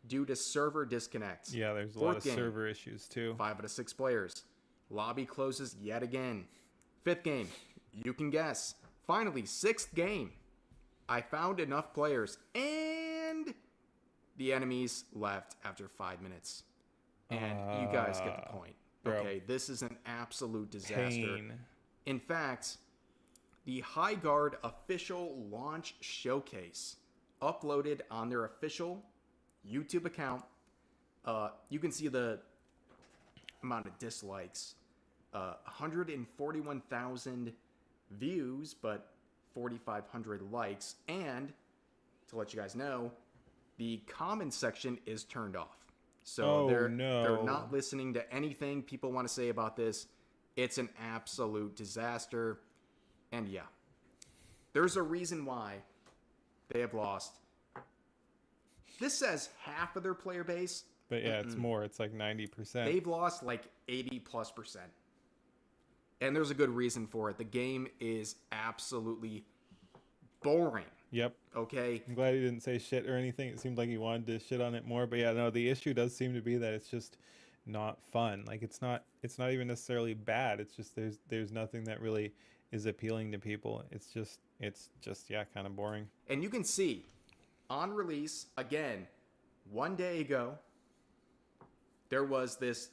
due to server disconnect. Yeah, there's a Fourth lot of game, server issues too. 5 out of 6 players. Lobby closes yet again. Fifth game, you can guess. Finally, 6th game. I found enough players, and the enemies left after 5 minutes. And you guys get the point. Bro. Okay, this is an absolute disaster. Pain. In fact, the HighGuard official launch showcase uploaded on their official YouTube account. You can see the amount of dislikes. 141,000 views, but 4,500 likes. And to let you guys know, the comment section is turned off. So they're not listening to anything people want to say about this. It's an absolute disaster. And yeah, there's a reason why they have lost. This says half of their player base. But yeah, it's more. It's like 90%. They've lost like 80+%. And there's a good reason for it. The game is absolutely boring. Yep. Okay? I'm glad he didn't say shit or anything. It seemed like he wanted to shit on it more. But yeah, no, the issue does seem to be that it's just not fun. Like, it's not even necessarily bad. It's just there's nothing that really is appealing to people. It's just yeah, kind of boring. And you can see on release, again, 1 day ago, there was this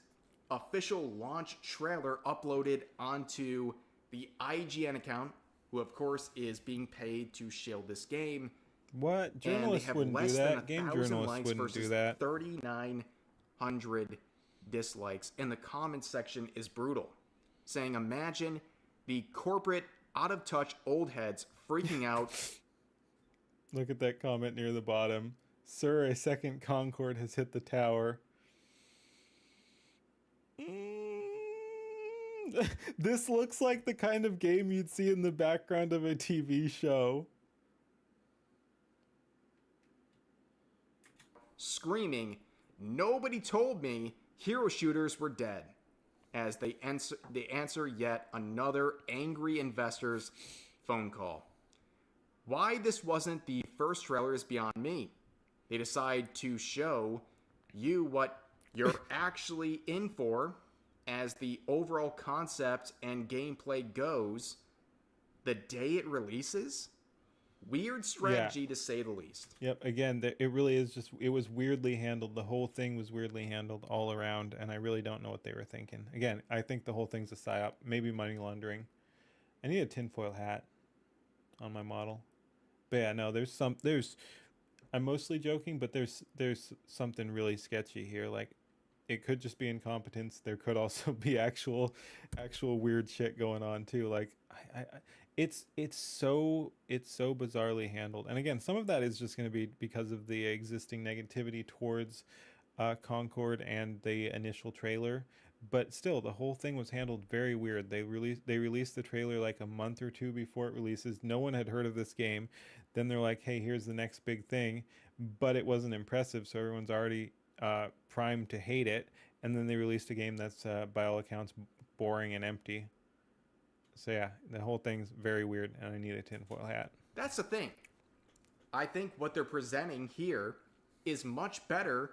official launch trailer uploaded onto the IGN account, who of course is being paid to shield this game. What? Journalists wouldn't do that. Game journalists wouldn't do that. 3,900 dislikes, and the comment section is brutal, saying, imagine the corporate out-of-touch old heads freaking out. Look at that comment near the bottom. Sir, a second Concorde has hit the tower. This looks like the kind of game you'd see in the background of a TV show. Screaming, nobody told me hero shooters were dead, as they answer yet another angry investor's phone call. Why this wasn't the first trailer is beyond me. They decide to show you what you're actually in for as the overall concept and gameplay goes the day it releases. Weird strategy, to say the least. Yep, again, it really is just, it was weirdly handled. The whole thing was weirdly handled all around, and I really don't know what they were thinking. Again, I think the whole thing's a psyop, maybe money laundering. I need a tinfoil hat on my model. But yeah, no, I'm mostly joking, but there's something really sketchy here. Like, it could just be incompetence. There could also be actual weird shit going on too. Like, it's so bizarrely handled. And again, some of that is just going to be because of the existing negativity towards Concorde and the initial trailer. But still, the whole thing was handled very weird. They released the trailer like a month or two before it releases. No one had heard of this game. Then they're like, hey, here's the next big thing. But it wasn't impressive, so everyone's already primed to hate it. And then they released a game that's, by all accounts, boring and empty. So yeah, the whole thing's very weird, and I need a tinfoil hat. That's the thing. I think what they're presenting here is much better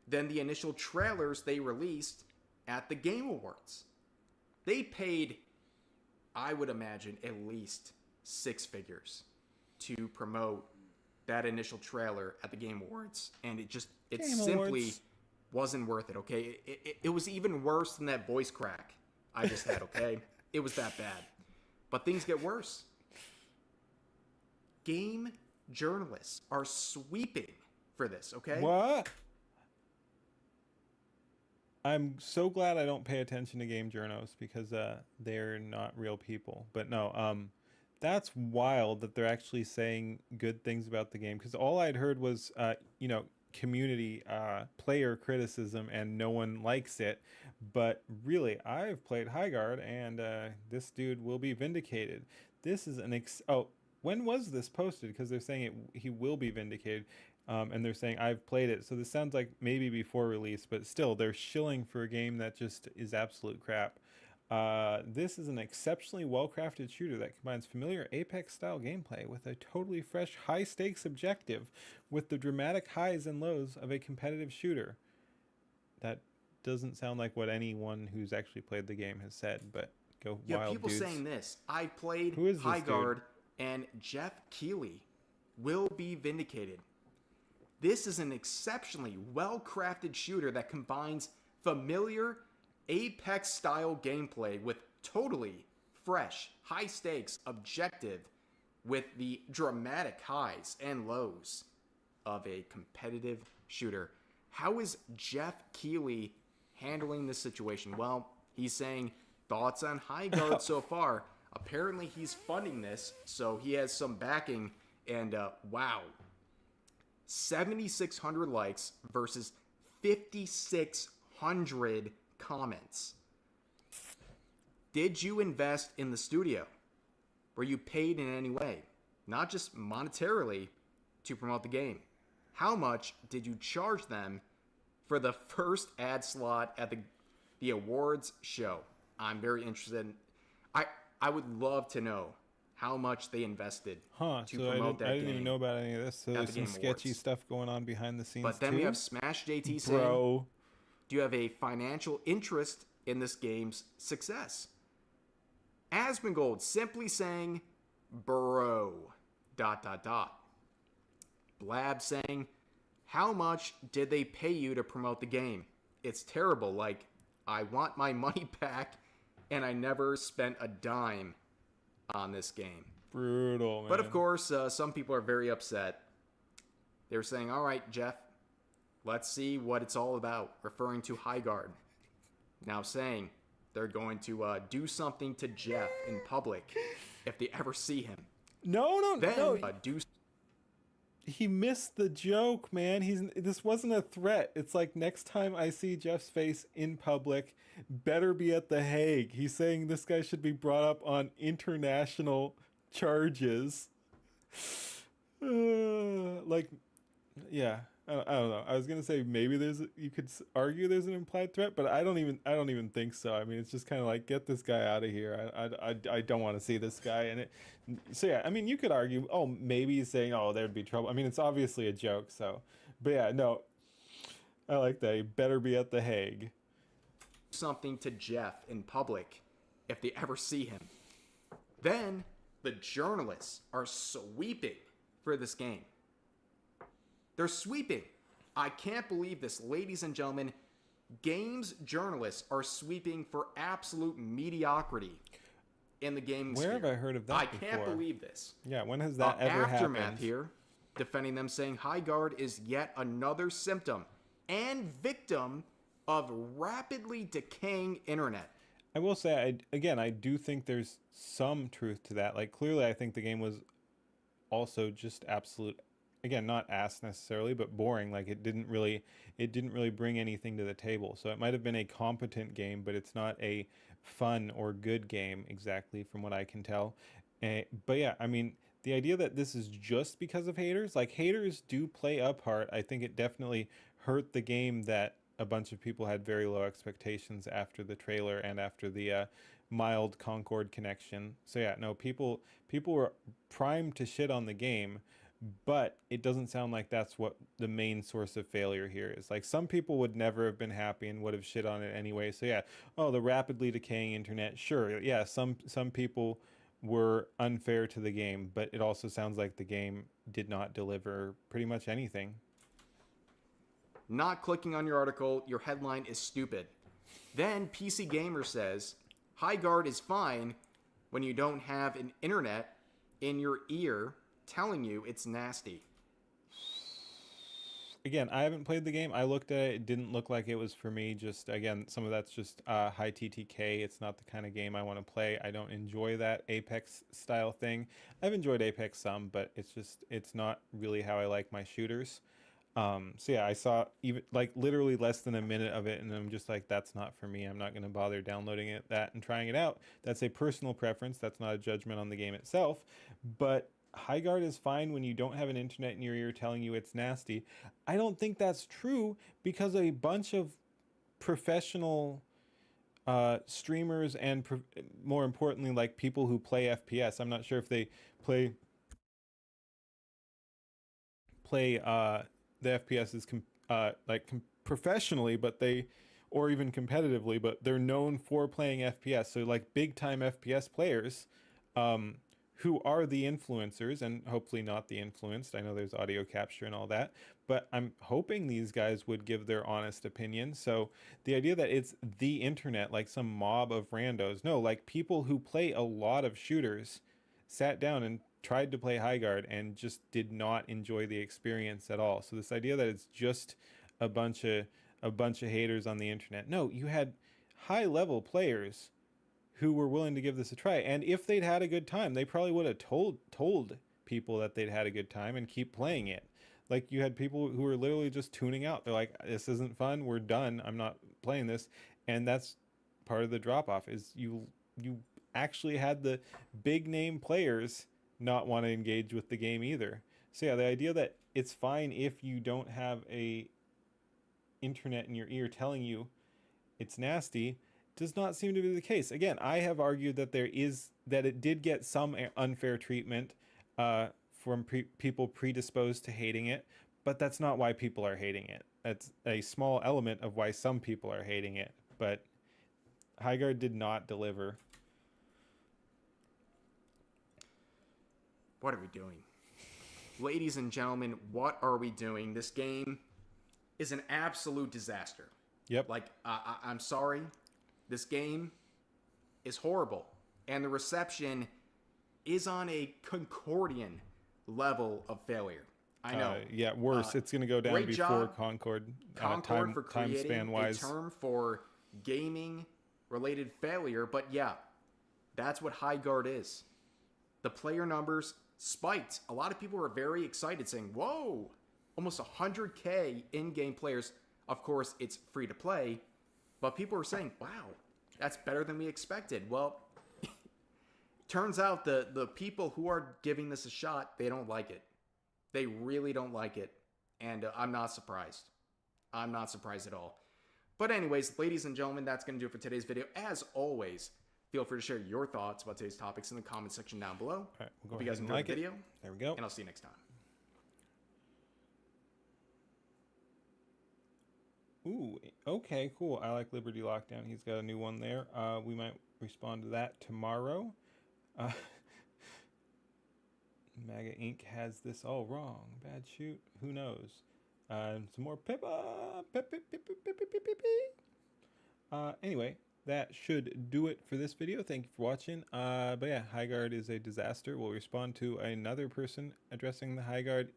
than the initial trailers they released at the Game Awards. They paid, I would imagine, at least 6 figures to promote that initial trailer at the Game Awards, and it Game simply Awards. wasn't worth it. Okay, it was even worse than that voice crack I just had. Okay, it was that bad. But things get worse. Game journalists are sweeping for this. Okay. What? I'm so glad I don't pay attention to game journos because they're not real people. But no, that's wild that they're actually saying good things about the game, because all I'd heard was community player criticism and no one likes it. But really, I've played Highguard and this dude will be vindicated. This is an when was this posted? Because they're saying he will be vindicated. And they're saying I've played it, so this sounds like maybe before release, but still they're shilling for a game that just is absolute crap. This is an exceptionally well-crafted shooter that combines familiar Apex-style gameplay with a totally fresh, high-stakes objective, with the dramatic highs and lows of a competitive shooter. That doesn't sound like what anyone who's actually played the game has said, but go You have wild, people dudes. saying this. I played Who is this Highguard, dude? and Jeff Keighley will be vindicated. This is an exceptionally well-crafted shooter that combines familiar Apex-style gameplay with totally fresh, high-stakes objective with the dramatic highs and lows of a competitive shooter. How is Jeff Keighley handling this situation? Well, he's saying thoughts on Highguard so far. Apparently, he's funding this, so he has some backing, and wow. 7,600 likes versus 5,600 comments. Did you invest in the studio? Were you paid in any way? Not just monetarily to promote the game. How much did you charge them for the first ad slot at the awards show? I'm very interested in, I would love to know how much they invested to So promote that I didn't game. even know about any of this. So at there's the some Game sketchy Awards. stuff going on behind the scenes But then too. we have Smash JT saying, Bro. do you have a financial interest in this game's success? Asmongold simply saying, bro, ... Blab saying, how much did they pay you to promote the game? It's terrible. Like, I want my money back, and I never spent a dime on this game. Brutal, man. But of course, some people are very upset. They're saying, all right, Jeff, let's see what it's all about, referring to Highguard. Now saying they're going to do something to Jeff in public if they ever see him. No, Then no. He missed the joke, man. This wasn't a threat. It's like, next time I see Jeff's face in public, better be at The Hague. He's saying this guy should be brought up on international charges. Yeah, I don't know. I was gonna say maybe you could argue there's an implied threat, but I don't even think so. I mean, it's just kind of like, get this guy out of here. I don't want to see this guy. So yeah, I mean, you could argue, oh, maybe he's saying, oh, there'd be trouble. I mean, it's obviously a joke. So, but yeah, no, I like that. He better be at The Hague. Something to Jeff in public if they ever see him. Then the journalists are sweeping for this game. They're sweeping. I can't believe this, ladies and gentlemen. Games journalists are sweeping for absolute mediocrity in the gaming Where sphere. have I heard of that I can't before? believe this. Yeah, when has that ever Aftermath happened? here, defending them, saying Highguard is yet another symptom and victim of rapidly decaying internet. I will say, I do think there's some truth to that. Like, clearly, I think the game was also just absolute, again, not ass necessarily, but boring. Like, it didn't really bring anything to the table. So it might have been a competent game, but it's not a fun or good game exactly, from what I can tell. But yeah, I mean, the idea that this is just because of haters, like, haters do play a part. I think it definitely hurt the game that a bunch of people had very low expectations after the trailer and after the mild Concord connection. So yeah, no, people were primed to shit on the game, but it doesn't sound like that's what the main source of failure here is. Like, some people would never have been happy and would have shit on it anyway. So yeah, oh, the rapidly decaying internet, sure, yeah, some people were unfair to the game, but it also sounds like the game did not deliver pretty much anything. Not clicking on your article, your headline is stupid. Then PC Gamer says, high guard is fine when you don't have an internet in your ear telling you it's nasty. Again, I haven't played the game. I looked at it. It didn't look like it was for me. Just, again, some of that's just high TTK. It's not the kind of game I want to play. I don't enjoy that Apex style thing. I've enjoyed Apex some, but it's not really how I like my shooters. So yeah, I saw even like literally less than a minute of it, and I'm just like, that's not for me. I'm not going to bother downloading it, that, and trying it out. That's a personal preference. That's not a judgment on the game itself. But high guard is fine when you don't have an internet in your ear telling you it's nasty. I don't think that's true, because a bunch of professional streamers and more importantly, like people who play FPS. I'm not sure if they play the FPS is professionally, but or even competitively, but they're known for playing FPS. So like big time FPS players, who are the influencers and hopefully not the influenced. I know there's audio capture and all that, but I'm hoping these guys would give their honest opinion. So the idea that it's the internet, like some mob of randos, no, like people who play a lot of shooters sat down and tried to play high guard and just did not enjoy the experience at all. So this idea that it's just a bunch of haters on the internet. No, you had high level players who were willing to give this a try, and if they'd had a good time, they probably would have told people that they'd had a good time and keep playing it. Like, you had people who were literally just tuning out. They're like, this isn't fun, we're done, I'm not playing this. And that's part of the drop off, is you actually had the big name players not want to engage with the game either. So yeah, the idea that it's fine if you don't have a internet in your ear telling you it's nasty does not seem to be the case. Again, I have argued that it did get some unfair treatment from people predisposed to hating it, but that's not why people are hating it. That's a small element of why some people are hating it, but high guard did not deliver. What are we doing? Ladies and gentlemen, what are we doing? This game is an absolute disaster. Yep. Like, I'm sorry. This game is horrible. And the reception is on a Concordian level of failure. I know. Yeah, worse. It's going to go down great before job, Concord. Concord for time creating span wise. a term for gaming-related failure. But yeah, that's what high guard is. The player numbers spiked. A lot of people were very excited, saying, whoa, almost 100K in-game players. Of course, it's free to play, but people were saying, wow, that's better than we expected. Well, turns out the people who are giving this a shot, they don't like it. They really don't like it, and I'm not surprised. I'm not surprised at all. But anyways, ladies and gentlemen, that's going to do it for today's video. As always, feel free to share your thoughts about today's topics in the comment section down below. All right, we'll go Hope you ahead guys and enjoyed like the it. video, There we go. and I'll see you next time. Ooh, okay, cool. I like Liberty Lockdown. He's got a new one there. We might respond to that tomorrow. MAGA Inc. has this all wrong. Bad shoot. Who knows? Some more anyway, that should do it for this video. Thank you for watching. But yeah, high guard is a disaster. We'll respond to another person addressing the high guard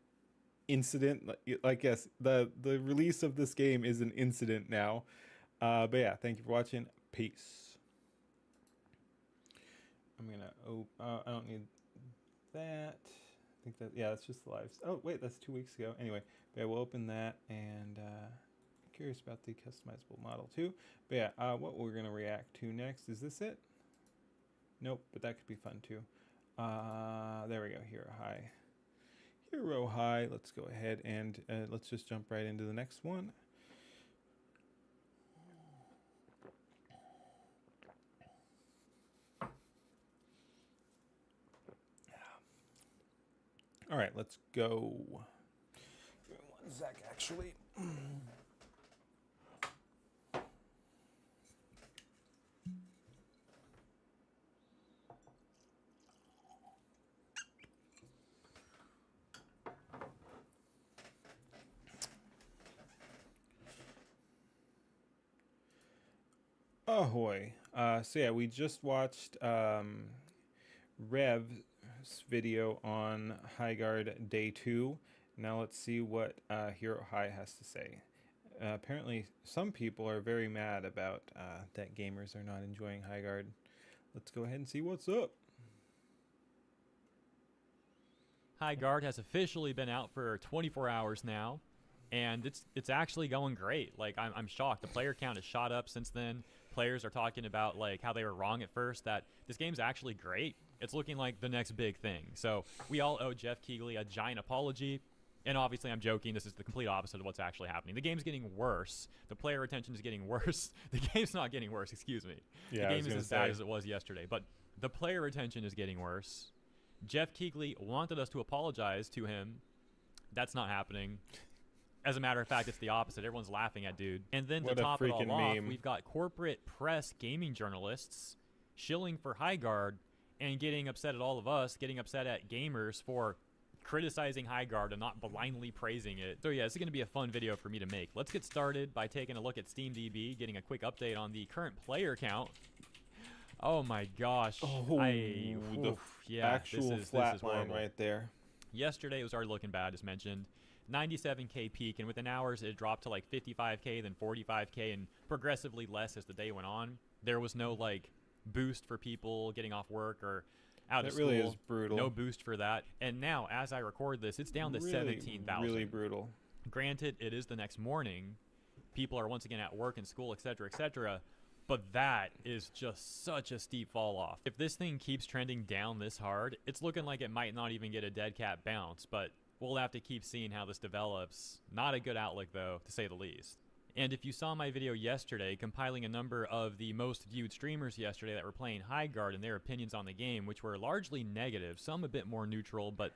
incident. Like, yes, the release of this game is an incident now. But yeah, thank you for watching. Peace. I'm gonna I don't need that. I think that, yeah, that's just the live. Oh wait, that's 2 weeks ago. Anyway, but yeah, we'll open that, and curious about the customizable model too. But yeah, what we're gonna react to next, is this it? Nope, but that could be fun too. There we go. Hero high. Let's go ahead and let's just jump right into the next one. All right, let's go. Give me 1 sec, actually. Ahoy. So yeah, we just watched Rev's video on High Guard Day 2. Now let's see what Hero High has to say. Apparently, some people are very mad about that gamers are not enjoying High Guard. Let's go ahead and see what's up. High Guard has officially been out for 24 hours now, and it's actually going great. Like, I'm shocked. The player count has shot up since then. Players are talking about like how they were wrong at first, that this game's actually great. It's looking like the next big thing. So we all owe Jeff Keighley a giant apology. And obviously I'm joking. This is the complete opposite of what's actually happening. The game's getting worse. The player retention is getting worse. The game's not getting worse, excuse me. Yeah, the game is as bad as it was yesterday. But the player retention is getting worse. Jeff Keighley wanted us to apologize to him. That's not happening. As a matter of fact, it's the opposite. Everyone's laughing at dude. And then What to a top it all freaking off, meme. we've got corporate press gaming journalists shilling for High Guard and getting upset at all of us, getting upset at gamers for criticizing High Guard and not blindly praising it. So yeah, this is going to be a fun video for me to make. Let's get started by taking a look at SteamDB, getting a quick update on the current player count. Oh my gosh. Oh, yeah, actual flat line horrible. right there. Yesterday it was already looking bad, as mentioned. 97k peak, and within hours it dropped to like 55k, then 45k, and progressively less as the day went on. There was no like boost for people getting off work or out of school. That really is brutal. No boost for that. And now, as I record this, it's down to 17,000. Really brutal. Granted, it is the next morning. People are once again at work and school, etc., etc. But that is just such a steep fall off. If this thing keeps trending down this hard, it's looking like it might not even get a dead cat bounce, but we'll have to keep seeing how this develops. Not a good outlook, though, to say the least. And if you saw my video yesterday compiling a number of the most viewed streamers yesterday that were playing High Guard and their opinions on the game, which were largely negative, some a bit more neutral, but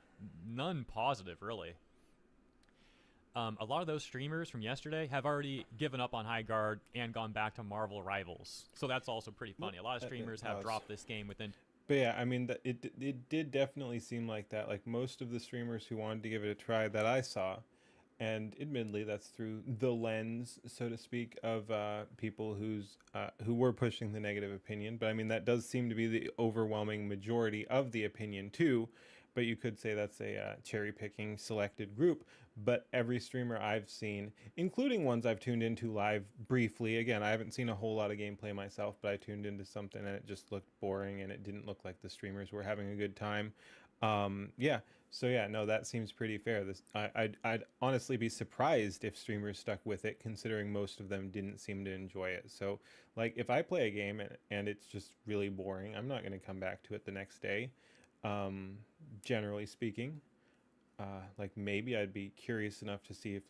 none positive, really. A lot of those streamers from yesterday have already given up on High Guard and gone back to Marvel Rivals. So that's also pretty funny. A lot of streamers have dropped this game within... But yeah, I mean, it did definitely seem like that. Like most of the streamers who wanted to give it a try that I saw, and admittedly that's through the lens, so to speak, of people who were pushing the negative opinion. But I mean, that does seem to be the overwhelming majority of the opinion too. But you could say that's a cherry-picking selected group. But every streamer I've seen, including ones I've tuned into live briefly, again, I haven't seen a whole lot of gameplay myself, but I tuned into something and it just looked boring and it didn't look like the streamers were having a good time. Yeah, so yeah, no, that seems pretty fair. I'd honestly be surprised if streamers stuck with it, considering most of them didn't seem to enjoy it. So, like, if I play a game and it's just really boring, I'm not going to come back to it the next day. Generally speaking, like maybe I'd be curious enough to see if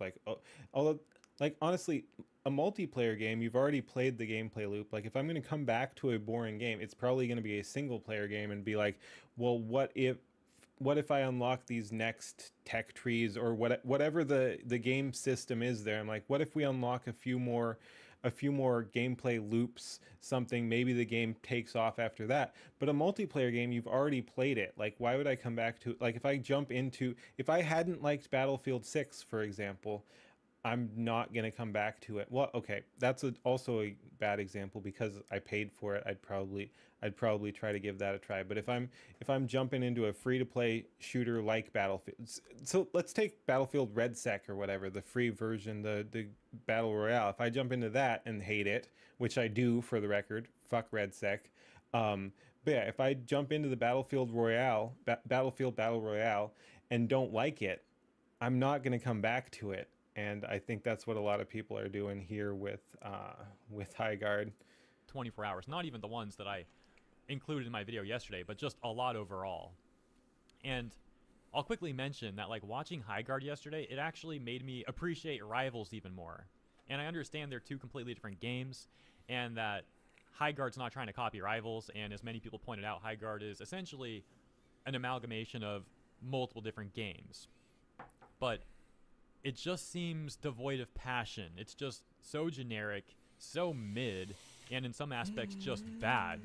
although like honestly, a multiplayer game, you've already played the gameplay loop. Like if I'm going to come back to a boring game, it's probably going to be a single player game and be like, well, what if I unlock these next tech trees or whatever the game system is there? I'm like, what if we unlock a few more gameplay loops, something, maybe the game takes off after that. But a multiplayer game, you've already played it. Like, why would I come back to it? Like, if I hadn't liked Battlefield 6, for example, I'm not going to come back to it. Well, okay, that's also a bad example because I paid for it. I'd probably try to give that a try. But if I'm jumping into a free-to-play shooter like Battlefield, so let's take Battlefield RedSec or whatever, the free version, the Battle Royale. If I jump into that and hate it, which I do for the record, fuck RedSec. But yeah, if I jump into the Battlefield Battle Royale and don't like it, I'm not going to come back to it. And I think that's what a lot of people are doing here with High Guard. 24 hours. Not even the ones that I included in my video yesterday, but just a lot overall. And I'll quickly mention that, like, watching High Guard yesterday, it actually made me appreciate Rivals even more. And I understand they're two completely different games, and that High Guard's not trying to copy Rivals, and as many people pointed out, High Guard is essentially an amalgamation of multiple different games. But it just seems devoid of passion. It's just so generic, so mid, and in some aspects just bad,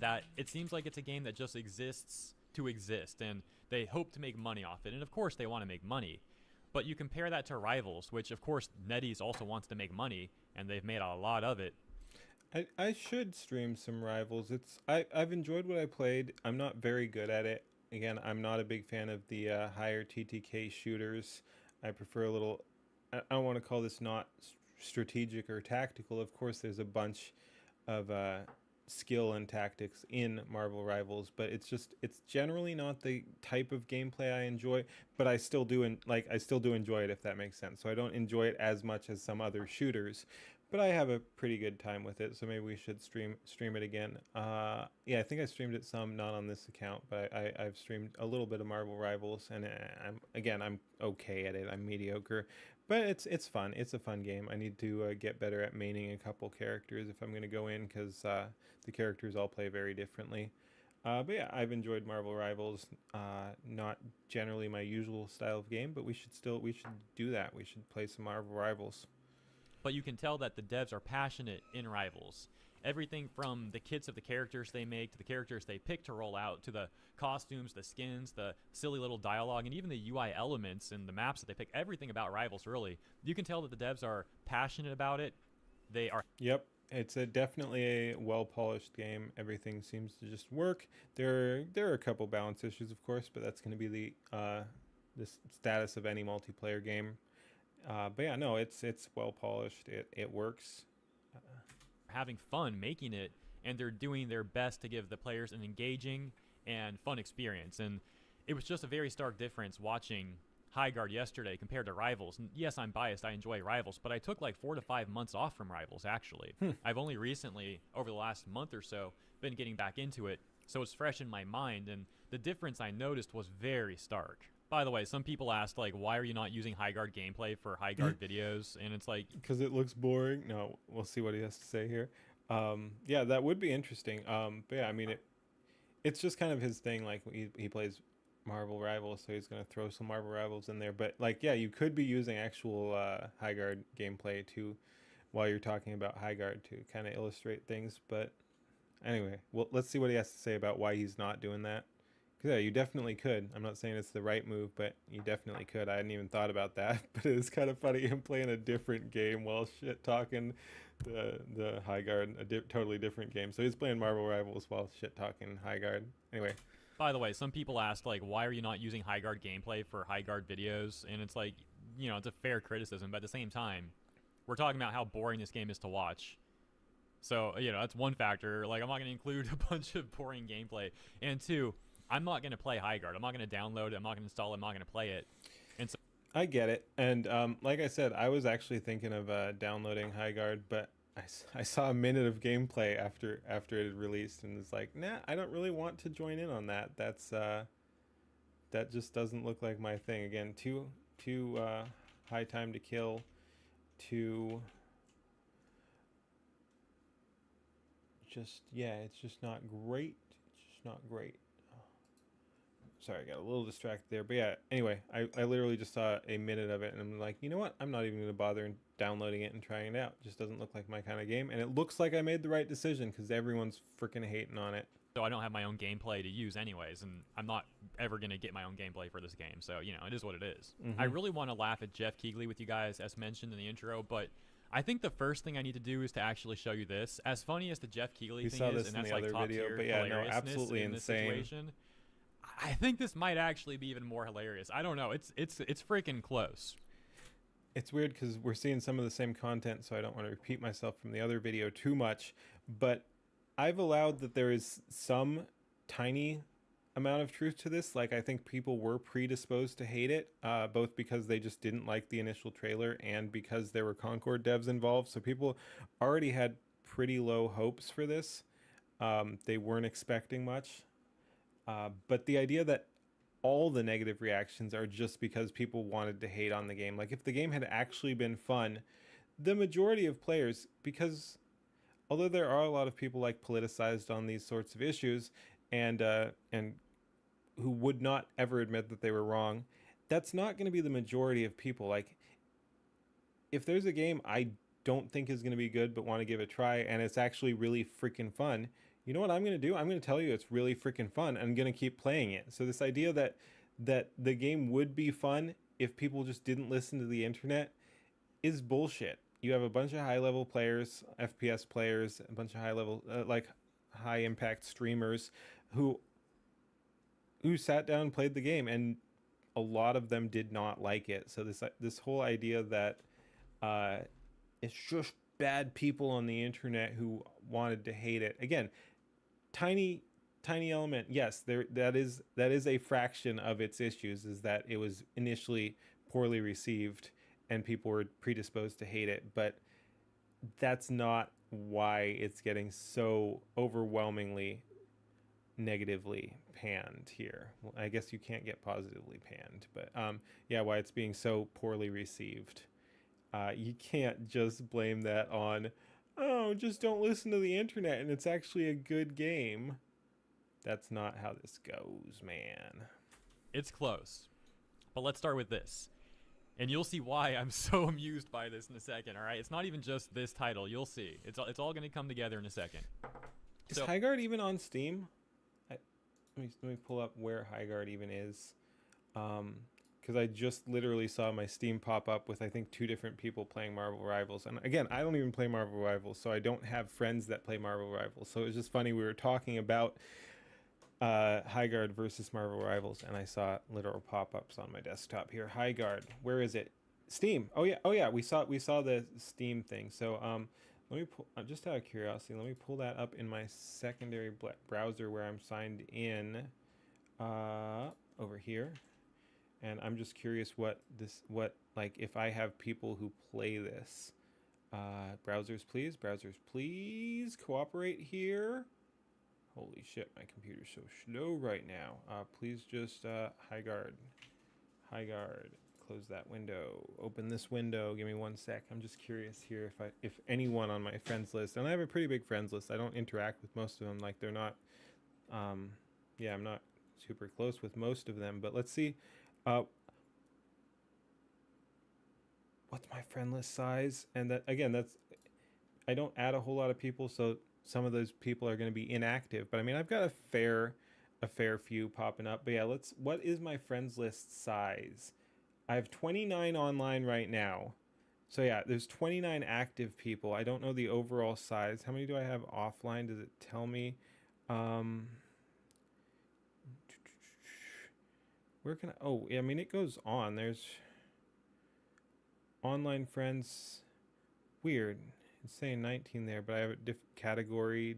that it seems like it's a game that just exists to exist, and they hope to make money off it. And of course they want to make money. But you compare that to Rivals, which of course NetEase also wants to make money, and they've made a lot of it. I should stream some Rivals. I've enjoyed what I played. I'm not very good at it. Again, I'm not a big fan of the higher TTK shooters. I prefer a little. I don't want to call this not strategic or tactical. Of course, there's a bunch of skill and tactics in Marvel Rivals, but it's generally not the type of gameplay I enjoy. But I still do I still do enjoy it, if that makes sense. So I don't enjoy it as much as some other shooters, but I have a pretty good time with it. So maybe we should stream it again. Yeah, I think I streamed it some, not on this account, but I've streamed a little bit of Marvel Rivals, and I'm okay at it. I'm mediocre, but it's fun. It's a fun game. I need to get better at maining a couple characters if I'm going to go in, because the characters all play very differently. But yeah, I've enjoyed Marvel Rivals. Not generally my usual style of game, but we should do that. We should play some Marvel Rivals. But you can tell that the devs are passionate in Rivals. Everything from the kits of the characters they make, to the characters they pick to roll out, to the costumes, the skins, the silly little dialogue, and even the UI elements and the maps that they pick. Everything about Rivals, really. You can tell that the devs are passionate about it. They are. Yep, it's definitely a well-polished game. Everything seems to just work. There are a couple balance issues, of course, but that's going to be the status of any multiplayer game. But yeah, no, it's well polished. It works. Having fun making it, and they're doing their best to give the players an engaging and fun experience. And it was just a very stark difference watching Highguard yesterday compared to Rivals. And yes, I'm biased. I enjoy Rivals, but I took like 4 to 5 months off from Rivals, actually. I've only recently, over the last month or so, been getting back into it, so it's fresh in my mind, and the difference I noticed was very stark. By the way, some people asked, like, why are you not using Highguard gameplay for Highguard videos? And it's like... Because it looks boring? No, we'll see what he has to say here. Yeah, that would be interesting. But yeah, I mean, it's just kind of his thing. Like, he plays Marvel Rivals, so he's going to throw some Marvel Rivals in there. But, like, yeah, you could be using actual Highguard gameplay, too, while you're talking about Highguard to kind of illustrate things. But anyway, well, let's see what he has to say about why he's not doing that. Yeah, you definitely could. I'm not saying it's the right move, but you definitely could. I hadn't even thought about that, but it is kind of funny him playing a different game while shit talking the Highguard, totally different game. So he's playing Marvel Rivals while shit talking Highguard. Anyway. By the way, some people asked, like, why are you not using Highguard gameplay for Highguard videos? And it's like, you know, it's a fair criticism, but at the same time, we're talking about how boring this game is to watch. So, you know, that's one factor. Like, I'm not going to include a bunch of boring gameplay. And two, I'm not going to play Highguard. I'm not going to download it. I'm not going to install it. I'm not going to play it. And so I get it. And like I said, I was actually thinking of downloading Highguard, but I saw a minute of gameplay after it had released, and it's like, nah, I don't really want to join in on that. That just doesn't look like my thing. Again, too high time to kill, too just, yeah, it's just not great. It's just not great. Sorry, I got a little distracted there. But yeah, anyway, I literally just saw a minute of it, and I'm like, you know what? I'm not even going to bother downloading it and trying it out. It just doesn't look like my kind of game. And it looks like I made the right decision, because everyone's freaking hating on it. So I don't have my own gameplay to use anyways, and I'm not ever going to get my own gameplay for this game. So, you know, it is what it is. Mm-hmm. I really want to laugh at Jeff Keighley with you guys, as mentioned in the intro, but I think the first thing I need to do is to actually show you this. As funny as the Jeff Keighley thing is, and that's like top tier but yeah, no, absolutely absolutely in this insane. situation, I think this might actually be even more hilarious. I don't know. It's freaking close. It's weird because we're seeing some of the same content, so I don't want to repeat myself from the other video too much, but I've allowed that there is some tiny amount of truth to this. Like, I think people were predisposed to hate it, both because they just didn't like the initial trailer and because there were Concord devs involved. So people already had pretty low hopes for this. They weren't expecting much. But the idea that all the negative reactions are just because people wanted to hate on the game. Like, if the game had actually been fun, the majority of players, because although there are a lot of people like politicized on these sorts of issues and who would not ever admit that they were wrong, that's not going to be the majority of people. Like, if there's a game I don't think is going to be good but want to give it a try, and it's actually really freaking fun, you know what I'm going to do? I'm going to tell you it's really freaking fun. I'm going to keep playing it. So this idea that the game would be fun if people just didn't listen to the internet is bullshit. you have a bunch of high level players, FPS players, a bunch of high level like high impact streamers who sat down and played the game, and a lot of them did not like it. So this whole idea that it's just bad people on the internet who wanted to hate it. Again, tiny element. Yes, that is a fraction of its issues, is that it was initially poorly received and people were predisposed to hate it, but that's not why it's getting so overwhelmingly negatively panned here. Well, I guess you can't get positively panned, but yeah, why it's being so poorly received. You can't just blame that on, oh, just don't listen to the internet and it's actually a good game. That's not how this goes, man. It's close. But let's start with this. And you'll see why I'm so amused by this in a second, all right? It's not even just this title. You'll see. It's all going to come together in a second. Is Highguard even on Steam? Let me pull up where Highguard even is. Because I just literally saw my Steam pop up with, I think, 2 different people playing Marvel Rivals. And again, I don't even play Marvel Rivals, so I don't have friends that play Marvel Rivals. So it was just funny. We were talking about Highguard versus Marvel Rivals, and I saw literal pop-ups on my desktop here. Highguard, where is it? Steam. Oh yeah, we saw the Steam thing. So let me pull, just out of curiosity, let me pull that up in my secondary browser where I'm signed in over here. And I'm just curious what like if I have people who play this. Browsers please cooperate here. Holy shit, my computer's so slow right now. Please just Highguard, close that window, open this window. Give me 1 sec. I'm just curious here if anyone on my friends list, and I have a pretty big friends list. I don't interact with most of them. Like they're not, yeah, I'm not super close with most of them. But let's see, what's my friend list size? And that again, I don't add a whole lot of people, so some of those people are going to be inactive, but I mean, I've got a fair few popping up. But yeah, what is my friends list size? I have 29 online right now. So yeah, there's 29 active people. I don't know the overall size. How many do I have offline? Does it tell me? Where can oh, yeah, I mean, it goes on. There's online friends. Weird. It's saying 19 there, but I have it categoried.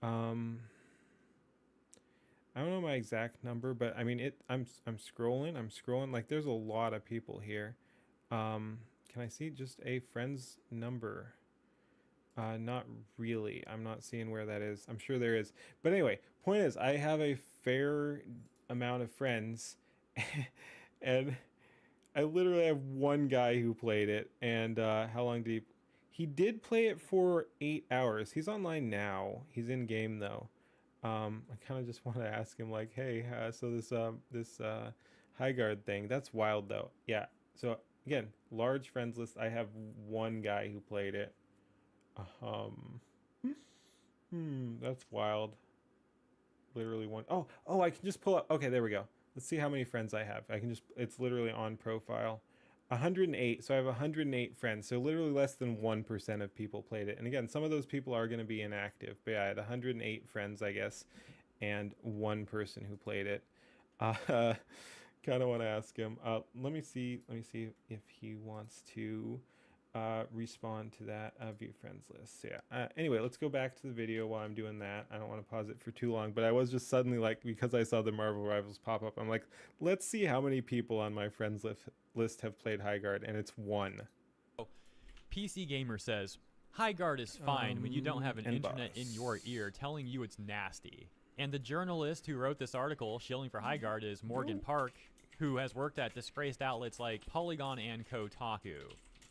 I don't know my exact number, but I mean I'm scrolling. Like there's a lot of people here. Can I see just a friend's number? Not really. I'm not seeing where that is. I'm sure there is. But anyway, point is I have a fair amount of friends and I literally have one guy who played it. And how long did he did play it for 8 hours. He's online now. He's in game though. I kind of just want to ask him like, hey, so this Highguard thing, that's wild though. Yeah. So again, large friends list. I have one guy who played it. That's wild. Literally one. Oh, I can just pull up. Okay, there we go. Let's see how many friends I have. It's literally on profile. 108. So I have 108 friends. So literally less than 1% of people played it. And again, some of those people are going to be inactive. But yeah, I had 108 friends, I guess, and one person who played it. Kind of want to ask him. Let me see if he wants to respond to that view friends list. So yeah. Anyway, let's go back to the video while I'm doing that. I don't want to pause it for too long, but I was just suddenly like, because I saw the Marvel Rivals pop up, I'm like, let's see how many people on my friends list have played Highguard, and it's 1. PC Gamer says, Highguard is fine when you don't have an internet in your ear telling you it's nasty. And the journalist who wrote this article shilling for Highguard is Morgan Park, who has worked at disgraced outlets like Polygon and Kotaku.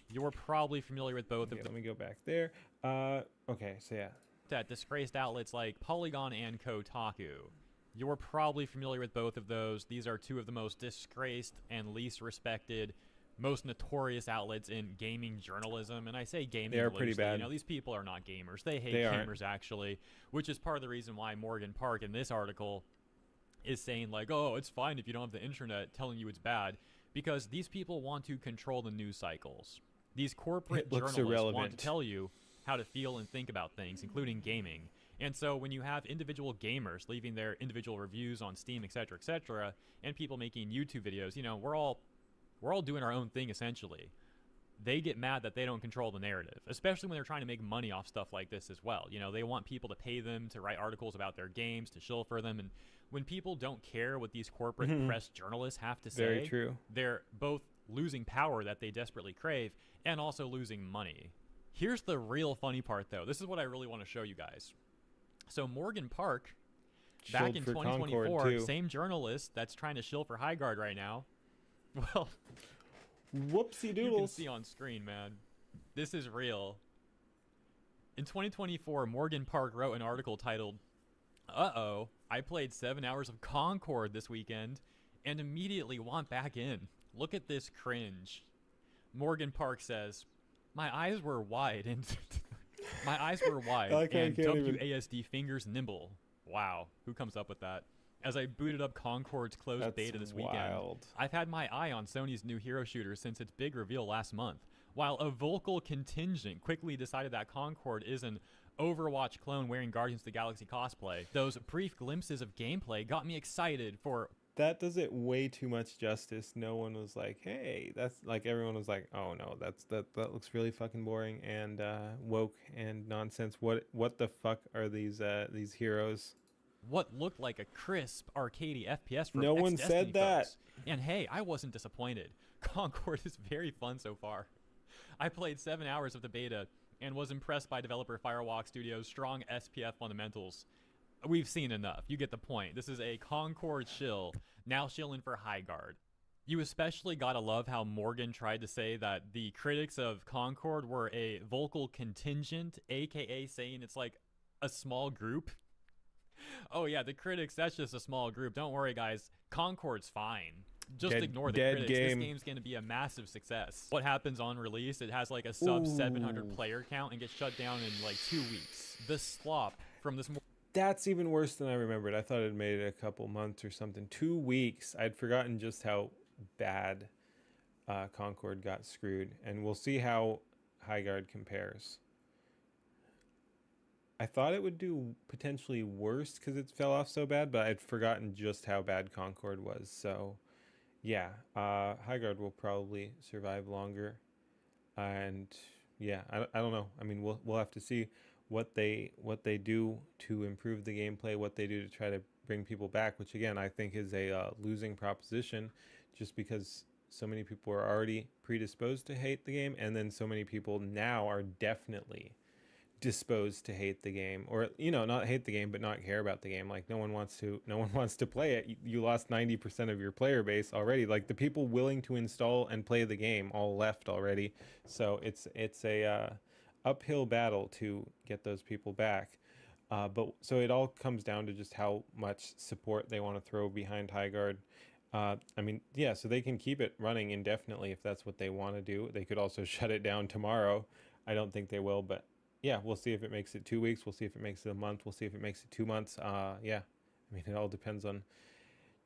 You're probably familiar with both of them. Let me go back there. Okay, so yeah. At disgraced outlets like Polygon and Kotaku. You're probably familiar with both of those. These are 2 of the most disgraced and least respected, most notorious outlets in gaming journalism. And I say gaming they are pretty loosely. bad. You know, these people are not gamers. They hate gamers, actually, which is part of the reason why Morgan Park in this article is saying, like, oh, it's fine if you don't have the internet telling you it's bad, because these people want to control the news cycles. These corporate It looks journalists want irrelevant. to tell you how to feel and think about things, including gaming. And so when you have individual gamers leaving their individual reviews on Steam, etc., and people making YouTube videos, you know, we're all doing our own thing essentially. They get mad that they don't control the narrative, especially when they're trying to make money off stuff like this as well. You know, they want people to pay them to write articles about their games, to shill for them, and when people don't care what these corporate press journalists have to say, Very true. they're both losing power that they desperately crave and also losing money. Here's the real funny part, though. This is what I really want to show you guys. So Morgan Park, back Shilled in for Concord, 2024, too. same journalist that's trying to shill for Highguard right now. Well, Whoopsie you can doodles. see on screen, man. This is real. In 2024, Morgan Park wrote an article titled, "Uh-oh, I played 7 hours of Concord this weekend and immediately want back in. Look at this cringe." Morgan Park says, "My eyes were wide and my eyes were wide I can't and even- WASD fingers nimble." Wow, who comes up with that? As I booted up Concord's closed That's beta this weekend, wild. I've had my eye on Sony's new hero shooter since its big reveal last month. While a vocal contingent quickly decided that Concord is an Overwatch clone wearing Guardians of the Galaxy cosplay, those brief glimpses of gameplay got me excited for... That does it way too much justice. No one was like, "Hey, that's like." Everyone was like, "Oh no, that looks really fucking boring and woke and nonsense. What the fuck are these heroes?" what looked like a crisp, arcadey FPS from No one ex-Destiny said that. folks. And hey, I wasn't disappointed. Concord is very fun so far. I played 7 hours of the beta and was impressed by developer Firewalk Studios' strong SPF fundamentals. We've seen enough. You get the point. This is a Concord shill, now shilling for Highguard. You especially gotta love how Morgan tried to say that the critics of Concord were a vocal contingent, aka saying it's like a small group. Oh yeah, the critics, that's just a small group. Don't worry, guys. Concord's fine. Just ignore the dead critics. game. This game's going to be a massive success. What happens on release? It has like a sub 700 player count and gets shut down in like 2 weeks. The slop from this... That's even worse than I remembered. I thought it made it a couple months or something. 2 weeks. I'd forgotten just how bad Concord got screwed. And we'll see how Highguard compares. I thought it would do potentially worse because it fell off so bad, but I'd forgotten just how bad Concord was. So, yeah, Highguard will probably survive longer. And yeah, I don't know. I mean, we'll have to see what they do to improve the gameplay, what they do to try to bring people back, which again I think is a losing proposition, just because so many people are already predisposed to hate the game, and then so many people now are definitely disposed to hate the game, or not hate the game but not care about the game. Like no one wants to play it. You lost 90% of your player base already. Like the people willing to install and play the game all left already. So it's a uphill battle to get those people back. But so it all comes down to just how much support they want to throw behind Highguard. I mean, yeah, so they can keep it running indefinitely if that's what they want to do. They could also shut it down tomorrow. I don't think they will, but yeah, we'll see if it makes it 2 weeks. We'll see if it makes it a month. We'll see if it makes it 2 months. Yeah, I mean, it all depends on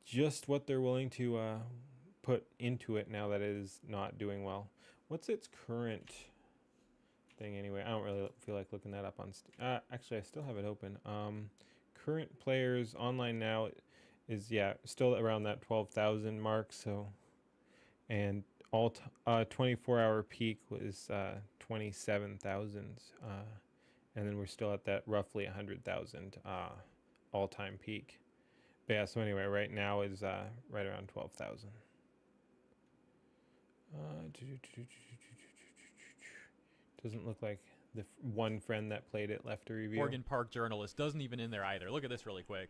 just what they're willing to put into it now that it is not doing well. What's its current thing anyway? I don't really feel like looking that up on actually, I still have it open. Current players online now is, yeah, still around that 12,000 mark. So, and all 24-hour peak was 27,000, and then we're still at that roughly 100,000 all-time peak. But yeah, so anyway, right now is right around 12,000. Doesn't look like the one friend that played it left a review. Morgan Park journalist doesn't even in there either. Look at this really quick.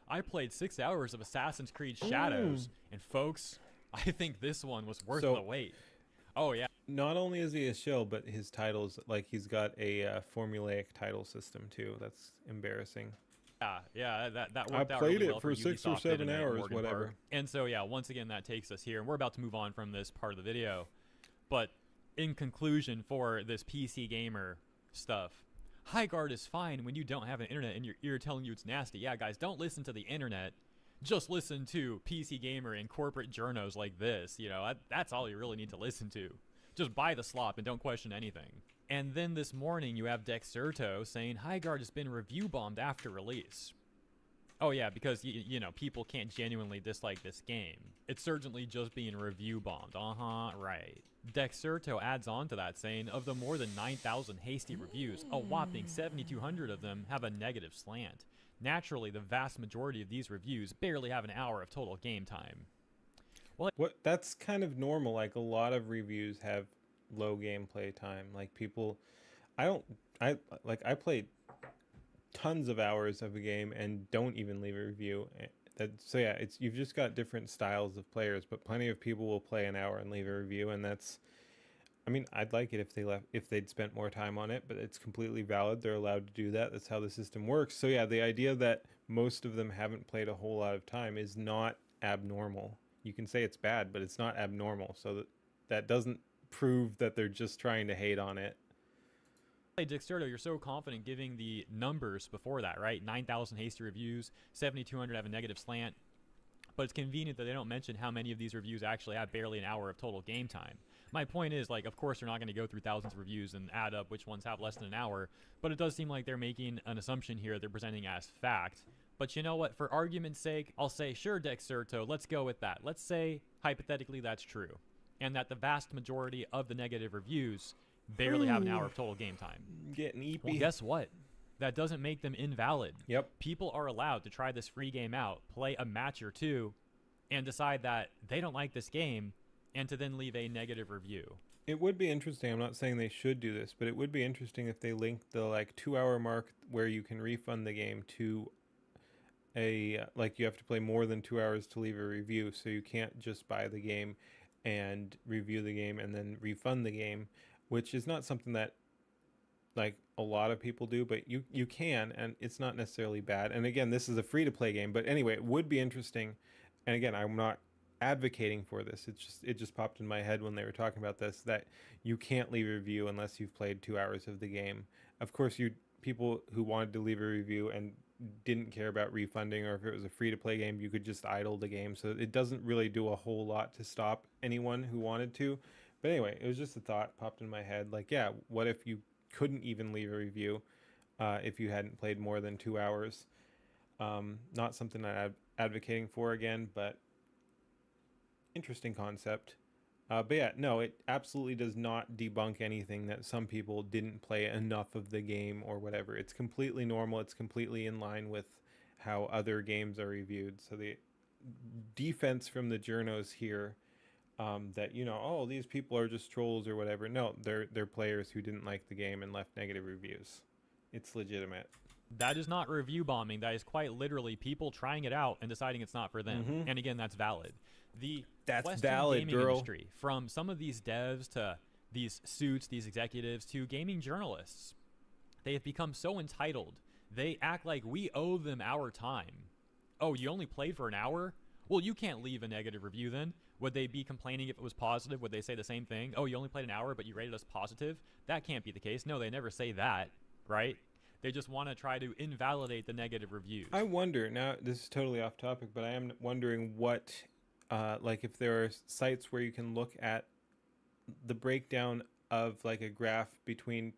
I played 6 hours of Assassin's Creed Shadows, and folks, I think this one was worth the wait. Oh yeah. Not only is he a shill, but his titles, like he's got a formulaic title system too. That's embarrassing. Yeah, that worked I out played really it well for 6 or Ubisoft, 7 didn't it, hours, Morgan whatever. Park? And so yeah, once again that takes us here, and we're about to move on from this part of the video. But in conclusion, for this PC gamer stuff, Highguard is fine when you don't have an internet in your ear telling you it's nasty. Yeah, guys, don't listen to the internet. Just listen to PC gamer and corporate journos like this. That's all you really need to listen to. Just buy the slop and don't question anything. And then this morning you have Dexerto saying Highguard has been review bombed after release. Oh yeah, because you know, people can't genuinely dislike this game. It's certainly just being review bombed. Right. Dexerto adds on to that saying, of the more than 9,000 hasty reviews, a whopping 7,200 of them have a negative slant. Naturally, the vast majority of these reviews barely have an hour of total game time. Well, That's kind of normal. Like, a lot of reviews have low gameplay time. Like, people, I play tons of hours of a game and don't even leave a review. So yeah, you've just got different styles of players, but plenty of people will play an hour and leave a review, and that's, I mean, I'd like it if they'd spent more time on it, but it's completely valid. They're allowed to do that. That's how the system works. So yeah, the idea that most of them haven't played a whole lot of time is not abnormal. You can say it's bad, but it's not abnormal. So that doesn't prove that they're just trying to hate on it. Hey, Dexerto, you're so confident giving the numbers before that, right? 9,000 hasty reviews, 7,200 have a negative slant. But it's convenient that they don't mention how many of these reviews actually have barely an hour of total game time. My point is, like, of course they're not going to go through thousands of reviews and add up which ones have less than an hour, but it does seem like they're making an assumption here they're presenting as fact. But you know what? For argument's sake, I'll say, sure, Dexerto, let's go with that. Let's say, hypothetically, that's true. And that the vast majority of the negative reviews barely have an hour of total game time. Getting eepy. Well, guess what? That doesn't make them invalid. Yep. People are allowed to try this free game out, play a match or two, and decide that they don't like this game, and to then leave a negative review. It would be interesting. I'm not saying they should do this, but it would be interesting if they linked the 2-hour mark where you can refund the game to you have to play more than 2 hours to leave a review, so you can't just buy the game and review the game and then refund the game, which is not something that a lot of people do, but you can, and it's not necessarily bad. And again, this is a free to play game, but anyway, it would be interesting. And again, I'm not advocating for this. It just popped in my head when they were talking about this, that you can't leave a review unless you've played 2 hours of the game. Of course, people who wanted to leave a review and didn't care about refunding, or if it was a free to play game, you could just idle the game. So it doesn't really do a whole lot to stop anyone who wanted to. But anyway, it was just a thought popped in my head. Yeah, what if you couldn't even leave a review if you hadn't played more than 2 hours? Not something I'm advocating for again, but interesting concept. But yeah, no, it absolutely does not debunk anything that some people didn't play enough of the game or whatever. It's completely normal. It's completely in line with how other games are reviewed. So the defense from the journos here, that, oh, these people are just trolls or whatever. No, they're players who didn't like the game and left negative reviews. It's legitimate. That is not review bombing. That is quite literally people trying it out and deciding it's not for them. Mm-hmm. And again, that's valid. That's Western valid, gaming girl. industry, from some of these devs to these suits, these executives, to gaming journalists, they have become so entitled. They act like we owe them our time. Oh, you only played for an hour? Well, you can't leave a negative review then. Would they be complaining if it was positive? Would they say the same thing? Oh, you only played an hour, but you rated us positive? That can't be the case. No, they never say that, right? They just want to try to invalidate the negative reviews. I wonder, now this is totally off topic, but I am wondering what, if there are sites where you can look at the breakdown of a graph between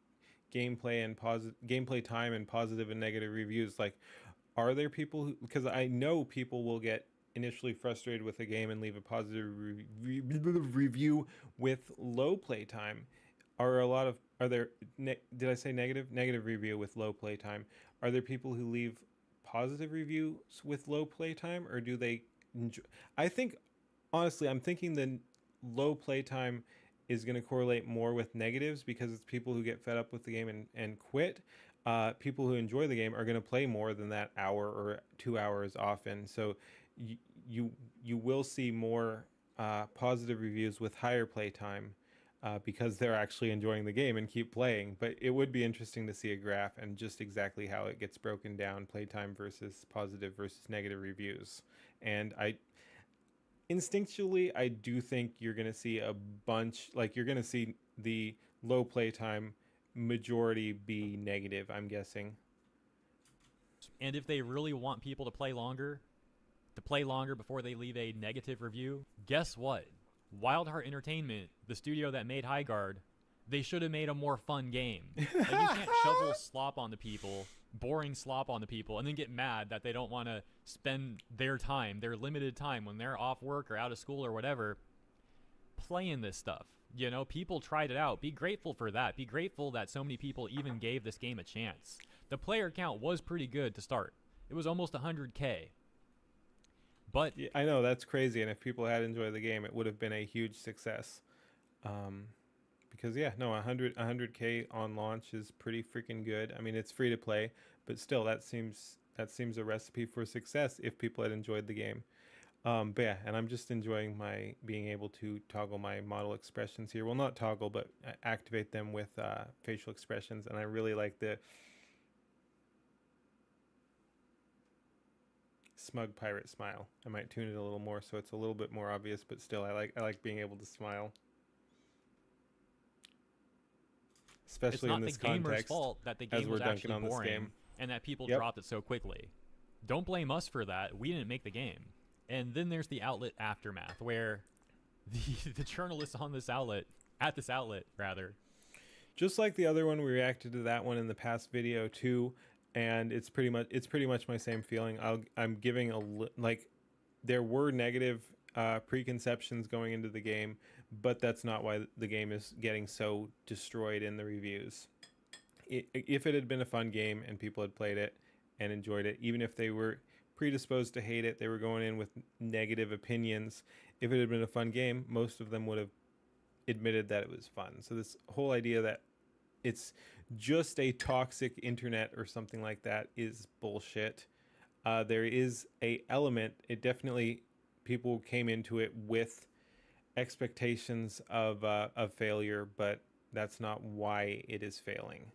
gameplay and gameplay time and positive and negative reviews. Are there people who, because I know people will get initially frustrated with a game and leave a positive review with low play time. Did I say negative review with low play time? Are there people who leave positive reviews with low play time, or do they enjoy? I think, honestly, I'm thinking the low play time is going to correlate more with negatives, because it's people who get fed up with the game and quit. People who enjoy the game are going to play more than that hour or 2 hours often. So you will see more positive reviews with higher play time, because they're actually enjoying the game and keep playing. But it would be interesting to see a graph and just exactly how it gets broken down, playtime versus positive versus negative reviews. And instinctually, I do think you're going to see a bunch, you're going to see the low playtime majority be negative, I'm guessing. And if they really want people to play longer before they leave a negative review, guess what? Wild Heart Entertainment, the studio that made High Guard, they should have made a more fun game. Like, you can't shovel slop on the people, boring slop on the people, and then get mad that they don't want to spend their time, their limited time when they're off work or out of school or whatever, playing this stuff. You know, people tried it out. Be grateful for that. Be grateful that so many people even gave this game a chance. The player count was pretty good to start. It was almost 100K. But Yeah, I know, that's crazy, and if people had enjoyed the game, it would have been a huge success. Because 100K on launch is pretty freaking good. I mean, it's free to play, but still, that seems a recipe for success if people had enjoyed the game. But yeah, and I'm just enjoying my being able to toggle my model expressions here. Well, not toggle, but activate them with facial expressions, and I really like the smug pirate smile. I might tune it a little more so it's a little bit more obvious, but still, I like being able to smile. Especially in this context. It's not the gamer's fault that the game was actually boring and that people dropped it so quickly. Don't blame us for that. We didn't make the game. And then there's the outlet Aftermath, where the journalists on this outlet, just like the other one, we reacted to that one in the past video too, and it's pretty much my same feeling. I'm giving there were negative preconceptions going into the game, but that's not why the game is getting so destroyed in the reviews. If it had been a fun game and people had played it and enjoyed it, even if they were predisposed to hate it, they were going in with negative opinions. If it had been a fun game, most of them would have admitted that it was fun. So this whole idea that it's just a toxic internet or something like that is bullshit. There is a element, it definitely, people came into it with expectations of failure, but that's not why it is failing.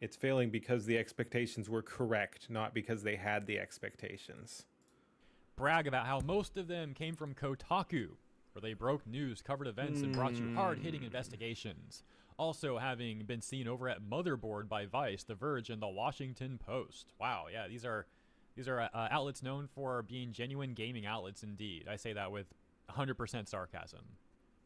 It's failing because the expectations were correct, not because they had the expectations. Brag about how most of them came from Kotaku, where they broke news, covered events, and brought you hard-hitting investigations. Also having been seen over at Motherboard by Vice, The Verge, and The Washington Post. Wow, yeah, these are outlets known for being genuine gaming outlets indeed. I say that with 100% sarcasm.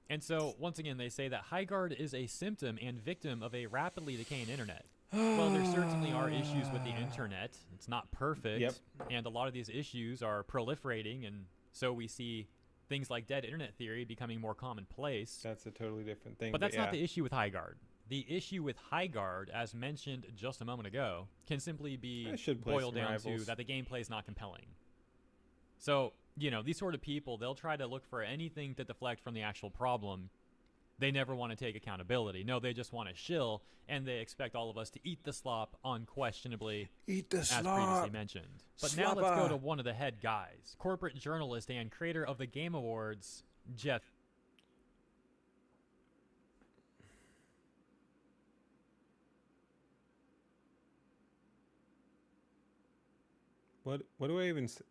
And so, once again, they say that High Guard is a symptom and victim of a rapidly decaying internet. Well, there certainly are issues with the internet. It's not perfect, and a lot of these issues are proliferating, and so we see things like dead internet theory becoming more commonplace. That's a totally different thing. But that's not the issue with High Guard. The issue with High Guard, as mentioned just a moment ago, can simply be boiled down to that the gameplay is not compelling. So, you know, these sort of people, they'll try to look for anything to deflect from the actual problem. They never want to take accountability. No, they just want to shill, and they expect all of us to eat the slop unquestionably, as previously mentioned. But now let's go to one of the head guys, corporate journalist and creator of the Game Awards, Jeff. What do I even say?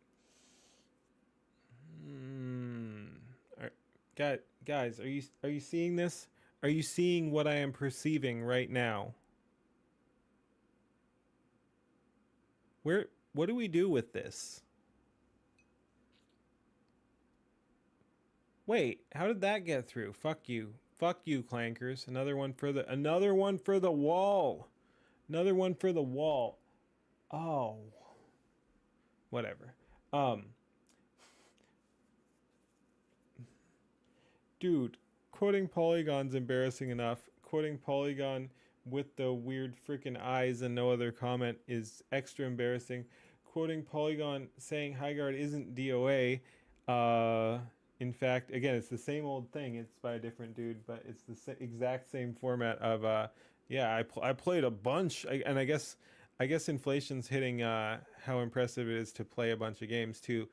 Guys, are you seeing this? Are you seeing what I am perceiving right now? What do we do with this? Wait, how did that get through? Fuck you, clankers. Another one for the wall. Another one for the wall. Oh, whatever. Dude, quoting Polygon's embarrassing enough. Quoting Polygon with the weird freaking eyes and no other comment is extra embarrassing. Quoting Polygon saying High Guard isn't DOA. In fact, again, it's the same old thing. It's by a different dude, but it's the exact same format of, I played a bunch. And I guess inflation's hitting how impressive it is to play a bunch of games too.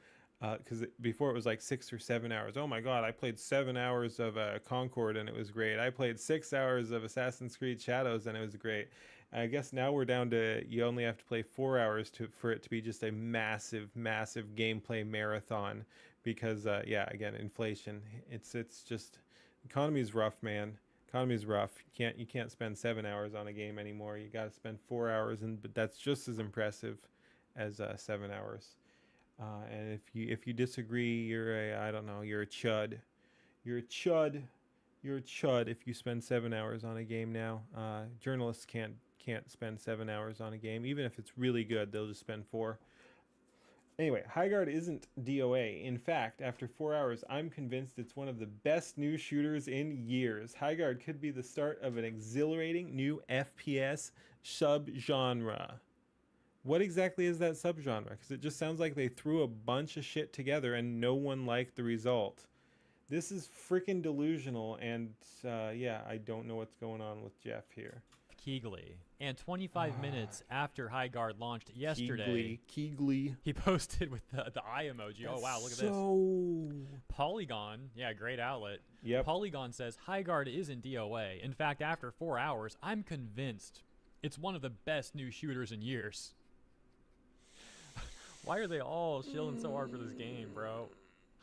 Because before it was like 6 or 7 hours. Oh my god, I played 7 hours of Concord and it was great. I played 6 hours of Assassin's Creed Shadows and it was great. And I guess now we're down to you only have to play 4 hours for it to be just a massive gameplay marathon. Because again, inflation. It's just economy's rough, man. Economy's rough. You can't spend 7 hours on a game anymore. You got to spend 4 hours, but that's just as impressive as 7 hours. And if you disagree, you're a chud. You're a chud. You're a chud if you spend 7 hours on a game now. Journalists can't spend 7 hours on a game. Even if it's really good, they'll just spend 4. Anyway, Highguard isn't DOA. In fact, after 4 hours, I'm convinced it's one of the best new shooters in years. Highguard could be the start of an exhilarating new FPS subgenre. What exactly is that subgenre? Because it just sounds like they threw a bunch of shit together and no one liked the result. This is freaking delusional, and yeah, I don't know what's going on with Jeff here. Keighley. And 25 minutes after Highguard launched yesterday, Keighley. he posted with the eye emoji. Oh, wow, look at this. Polygon, yeah, great outlet. Yep. Polygon says, Highguard isn't DOA. In fact, after 4 hours, I'm convinced it's one of the best new shooters in years. Why are they all shilling so hard for this game, bro?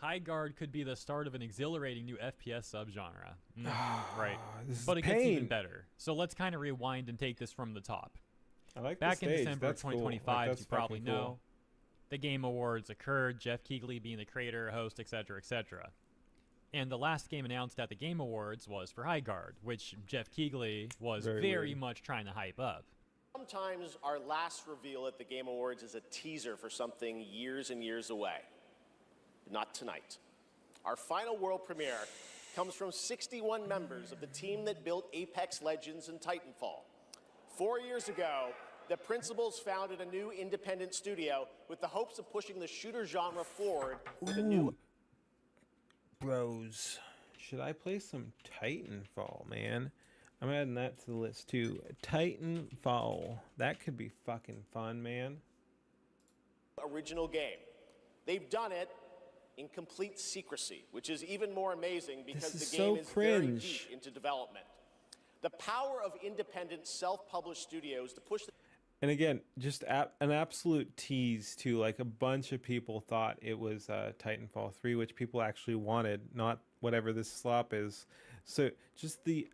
Highguard could be the start of an exhilarating new FPS subgenre. Right. But it gets even better. So let's kind of rewind and take this from the top. I like Back the in stage. December of That's cool. 2025, Like, you probably fucking cool. know, the Game Awards occurred, Jeff Keighley being the creator, host, etc., etc. And the last game announced at the Game Awards was for Highguard, which Jeff Keighley was very weird. much trying to hype up. Sometimes our last reveal at the Game Awards is a teaser for something years and years away. Not tonight. Our final world premiere comes from 61 members of the team that built Apex Legends and Titanfall. 4 years ago, the principals founded a new independent studio with the hopes of pushing the shooter genre forward with a new... Bros, should I play some Titanfall, man? I'm adding that to the list too. Titanfall. That could be fucking fun, man. original game. They've done it in complete secrecy, which is even more amazing because the game is very deep into development. The power of independent, self-published studios to push the... And again, just an absolute tease too. Like, a bunch of people thought it was Titanfall 3, which people actually wanted, not whatever this slop is. So just the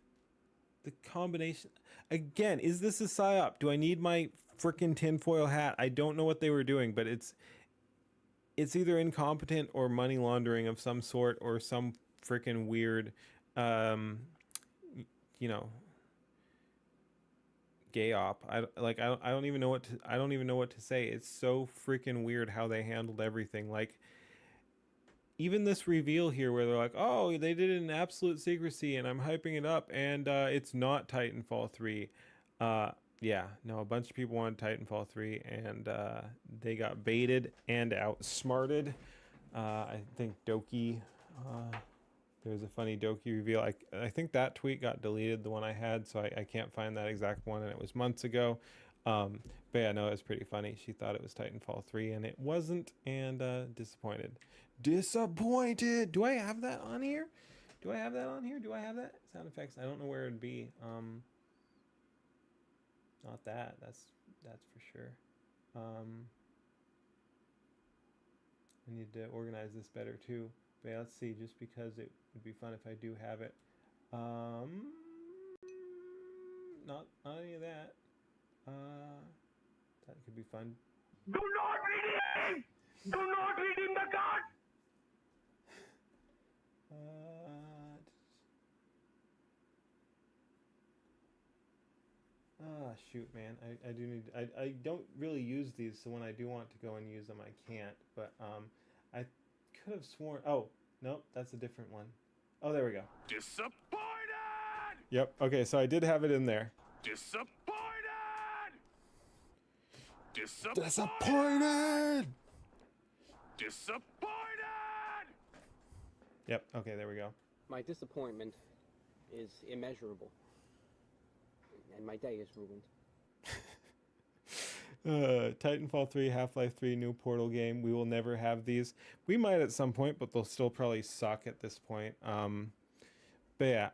combination. Again, is this a psyop? Do I need my freaking tinfoil hat? I don't know what they were doing, but it's either incompetent or money laundering of some sort, or some freaking weird, gay op. I don't even know what to say. It's so freaking weird how they handled everything. Like, even this reveal here where they're like, oh, they did it in absolute secrecy and I'm hyping it up, and it's not Titanfall 3. Yeah, no, a bunch of people wanted Titanfall 3, and they got baited and outsmarted. I think Doki, there was a funny Doki reveal. I think that tweet got deleted, the one I had, so I can't find that exact one, and it was months ago. But yeah, no, it was pretty funny. She thought it was Titanfall 3, and it wasn't, and disappointed. Disappointed! Do I have that on here? Do I have that? Sound effects, I don't know where it'd be. Not that. That's for sure. I need to organize this better too. But yeah, let's see, just because it would be fun if I do have it. Not any of that. That could be fun. Do not redeem! Do not redeem the card! Shoot, man. I do need... I don't really use these, so when I do want to go and use them, I can't. But, I could have sworn... Oh, nope, that's a different one. Oh, there we go. Disappointed! Yep, okay, so I did have it in there. Disappointed! Disappointed! Disappointed! Yep, okay, there we go. My disappointment is immeasurable. And my day is ruined. Titanfall 3, Half-Life 3, new Portal game. We will never have these. We might at some point, but they'll still probably suck at this point. But yeah,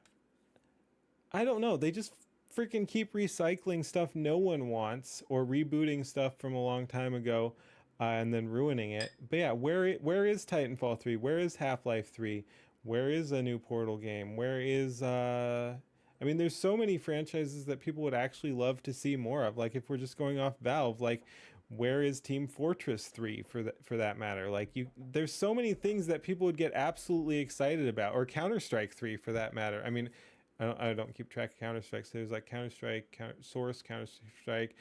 I don't know. They just freaking keep recycling stuff no one wants, or rebooting stuff from a long time ago, and then ruining it. But yeah, where is Titanfall 3? Where is Half-Life 3? Where is a new Portal game? Where is I mean, there's so many franchises that people would actually love to see more of. Like, if we're just going off Valve, like, Where is Team Fortress 3 for that matter? Like, there's so many things that people would get absolutely excited about, or Counter-Strike 3 for that matter. I mean, I don't keep track of Counter-Strike. So there's like Counter-Strike, Source, Counter-Strike,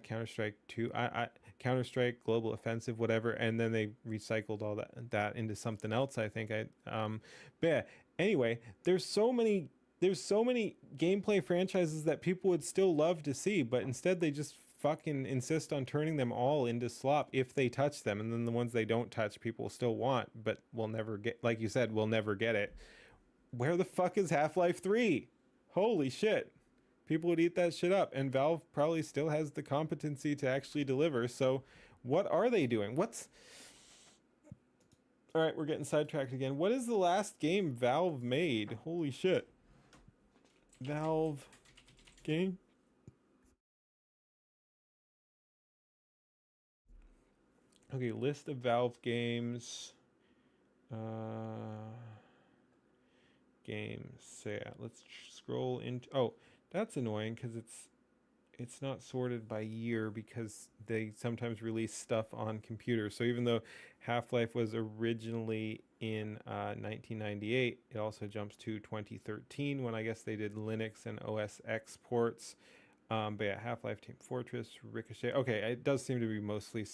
Counter-Strike 2, Counter-Strike Global Offensive, whatever, and then they recycled all that into something else, I think. But yeah, anyway, there's so many gameplay franchises that people would still love to see, but instead they just fucking insist on turning them all into slop if they touch them, and then the ones they don't touch people still want, but will never get, like you said, we'll never get it. Where the fuck is Half-Life 3? Holy shit. People would eat that shit up, and Valve probably still has the competency to actually deliver. So what are they doing? All right, we're getting sidetracked again. What is the last game Valve made? Holy shit. Valve game? Okay, list of Valve games. Games. So yeah, let's scroll into. Oh, that's annoying because it's not sorted by year because they sometimes release stuff on computers. So even though Half-Life was originally in 1998, it also jumps to 2013 when I guess they did Linux and OS X ports. But yeah, Half-Life, Team Fortress, Ricochet. Okay, it does seem to be mostly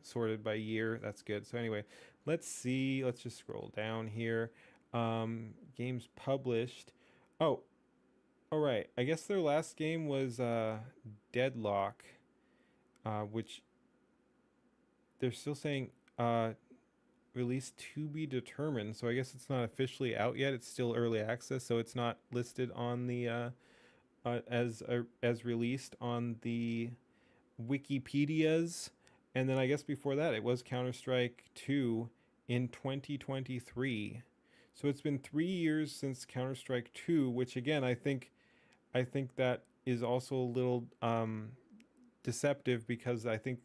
sorted by year. That's good. So anyway, let's see. Let's just scroll down here. Games published. Oh, all right. I guess their last game was Deadlock, which they're still saying release to be determined. So I guess it's not officially out yet. It's still early access, so it's not listed on the as released on the Wikipedias. And then I guess before that it was Counter-Strike 2 in 2023. So it's been 3 years since Counter-Strike 2, which again I think that is also a little deceptive because I think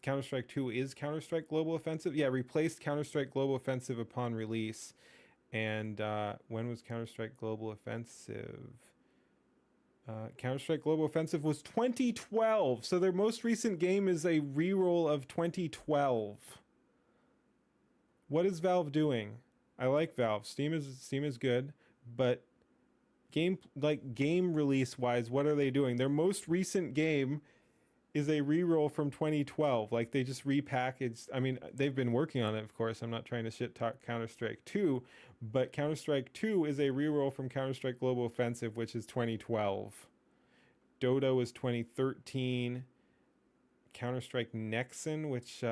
Counter-Strike 2 is Counter-Strike Global Offensive. Yeah, replaced Counter-Strike Global Offensive upon release. And when was Counter-Strike Global Offensive? Counter-Strike Global Offensive was 2012. So their most recent game is a reroll of 2012. What is Valve doing? I like Valve. Steam is good, but game release wise, what are they doing? Their most recent game is a reroll from 2012. Like, they just repackaged. I mean, they've been working on it, of course. I'm not trying to shit talk Counter-Strike 2, but Counter-Strike 2 is a reroll from Counter-Strike Global Offensive, which is 2012. Dota was 2013. Counter-Strike Nexon, which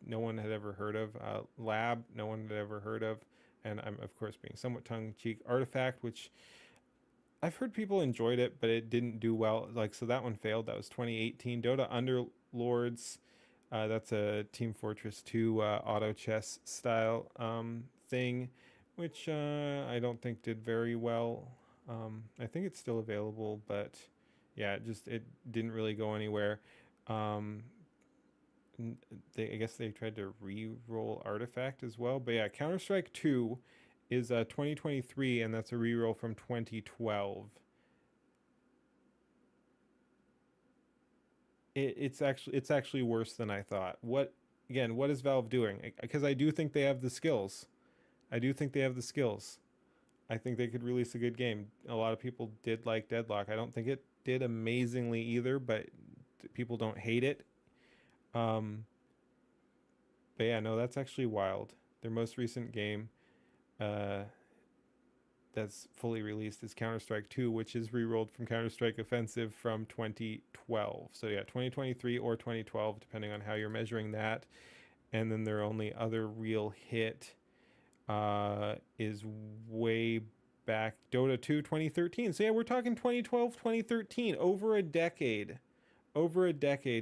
no one had ever heard of. Lab, no one had ever heard of. And I'm, of course, being somewhat tongue-in-cheek. Artifact, which I've heard people enjoyed it, but it didn't do well. Like, so that one failed. That was 2018. Dota Underlords, that's a Team Fortress 2 auto chess style thing, which I don't think did very well. I think it's still available, but yeah, it didn't really go anywhere. I guess they tried to re-roll Artifact as well, but yeah, Counter-Strike 2 is 2023, and that's a reroll from 2012. It's actually worse than I thought. What is Valve doing? Because I do think they have the skills. I think they could release a good game. A lot of people did like Deadlock. I don't think it did amazingly either, but people don't hate it. But yeah, no, that's actually wild. Their most recent game that's fully released is Counter-Strike 2, which is re-rolled from Counter-Strike Offensive from 2012. So yeah, 2023 or 2012, depending on how you're measuring that. And then their only other real hit is way back, Dota 2 2013. So yeah, we're talking 2012, 2013, over a decade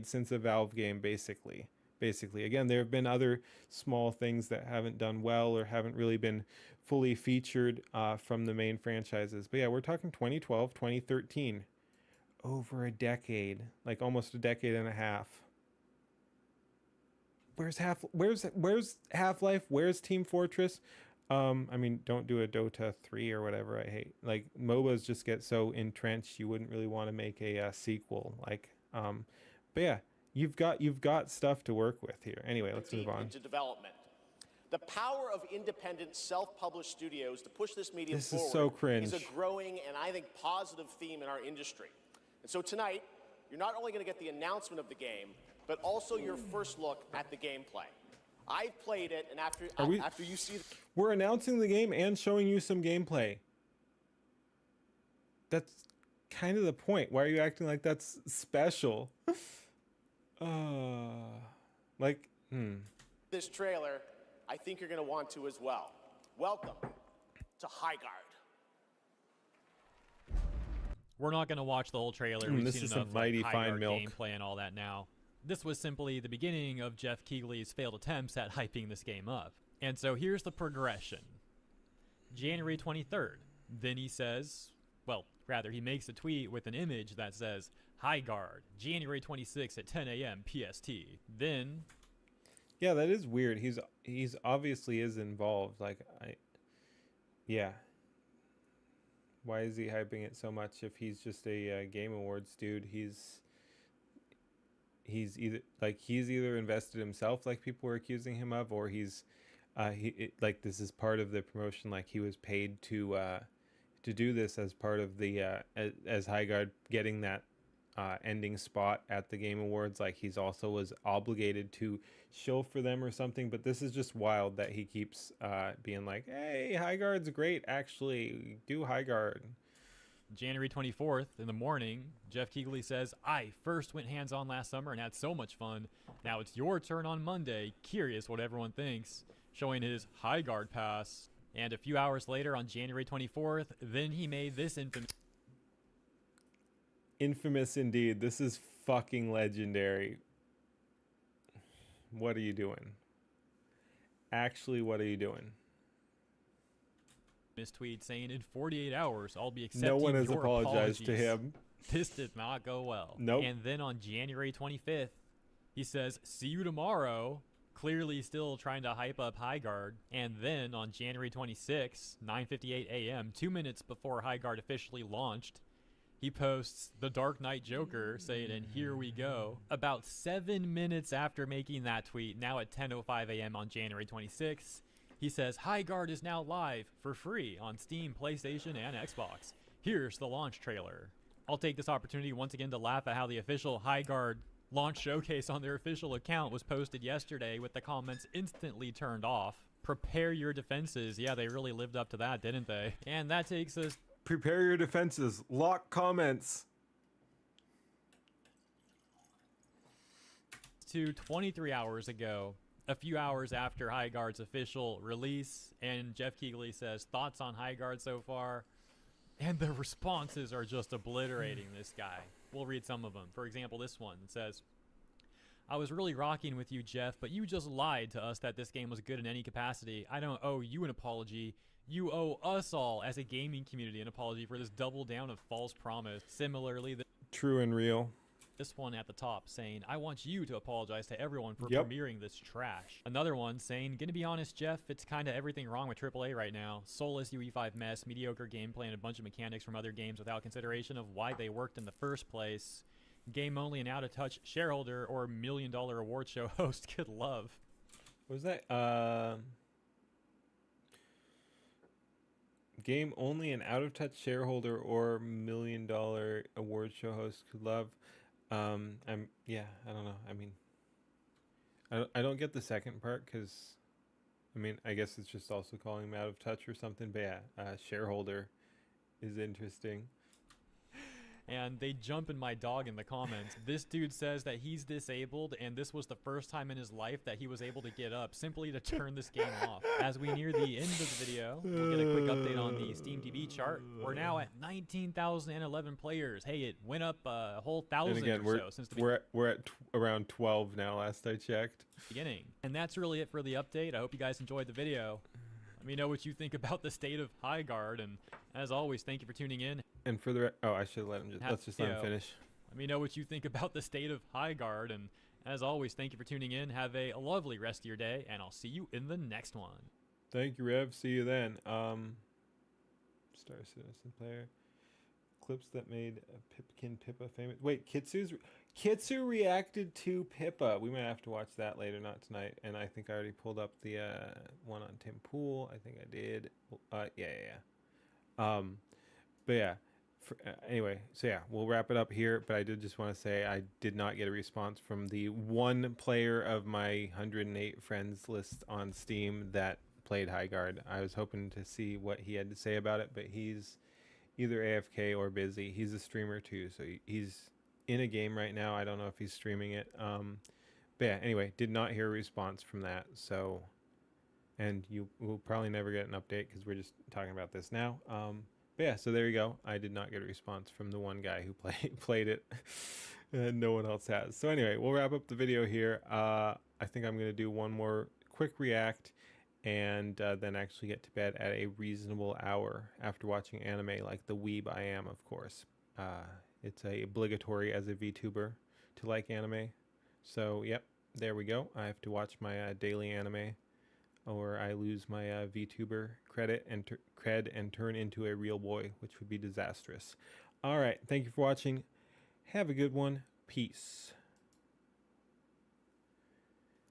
since a Valve game, basically. Again, there have been other small things that haven't done well or haven't really been fully featured from the main franchises. But yeah, we're talking 2012, 2013. Over a decade, like almost a decade and a half. Where's Half-Life? Where's Team Fortress? I mean, don't do a Dota 3 or whatever. I hate, like, MOBAs just get so entrenched, you wouldn't really want to make a sequel. Like, But yeah, you've got stuff to work with here. Anyway, let's move deep on. into development. The power of independent, self-published studios to push this medium This is forward so cringe. is a growing and I think positive theme in our industry. And so tonight, you're not only going to get the announcement of the game, but also your first look at the gameplay. I've played it, and after you see, We're announcing the game and showing you some gameplay. That's kind of the point. Why are you acting like that's special? this trailer, I think you're going to want to as well. Welcome to Highguard. We're not going to watch the whole trailer. We've this seen is enough some mighty like, fine Highguard milk. gameplay and all that now. This was simply the beginning of Jeff Keighley's failed attempts at hyping this game up. And so here's the progression. January 23rd. Then he says, well, rather, he makes a tweet with an image that says, Highguard, January 26th at 10 a.m. PST. Then... Yeah, that is weird. He's obviously is involved. Yeah. Why is he hyping it so much if he's just a Game Awards dude? He's either invested himself like people were accusing him of, or this is part of the promotion. Like he was paid to do this as part of the as Highguard getting that ending spot at the Game Awards. Like he's also was obligated to show for them or something. But this is just wild that he keeps being like, hey, Highguard's great, actually do Highguard. January 24th in the morning, Jeff Keighley says, I first went hands-on last summer and had so much fun. Now it's your turn on Monday. Curious what everyone thinks. Showing his Highguard pass. And a few hours later on January 24th, then he made this Infamous indeed. This is fucking legendary. What are you doing? Actually, what are you doing? tweet saying in 48 hours I'll be accepting No one has your apologized to apologies." him. This did not go well. Nope. And then on January 25th, he says, see you tomorrow. Clearly still trying to hype up Highguard. And then on January 26th, 9:58 a.m., 2 minutes before Highguard officially launched, he posts the Dark Knight Joker saying, and here we go. About 7 minutes after making that tweet, now at 10:05 a.m. on January 26th, he says, Highguard is now live for free on Steam, PlayStation, and Xbox. Here's the launch trailer. I'll take this opportunity once again to laugh at how the official Highguard launch showcase on their official account was posted yesterday with the comments instantly turned off. Prepare your defenses. Yeah, they really lived up to that, didn't they? And that takes us... Prepare your defenses. Lock comments. To 23 hours ago, a few hours after Highguard's official release, and Jeff Keighley says, thoughts on Highguard so far? And the responses are just obliterating this guy. We'll read some of them. For example, this one says, I was really rocking with you, Jeff, but you just lied to us that this game was good in any capacity. I don't owe you an apology. You owe us all, as a gaming community, an apology for this double down of false promise. Similarly, True and real. this one at the top saying, I want you to apologize to everyone for Yep. premiering this trash. Another one saying, gonna be honest, Jeff, it's kinda everything wrong with AAA right now. Soulless UE5 mess, mediocre gameplay, and a bunch of mechanics from other games without consideration of why they worked in the first place. Game only and out of touch shareholder or $1 million award show host could love. What was that? Game only an out of touch shareholder or $1 million award show host could love. I don't know. I mean, I don't get the second part because, I mean, I guess it's just also calling him out of touch or something. But yeah, shareholder is interesting. And they jump in my dog in the comments. This dude says that he's disabled, and this was the first time in his life that he was able to get up simply to turn this game off. As we near the end of the video, we'll get a quick update on the Steam TV chart. We're now at 19,011 players. Hey, it went up a whole 1,000 And again, or so since the we're at around 12 now. Last I checked. beginning. And that's really it for the update. I hope you guys enjoyed the video. Let me know what you think about the state of Highguard, and as always, thank you for tuning in. And for the I should let him. Let's just let him finish. Let me know what you think about the state of Highguard, and as always, thank you for tuning in. Have a lovely rest of your day, and I'll see you in the next one. Thank you, Rev. See you then. Star Citizen player. Clips that made Pipkin Pippa famous. Wait, Kitsu's Kitsu reacted to Pippa. We might have to watch that later, not tonight. And I think I already pulled up the one on Tim Pool. I think I did. Yeah. But yeah. Anyway, so yeah, we'll wrap it up here. But I did just want to say I did not get a response from the one player of my 108 friends list on Steam that played High Guard. I was hoping to see what he had to say about it, but he's either AFK or busy. He's a streamer too, so he's in a game right now. I don't know if he's streaming it. But yeah, anyway, did not hear a response from that. So, and you will probably never get an update because we're just talking about this now. But yeah, so there you go. I did not get a response from the one guy who played it, and no one else has. So anyway, we'll wrap up the video here. I think I'm gonna do one more quick react, and then actually get to bed at a reasonable hour after watching anime like the weeb I am, of course. It's obligatory as a VTuber to like anime. So yep, there we go. I have to watch my daily anime, or I lose my VTuber credit and cred and turn into a real boy, which would be disastrous. All right, thank you for watching. Have a good one. Peace.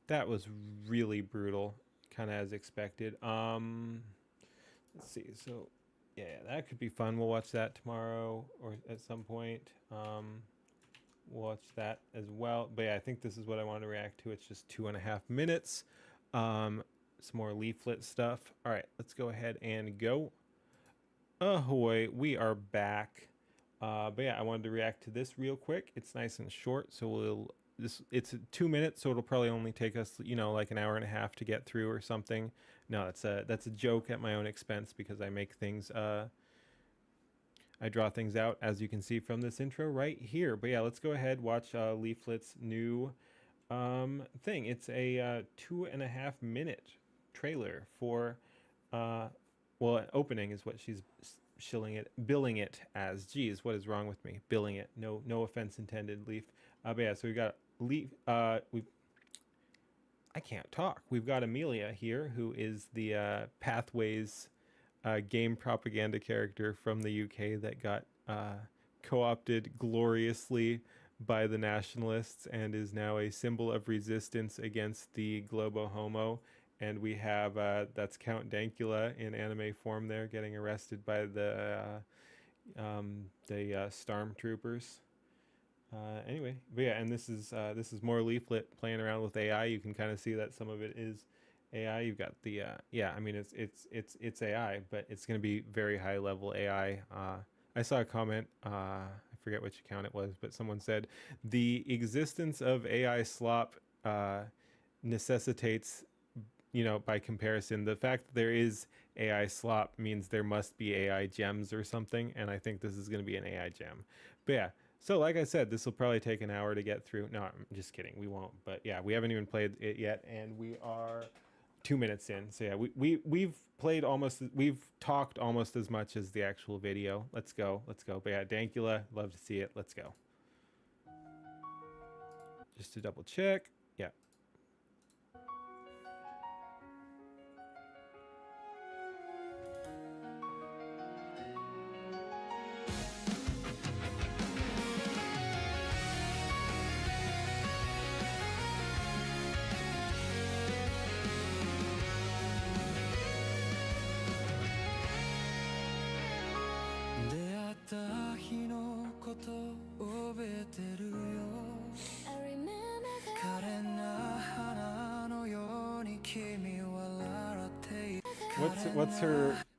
That was really brutal, kind of as expected. Let's see. So yeah, that could be fun. We'll watch that tomorrow or at some point. We'll watch that as well. But yeah, I think this is what I want to react to. It's just 2.5 minutes. Some more leaflet stuff. All right, let's go ahead and go. Ahoy, we are back. But yeah, I wanted to react to this real quick. It's nice and short, so it's 2 minutes, so it'll probably only take us, like an hour and a half to get through or something. No, that's a joke at my own expense because I make things I draw things out, as you can see from this intro right here. But yeah, let's go ahead, watch Leaflet's new thing. It's a 2.5 minute trailer for opening is what she's billing it as. Geez, what is wrong with me? Billing it. No offense intended, Leaf. But yeah, so we got Leaf. I can't talk. We've got Amelia here, who is the Pathways game propaganda character from the UK that got co-opted gloriously by the nationalists and is now a symbol of resistance against the Globo Homo. And we have, that's Count Dankula in anime form there, getting arrested by the stormtroopers. Anyway, but yeah, and this is more Leaflet playing around with AI. You can kind of see that some of it is AI. You've got the yeah, I mean it's AI, but it's going to be very high level AI. I saw a comment, I forget which account it was, but someone said the existence of AI slop necessitates, by comparison, the fact that there is AI slop means there must be AI gems or something, and I think this is going to be an AI gem. But yeah, so like I said, this will probably take an hour to get through. No, I'm just kidding, we won't. But yeah, we haven't even played it yet, and we are 2 minutes in. So yeah, we've talked almost as much as the actual video. Let's go. But yeah, Dankula, love to see it. Let's go. Just to double check. Yeah.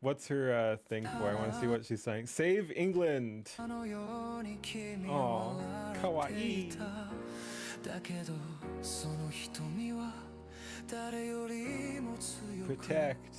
What's her thing for? I want to see what she's saying. Save England. Oh, kawaii. Protect.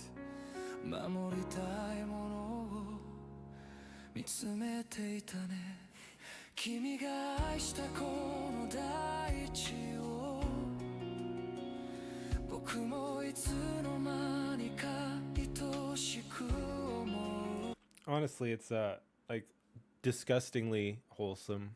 Honestly, it's like disgustingly wholesome.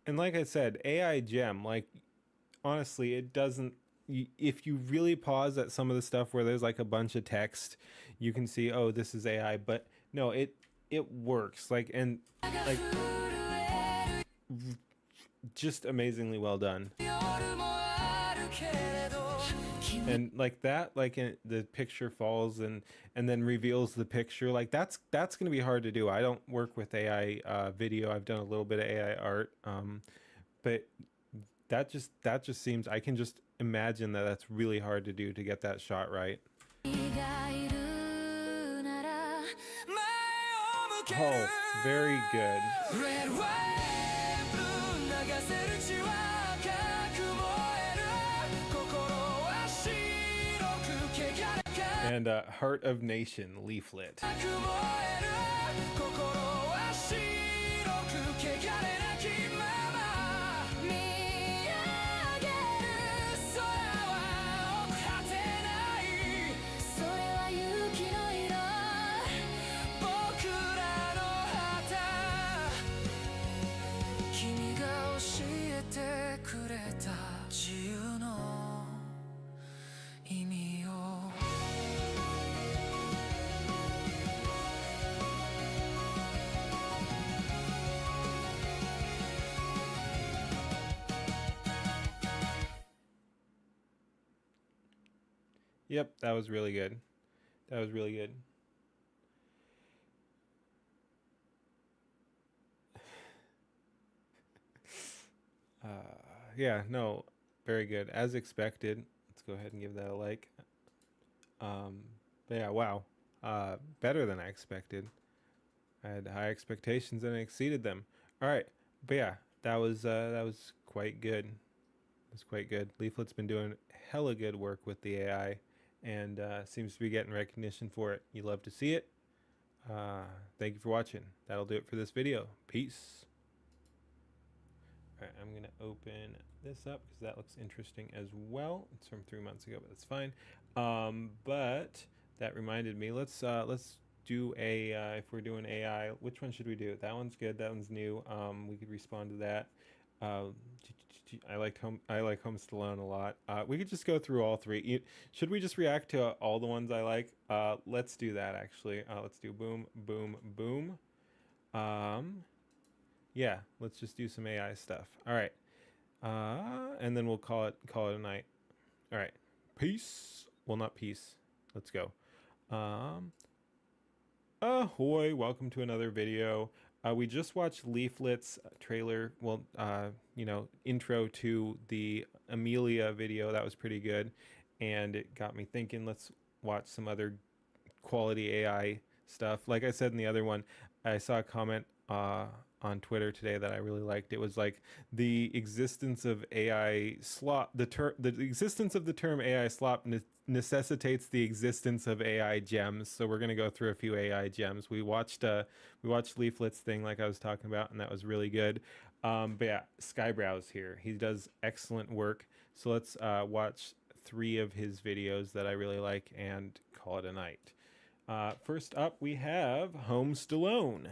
And like I said, AI gem, like, honestly, it doesn't, if you really pause at some of the stuff where there's like a bunch of text, you can see, oh, this is AI, but no, it works, like, and like, just amazingly well done. And like that, like the picture falls and then reveals the picture, like that's gonna be hard to do. I don't work with AI video. I've done a little bit of AI art, but that just seems, I can just imagine that that's really hard to do, to get that shot right. Oh, very good. And Heart of Nation leaflet. Yep, that was really good. That was really good. Yeah, no, very good. As expected. Let's go ahead and give that a like. But yeah, wow. Better than I expected. I had high expectations and I exceeded them. All right, but yeah, that was quite good. It was quite good. Leaflet's been doing hella good work with the AI, and seems to be getting recognition for it. You love to see it. Thank you for watching. That'll do it for this video. Peace. All right, I'm gonna open this up because that looks interesting as well. It's from 3 months ago, but that's fine. But that reminded me, let's do a if we're doing AI, which one should we do? That one's good. That one's new. We could respond to that. I like Home Stallone a lot. We could just go through all three. Should we just react to all the ones I like? Let's do that actually. Let's do boom, boom, boom. Yeah, let's just do some AI stuff. All right, and then we'll call it a night. All right, peace. Well, not peace. Let's go. Ahoy! Welcome to another video. We just watched Leaflet's trailer, well, intro to the Amelia video. That was pretty good, and it got me thinking, let's watch some other quality AI stuff. Like I said in the other one, I saw a comment on Twitter today that I really liked. It was like, the existence of AI slop, the existence of the term AI slop necessitates the existence of AI gems. So we're gonna go through a few AI gems. We watched Leaflet's thing, like I was talking about, and that was really good. But yeah, Skybrow's here. He does excellent work. So let's watch 3 of his videos that I really like and call it a night. First up, we have Home Stallone.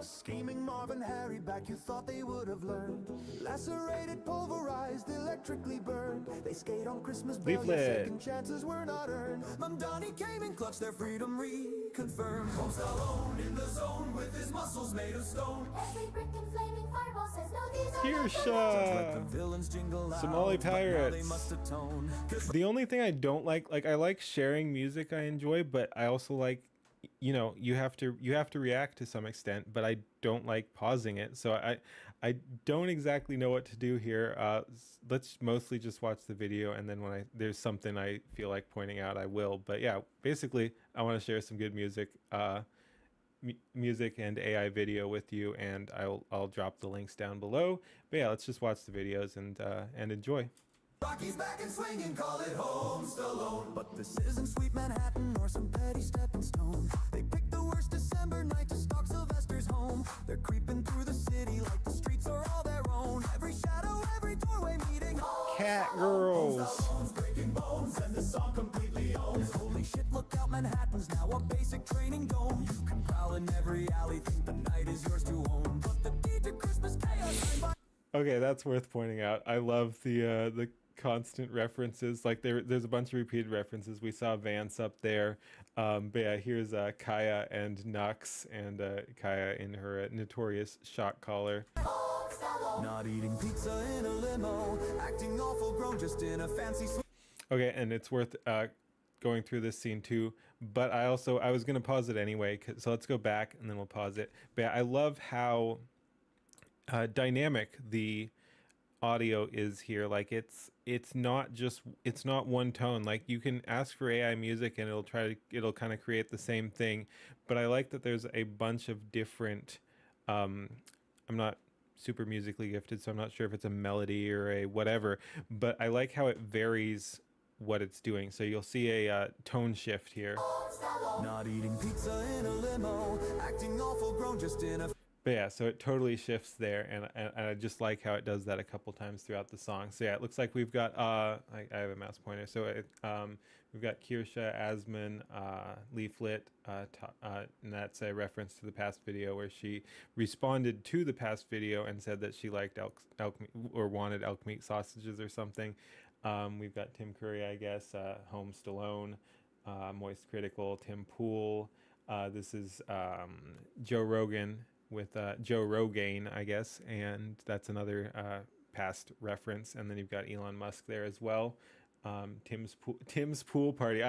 Scheming Marvin, Harry back, you thought they would have learned. Lacerated, pulverized, electrically burned. They skate on Christmas Bell, second chances were not earned. Mom Donnie came and clutched their freedom reconfirmed. Home Stallone in the zone with his muscles made of stone. Every brick and flaming fireball says no, these are Kirsha! Somali Pirates. The only thing I don't like I like sharing music I enjoy, but I also like, you have to react to some extent, but I don't like pausing it. So I don't exactly know what to do here. Let's mostly just watch the video, and then when there's something I feel like pointing out, I will. But yeah, basically I want to share some good music and AI video with you, and I'll drop the links down below. But yeah, let's just watch the videos and enjoy. Rocky's back and swinging, call it Home Stallone. But this isn't sweet Manhattan or some petty stepping stone. They picked the worst December night to stalk Sylvester's home. They're creeping through the city like the streets are all their own. Every shadow, every doorway meeting. Cat girls. Breaking bones and the song completely owns. Holy shit, look out, Manhattan's now a basic training dome. in every alley, think the night is yours to own. But the deed to Christmas chaos. Okay, that's worth pointing out. I love the constant references. Like there's a bunch of repeated references. We saw Vance up there. But yeah, here's Kaya and Nux, and Kaya in her notorious shock collar. Not eating pizza in a limo, acting awful grown just in a fancy suite. Okay, and it's worth going through this scene too. But I was gonna pause it anyway. So let's go back and then we'll pause it. But yeah, I love how dynamic the audio is here. Like it's not one tone. Like you can ask for AI music and it'll kind of create the same thing. But I like that there's a bunch of different. I'm not super musically gifted, so I'm not sure if it's a melody or a whatever, but I like how it varies what it's doing. So you'll see a tone shift here. Not eating pizza in a limo, acting awful grown just in a. But yeah, so it totally shifts there, and I just like how it does that a couple times throughout the song. So yeah, it looks like we've got I have a mouse pointer, so we've got Kirsha, Asman, Leaflet, and that's a reference to the past video where she responded to the past video and said that she liked elk meat, or wanted elk meat sausages or something. We've got Tim Curry, I guess, Home Stallone, Moist Critical, Tim Pool. This is Joe Rogan with Joe Rogaine, I guess, and that's another past reference. And then you've got Elon Musk there as well. Tim's Pool Party.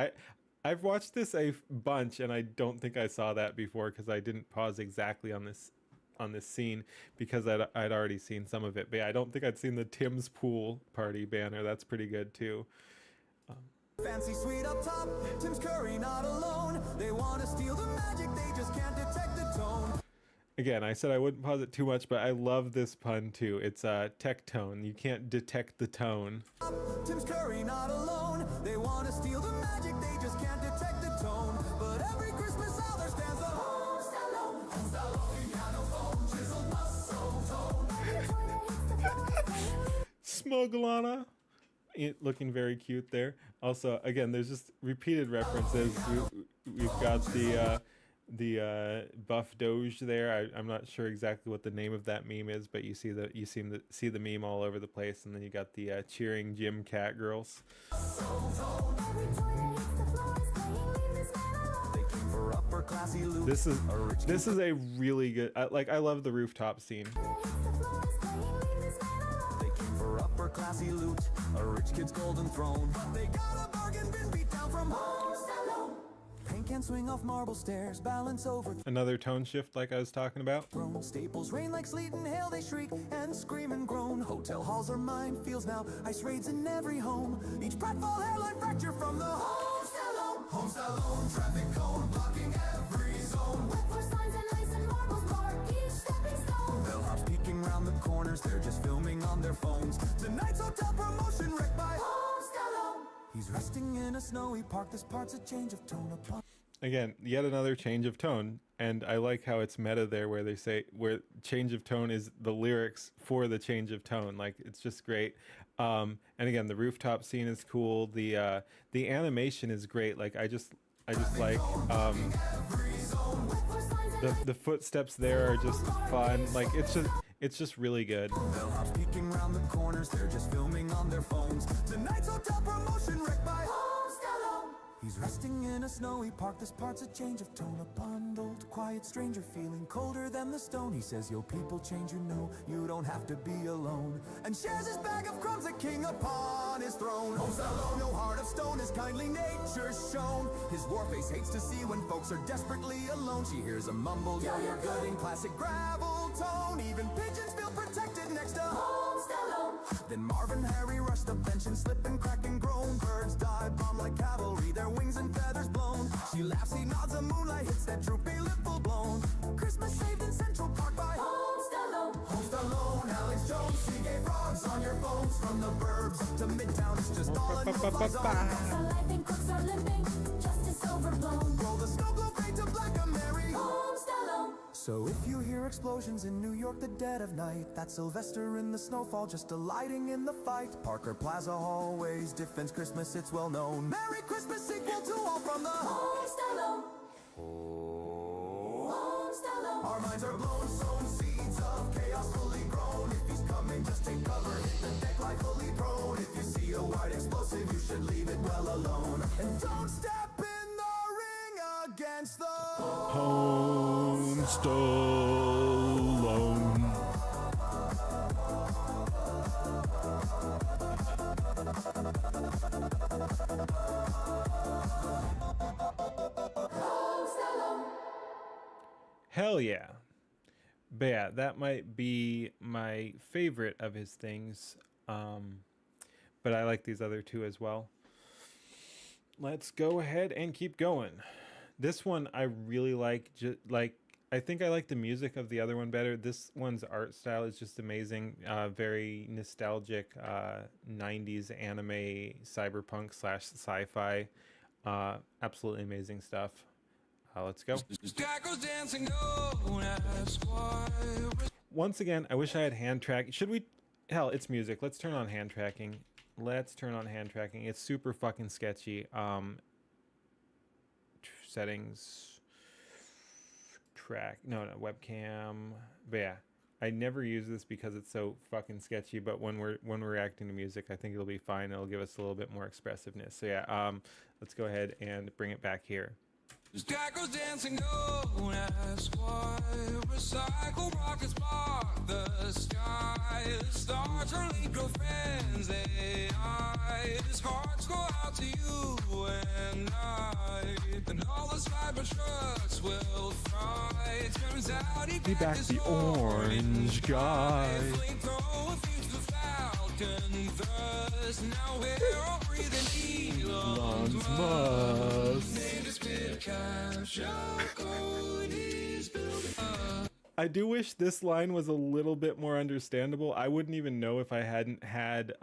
I've watched this a bunch, and I don't think I saw that before because I didn't pause exactly on this scene because I'd already seen some of it. But yeah, I don't think I'd seen the Tim's Pool Party banner. That's pretty good too. Fancy suite up top, Tim's Curry not alone. They want to steal the magic, they just can't detect the tone. Again, I said I wouldn't pause it too much, but I love this pun too. It's tech tone. You can't detect the tone. Tim's Curry not alone. They want to steal the magic, they just can't detect the tone. But every Christmas out there stands the Home Stallone, piano phone, chiseled muscle tone. Smuglana. Looking very cute there. Also, again, there's just repeated references. We've got the buff Doge there. I'm not sure exactly what the name of that meme is, but you seem to see the meme all over the place. And then you got the cheering gym cat girls. This is a really good. I love the rooftop scene. Classy loot, a rich kid's golden throne. But they got a bargain bin beat down from Home Stallone. Paint can swing off marble stairs, balance over. Another tone shift like I was talking about. Staples rain like sleet and hail, they shriek and scream and groan. Hotel halls are minefields now, ice raids in every home. Each pratfall hairline fracture from the Home Stallone. Home Stallone, traffic cone blocking every zone. Wet for signs and ice and marbles mark each stepping stone. Bellhops peeking round the corners, they're just filming on their phones. Tonight's hotel promotion wrecked by Home Stallone. He's resting in a snowy park, this part's a change of tone upon. Again, yet another change of tone, and I like how it's meta there where they say where change of tone is the lyrics for the change of tone. Like, it's just great. And again, the rooftop scene is cool. The animation is great. Like, I just like the footsteps there are just fun. Like, it's just really good. Bellhops peeking around the corners, they're just filming on their phones. Tonight's hotel promotion wrecked by Home Stallone. He's resting in a snowy park, this part's a change of tone. A bundled, quiet stranger feeling colder than the stone. He says, yo, people change, you know, you don't have to be alone. And shares his bag of crumbs, a king upon his throne. Home Stallone, no heart of stone, his kindly nature shown. His war face hates to see when folks are desperately alone. She hears a mumble, yo, you're good in classic gravel tone. Even pigeons feel protected next to Home Stallone. Then Marvin Harry rushed the bench and slip and crack and groan. Birds dive bomb like cavalry, their wings and feathers blown. She laughs, he nods, the moonlight hits that droopy lip full blown. Christmas saved in Central Park by Home Stallone. Home Stallone, Alex Jones, she gave frogs on your phones. From the burbs to Midtown, it's just all a no-fly zone. Life and crooks are limping, justice overblown. Roll the snow globe fade to black, a merry Home Stallone. So if you hear explosions in New York the dead of night, that's Sylvester in the snowfall just delighting in the fight. Parker Plaza hallways, Defense Christmas, it's well known. Merry Christmas sequel to all from the Home Stallone. Home minds are blown, sown seeds of chaos fully grown. If he's coming, just take cover, hit the deck like fully prone. If you see a white explosive, you should leave it well alone. And don't step in the ring against the Home Stallone. Hell yeah. But yeah, that might be my favorite of his things. But I like these other two as well. Let's go ahead and keep going. This one I really like. I think I like the music of the other one better. This one's art style is just amazing. Very nostalgic 90s anime cyberpunk / sci-fi. Absolutely amazing stuff. Let's go. Once again, I wish I had hand track. Should we? Hell, it's music. Let's turn on hand tracking. It's super fucking sketchy. Settings. Track. No, webcam. But yeah, I never use this because it's so fucking sketchy. But when we're reacting to music, I think it'll be fine. It'll give us a little bit more expressiveness. So yeah, let's go ahead and bring it back here. Scarecrows dancing, don't ask why. Recycle rockets spark the sky. The stars are linked, grow friends, AI. Sparks go out to you and I. And all the Cybertrucks will fry. It turns out he back the orange guy. Now we're all breathing Elon's Musk. I do wish this line was a little bit more understandable. I wouldn't even know if I hadn't had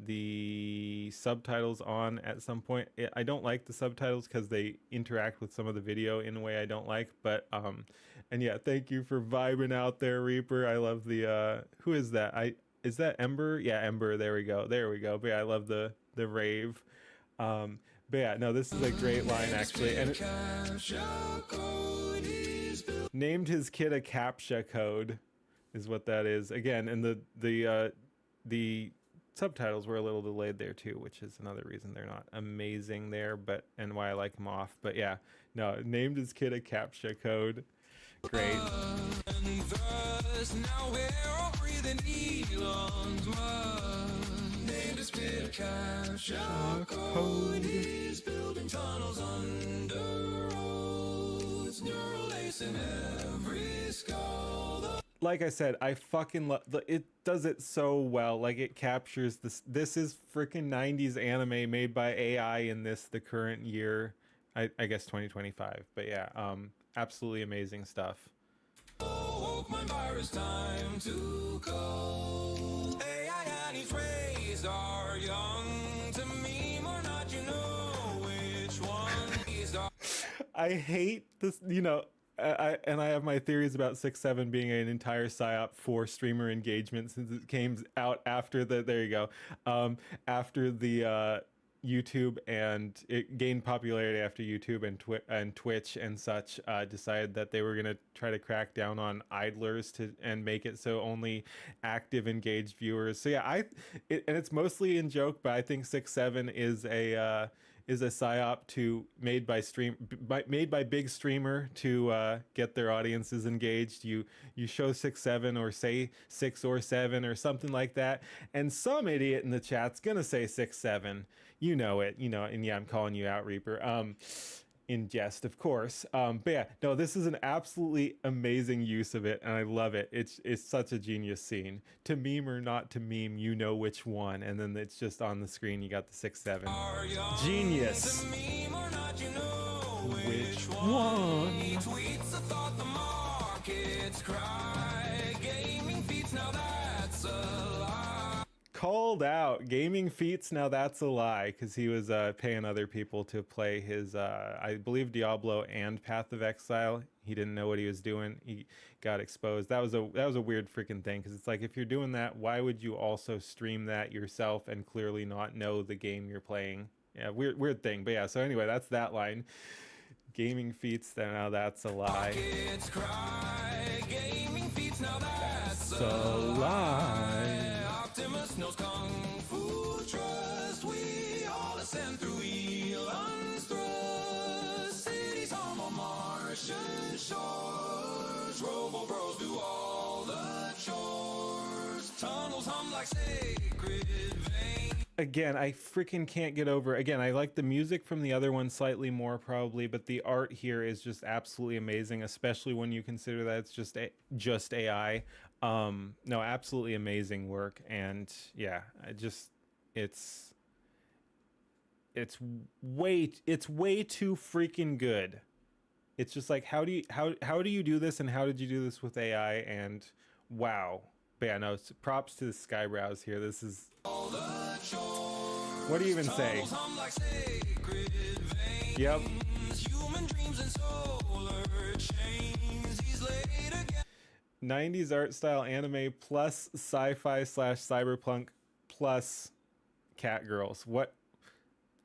the subtitles on at some point. I don't like the subtitles because they interact with some of the video in a way I don't like. But and yeah, thank you for vibing out there, Reaper. I love the who is that? Is that Ember? Yeah, Ember. There we go. But yeah, I love the rave. But yeah, no, this is a great line actually, and named his kid a CAPTCHA code, is what that is. Again, and the subtitles were a little delayed there too, which is another reason they're not amazing there, but and why I like them off. But yeah, no, named his kid a CAPTCHA code. Great. Now we're all breathing Elon's named his kid a CAPTCHA code. He's building tunnels under roads, neural lace in every skull. Like I said, I fucking love it. Does it so well. Like it captures this. This is freaking 90s anime made by AI in the current year. I guess 2025. But yeah, absolutely amazing stuff. Oh, my virus time to go. AI and his rays are young. To me, or not, you know which one these are. I hate this, I have my theories about 6-7 being an entire psyop for streamer engagement since it came out after after the YouTube, and it gained popularity after YouTube and Twitch and such decided that they were going to try to crack down on idlers and make it so only active engaged viewers. So yeah, and it's mostly in joke, but I think 6-7 is a psyop made by big streamer to get their audiences engaged. You show 6-7 or say 6 or 7 or something like that, and some idiot in the chat's gonna say 6-7. You know it, and yeah, I'm calling you out, Reaper. In jest, of course. But yeah, no, this is an absolutely amazing use of it, and I love it. It's such a genius scene. To meme or not to meme, you know which one, and then it's just on the screen. You got the 6-7. Genius. To meme or not, you know Which one? He tweets a thought, the markets cry. Gaming feats, now that's a lie. Called out. Gaming feats, now that's a lie, because he was paying other people to play his I believe Diablo and Path of Exile. He didn't know what he was doing. He got exposed. That was a weird freaking thing, because it's like, if you're doing that, why would you also stream that yourself and clearly not know the game you're playing? Yeah, weird thing. But yeah, so anyway, that's that line. Gaming feats, now that's a lie. Pockets cry, gaming feats, now that's It's a lie. Optimus knows kung fu trust. We all ascend through Elon's thrust. Cities home on Martian shores. Robo bros do all the chores. Tunnels hum like sacred veins. Again, I freaking can't get over. Again, I like the music from the other one slightly more probably, but the art here is just absolutely amazing, especially when you consider that it's just AI. No, absolutely amazing work, and yeah, it's way too freaking good. It's just like, how do you do this, and how did you do this with AI? And wow. But yeah, no, props to the Skybrows here. This is, what do you even say? Yep. 90s art style anime plus sci-fi / cyberpunk plus cat girls. What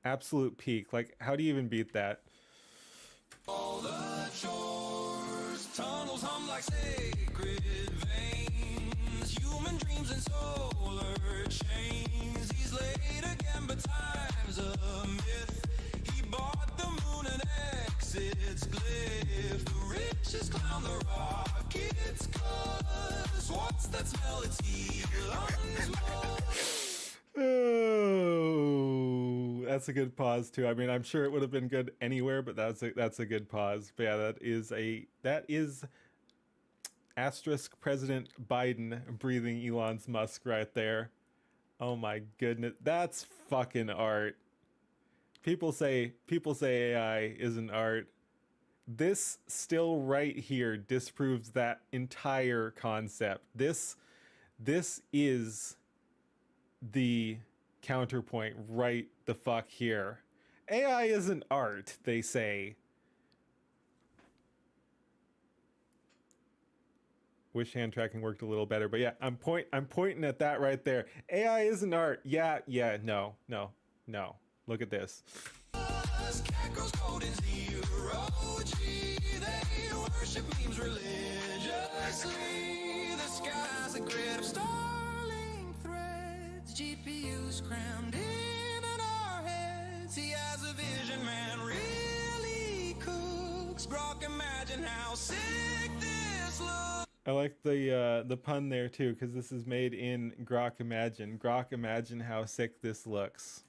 absolute peak. Like, how do you even beat that? All the chores, tunnels hum like sacred veins, human dreams and solar chains. He's late again, but time's a myth. He bought the moon and exits glyph. The richest clown, the rocket's cuss. What's that smell? It's Elon's musk. Oh, that's a good pause too. I mean, I'm sure it would have been good anywhere, but that's a good pause. But yeah, that is asterisk President Biden breathing Elon's Musk right there. Oh my goodness, that's fucking art. People say AI isn't art. This still right here disproves that entire concept. This is the counterpoint right the fuck here. AI isn't art, they say. Wish hand tracking worked a little better, but yeah, I'm pointing at that right there. AI isn't art. Yeah, no. Look at this. They worship memes religiously. The sky's a grid of Starlink threads, GPUs crammed in our heads. He has a vision, man, really cooks. Grok, imagine how sick this looks. I like the pun there too, because this is made in Grok Imagine. Grok Imagine how sick this looks.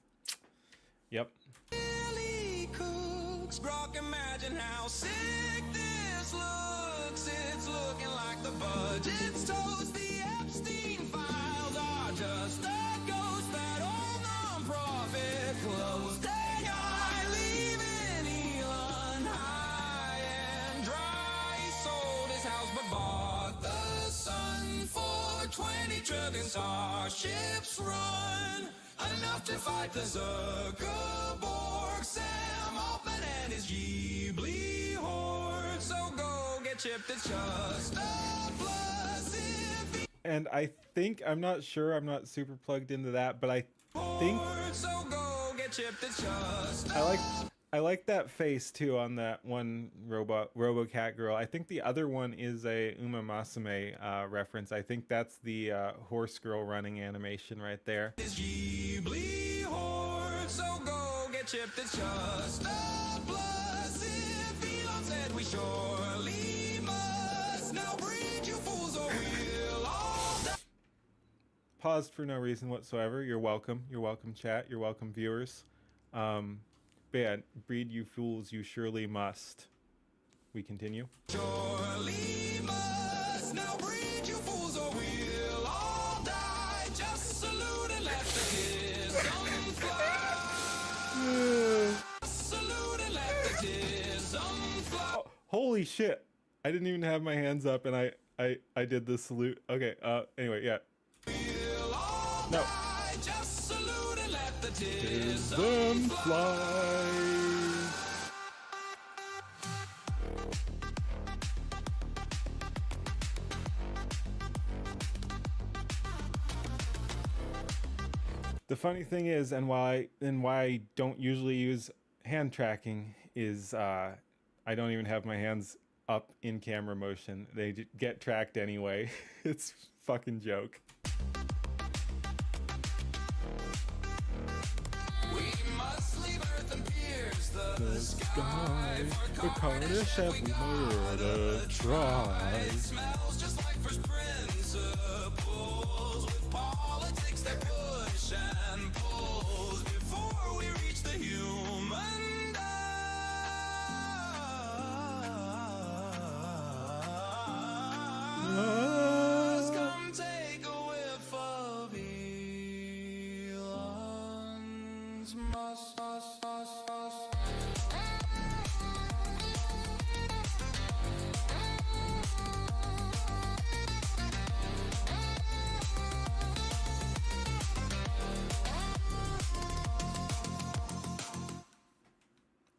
Yep. Really cooks. Grok, imagine how sick this looks. It's looking like the budget's toast. The Epstein files are just a ghost. That old non-profit closed. AI leaving Elon high and dry. He sold his house but bought the sun for 20 trillion. Starships run enough to fight the Zuckerberg, Sam Altman and his Ghibli horde. So go get chipped, it's just a plus. And I think, I'm not sure, I'm not super plugged into that, but I think So go get chipped, it's just I like that face too on that one RoboCat girl. I think the other one is a Uma Masume reference. I think that's the horse girl running animation right there. his Ghibli horde. So go get chipped, it's just a plus. If Elon said we surely must, now breed you fools or we'll all die. Paused for no reason whatsoever. You're welcome. You're welcome, chat. You're welcome, viewers. But yeah, breed you fools, you surely must. We continue. Surely must, now breed you fools or we'll all die. Just salute and let the tism fly. Salute and let the tism fly. Oh, holy shit! I didn't even have my hands up, and I did the salute. Okay. Anyway, yeah. We'll all No. die. Just salute and let the tism Them fly. fly. The funny thing is, and why I don't usually use hand tracking is, I don't even have my hands up in camera motion. They get tracked anyway. It's fucking joke. We must leave Earth and pierce The sky, the carnage every murder tries. smells just like first principles with politics that push and pulls before we reach the human dies. Come take a whiff of Elon's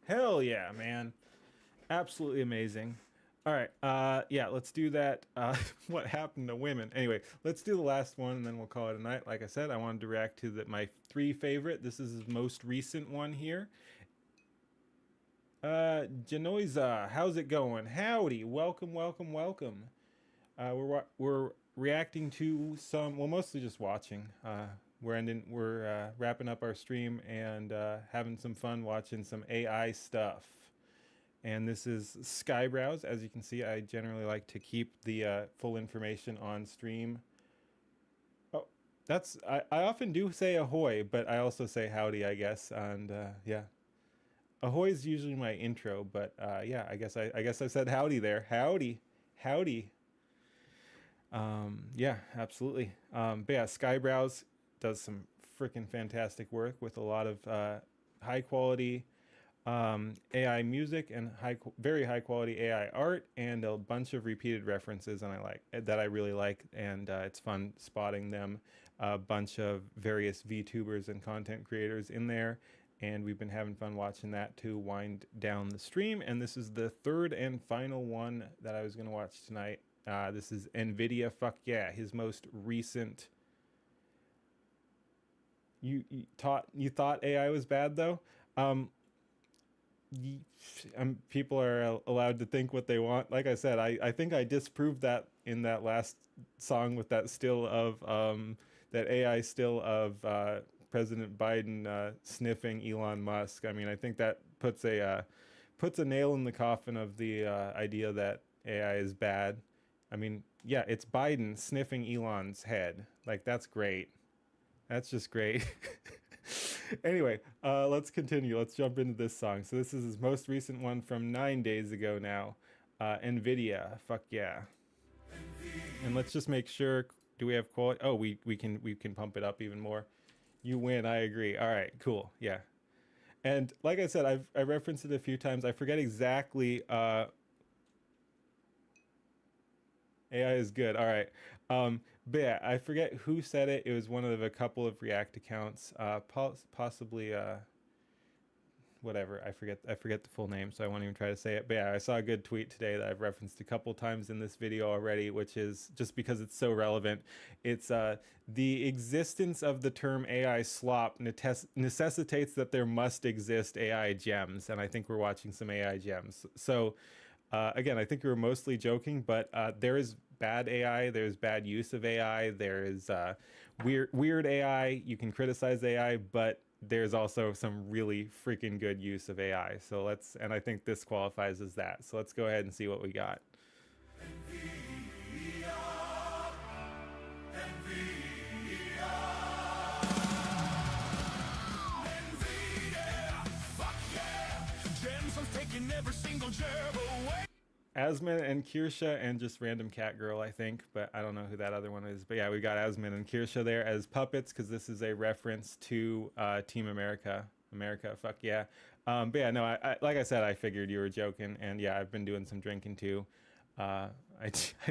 Hell yeah, man. Absolutely amazing. All right, yeah, let's do that. What happened to women? Anyway, let's do the last one, and then we'll call it a night. Like I said, I wanted to react to my 3 favorite. This is his most recent one here. Genoisa, how's it going? Howdy, welcome, welcome, welcome. We're reacting to some, well, mostly just watching. We're wrapping up our stream and having some fun watching some AI stuff. And this is Skybrowse. As you can see, I generally like to keep the full information on stream. Oh, I often do say ahoy, but I also say howdy, I guess. And yeah, ahoy is usually my intro, but yeah, I guess I said howdy there. Howdy, howdy. Yeah, absolutely. But yeah, Skybrowse does some freaking fantastic work with a lot of high quality AI music and very high quality AI art, and a bunch of repeated references, and I really like, and it's fun spotting them. A bunch of various VTubers and content creators in there, and we've been having fun watching that to wind down the stream. And this is the 3rd and final one that I was going to watch tonight. This is NVIDIA, fuck yeah, his most recent. You thought AI was bad though? People are allowed to think what they want. Like I said, I think I disproved that in that last song with that still of that AI still of President Biden sniffing Elon Musk. I mean, I think that puts a nail in the coffin of the idea that AI is bad. I mean, yeah, it's Biden sniffing Elon's head. Like, that's great. That's just great. Anyway, let's continue. Let's jump into this song. So this is his most recent one from 9 days ago now. NVIDIA, fuck yeah. And let's just make sure, do we have quality? Oh, we can pump it up even more. You win, I agree. All right, cool, yeah. And like I said, I referenced it a few times. I forget exactly. AI is good. All right. But yeah, I forget who said it. It was one of a couple of React accounts, possibly whatever. I forget the full name, so I won't even try to say it. But yeah, I saw a good tweet today that I've referenced a couple times in this video already, which is just because it's so relevant. It's the existence of the term AI slop necessitates that there must exist AI gems, and I think we're watching some AI gems. So again, I think we were mostly joking, but there is bad AI, there's bad use of AI, there is weird AI. You can criticize AI, but there's also some really freaking good use of AI. So and I think this qualifies as that. So let's go ahead and see what we got. Asmin and Kirsha and just random cat girl, I think, but I don't know who that other one is. But yeah, we got Asmin and Kirsha there as puppets because this is a reference to Team America. America, fuck yeah. But yeah, no, I like I said, I figured you were joking, and yeah, I've been doing some drinking too. I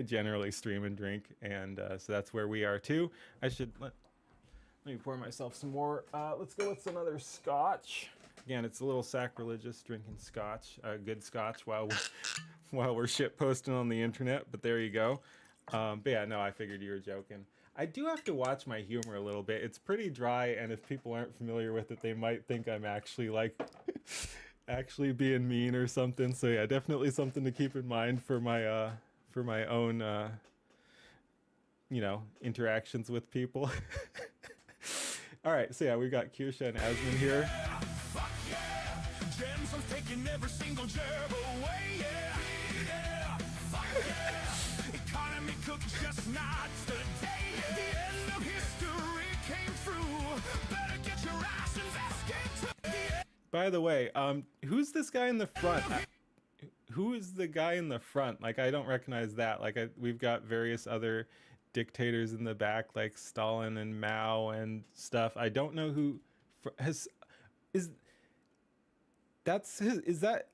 generally stream and drink, and so that's where we are too. Let me pour myself some more. Let's go with some other scotch. Again, it's a little sacrilegious drinking scotch, good scotch, while we're shit posting on the internet. But there you go. But yeah, no, I figured you were joking. I do have to watch my humor a little bit. It's pretty dry, and if people aren't familiar with it, they might think I'm actually like actually being mean or something. So yeah, definitely something to keep in mind for my own you know, interactions with people. All right, so yeah, we got Kirsha and Asmon here. Fuck yeah! Jensen's taking every single gerb away, yeah! Yeah! Fuck yeah! Economy cooks just not today, yeah! The end of history came through. Better get your ass invested to the end. By the way, who's this guy in the front? Who is the guy in the front? Like, I don't recognize that. Like, we've got various other dictators in the back, like Stalin and Mao and stuff. I don't know who is that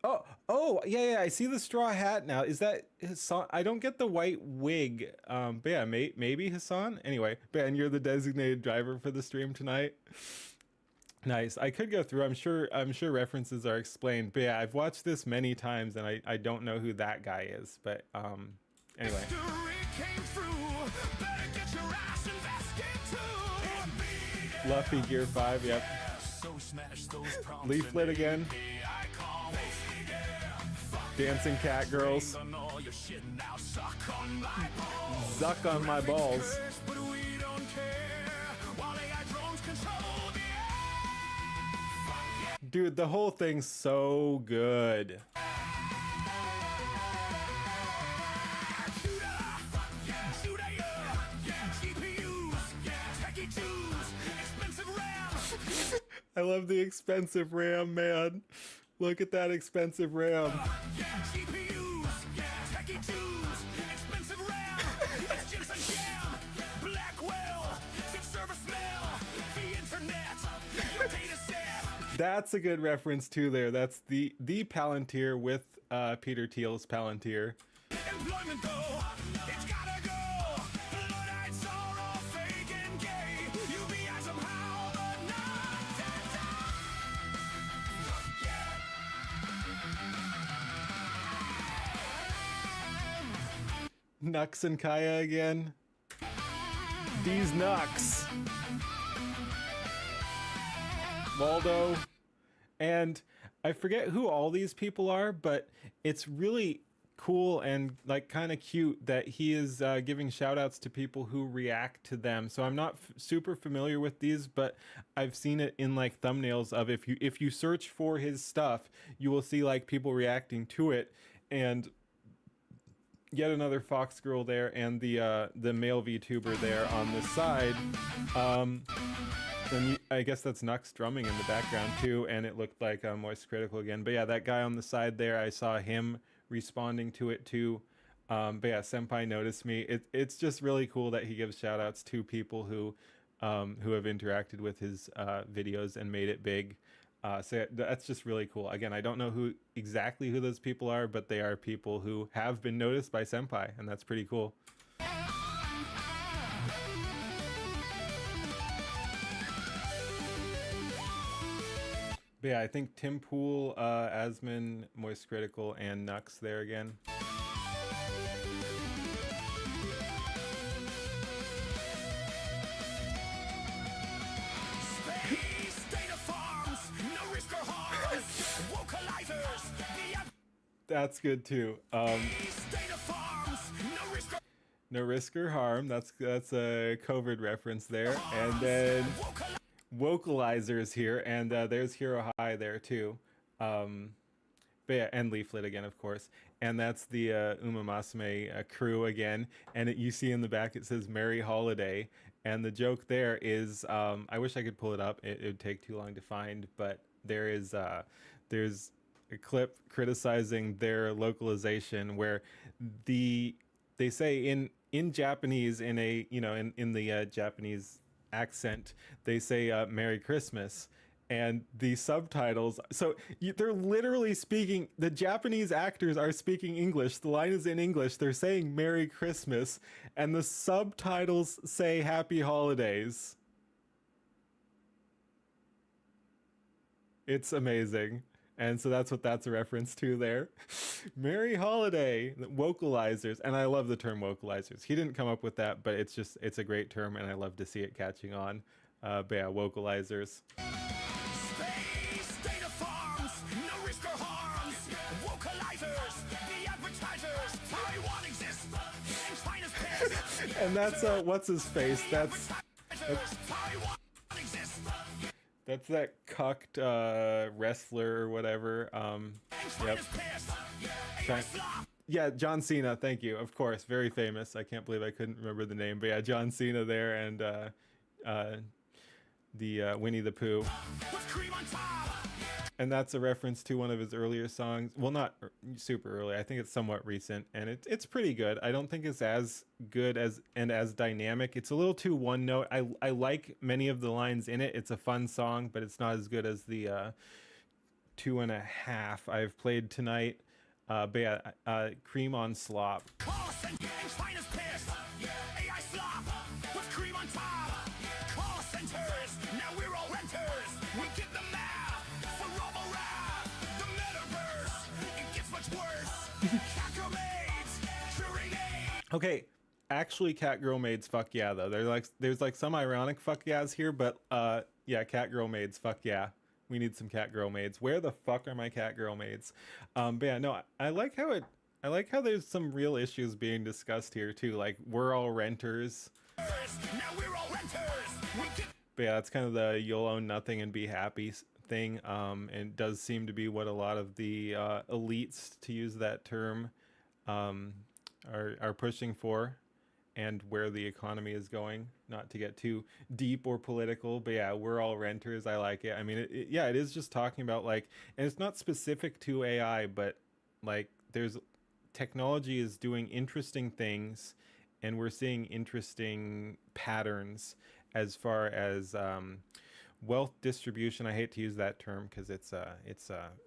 oh yeah, I see the straw hat now. Is that Hassan? I don't get the white wig. But yeah, maybe Hassan. Anyway, Ben, you're the designated driver for the stream tonight. Nice. I could go through. I'm sure references are explained. But yeah, I've watched this many times and I don't know who that guy is. But anyway. Luffy Gear 5, yep. Leaflet again. Dancing cat girls. Zuck on my balls. Dude, the whole thing's so good. I love the expensive RAM, man. Look at that expensive RAM. That's a good reference too there. That's the Palantir with Peter Thiel's Palantir. Employment though, it's gotta go. Blood-eyed, sorrow, fake and gay. You be as somehow, but not today. Nux and Kaya again. These Nux. Waldo. And I forget who all these people are, but it's really cool and like kind of cute that he is giving shout outs to people who react to them. So I'm not super familiar with these, but I've seen it in like thumbnails of if you search for his stuff, you will see like people reacting to it. And yet another Fox girl there and the male VTuber there on the side. And I guess that's Nux drumming in the background too, and it looked like Moist Critical again. But yeah, that guy on the side there, I saw him responding to it too. But yeah, Senpai noticed me. It's just really cool that he gives shout outs to people who have interacted with his videos and made it big. So that's just really cool. Again, I don't know exactly who those people are, but they are people who have been noticed by Senpai, and that's pretty cool. But yeah, I think Tim Pool, Asmon, Moist Critical, and Nux there again. Space data farms, no risk or harm. Vocalizers, That's good too. space data farms, no risk or No risk or harm. That's a covert reference there. And then Vocalizers here, and there's Hero High there too. But yeah, and Leaflet again, of course. And that's the Umamasame crew again. And you see in the back it says Merry Holiday. And the joke there is, I wish I could pull it up. It would take too long to find, but there's a clip criticizing their localization where they say in Japanese, in a in the Japanese accent, they say Merry Christmas, and the subtitles, so they're literally speaking, the Japanese actors are speaking English, the line is in English, they're saying Merry Christmas, and the subtitles say Happy Holidays. It's amazing. And so that's what that's a reference to there. Merry Holiday, vocalizers. And I love the term vocalizers. He didn't come up with that, but it's a great term, and I love to see it catching on. But yeah, vocalizers. space data farms, no risk or And that's what's his face? That's that cucked wrestler or whatever. Yep. Yeah, John Cena. Thank you. Of course, very famous. I can't believe I couldn't remember the name, but yeah, John Cena there, and the Winnie the Pooh. And that's a reference to one of his earlier songs. Well, not super early. I think it's somewhat recent, and it's pretty good. I don't think it's as good as dynamic. It's a little too one note. I like many of the lines in it. It's a fun song, but it's not as good as the 2.5 I've played tonight. But yeah, Cream on Slop. Okay, actually, cat girl maids, fuck yeah though. There's like some ironic fuck yeahs here, but yeah, cat girl maids, fuck yeah. We need some cat girl maids. Where the fuck are my cat girl maids? But yeah, no, I like how there's some real issues being discussed here too. Like we're all renters. But yeah, that's kind of the you'll own nothing and be happy thing. And it does seem to be what a lot of the elites, to use that term, are pushing for, and where the economy is going. Not to get too deep or political, but yeah, we're all renters. I like it. I mean, it is just talking about like, and it's not specific to AI, but like there's technology is doing interesting things, and we're seeing interesting patterns as far as wealth distribution. I hate to use that term because it's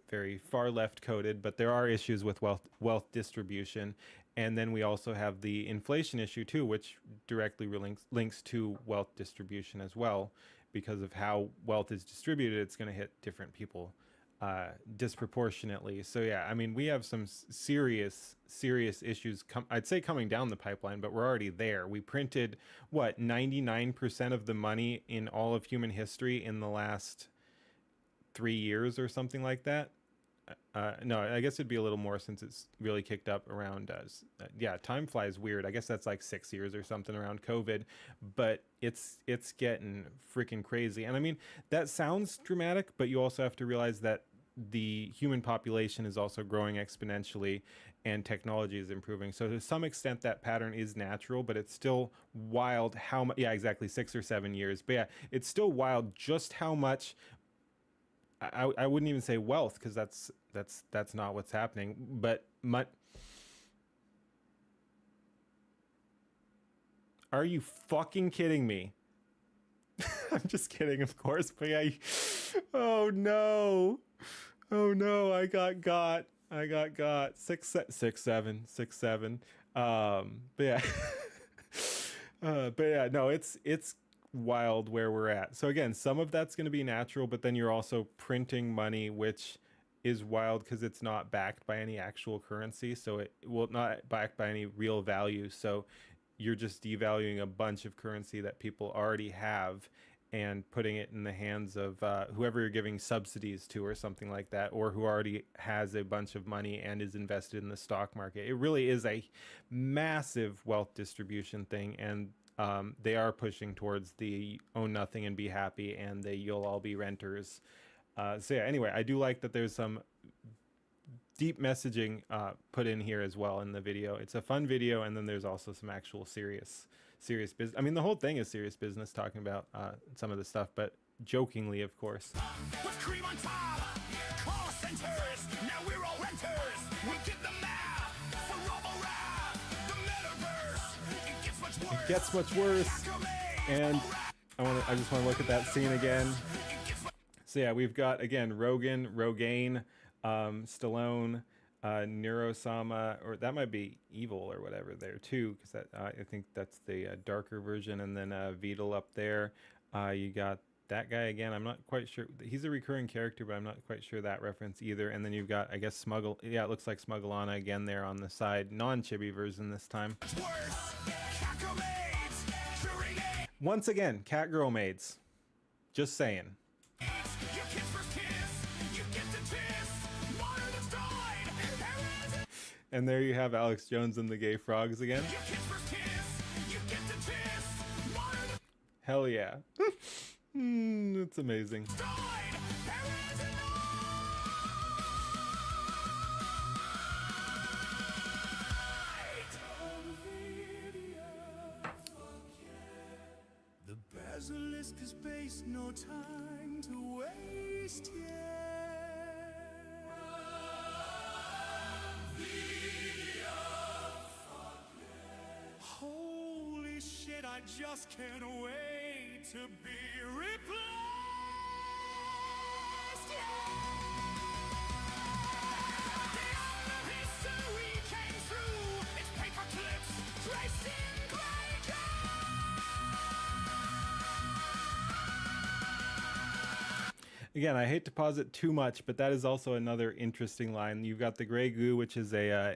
very far left coded, but there are issues with wealth distribution. And then we also have the inflation issue too, which directly links to wealth distribution as well, because of how wealth is distributed. It's going to hit different people disproportionately. So yeah, I mean, we have some serious issues. I'd say coming down the pipeline, but we're already there. We printed 99% of the money in all of human history in the last 3 years or something like that. No, I guess it'd be a little more since it's really kicked up around yeah, time flies weird. I guess that's like 6 years or something around COVID, but it's getting freaking crazy. And I mean, that sounds dramatic, but you also have to realize that the human population is also growing exponentially and technology is improving. So to some extent that pattern is natural, but it's still wild how much, yeah, exactly 6 or 7 years. But yeah, it's still wild just how much, I wouldn't even say wealth, because that's not what's happening, but are you fucking kidding me? I'm just kidding, of course, but yeah, oh no, I got 6 7 but yeah. But yeah, no, it's wild where we're at. So again, some of that's going to be natural, but then you're also printing money, which is wild because it's not backed by any actual currency. So it will not backed by any real value. So you're just devaluing a bunch of currency that people already have and putting it in the hands of whoever you're giving subsidies to or something like that, or who already has a bunch of money and is invested in the stock market. It really is a massive wealth distribution thing, and they are pushing towards the own nothing and be happy, and you'll all be renters. So yeah, anyway, I do like that there's some deep messaging put in here as well in the video. It's a fun video, and then there's also some actual serious business. I mean, the whole thing is serious business, talking about some of the stuff, but jokingly, of course. With cream on top, call centers, now we're all renters. We did the math for Robo Rap, the metaverse. It gets much worse. It gets much worse. And I just want to look at that scene again. So yeah, we've got again Rogaine, Stallone, Neurosama, or that might be Evil or whatever there too, because that I think that's the darker version, and then Beetle up there. You got that guy again. I'm not quite sure. He's a recurring character, but I'm not quite sure that reference either. And then you've got, I guess, Smuggle. Yeah, it looks like Smugglana again there on the side, non-chibi version this time. Once again, cat girl maids. Just saying. And there you have Alex Jones and the Gay Frogs again. Hell yeah. It's amazing. The basilisk is based, no time to waste yet. Holy shit, I just can't wait to be replaced. The end of history came through. It's paper clips traced in gray. Again, I hate to pause it too much, but that is also another interesting line. You've got the gray goo, which is a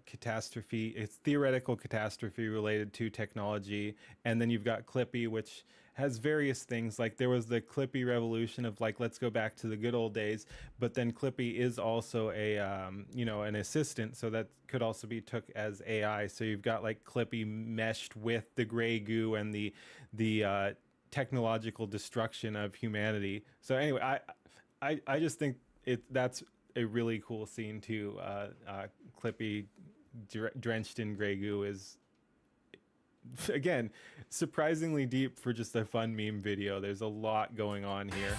catastrophe. It's theoretical catastrophe related to technology, and then you've got Clippy, which has various things. Like there was the Clippy revolution of like, let's go back to the good old days. But then Clippy is also a an assistant, so that could also be took as AI. So you've got like Clippy meshed with the gray goo and the technological destruction of humanity. So anyway, I just think that's a really cool scene too. Clippy drenched in gray goo is, again, surprisingly deep for just a fun meme video. There's a lot going on here.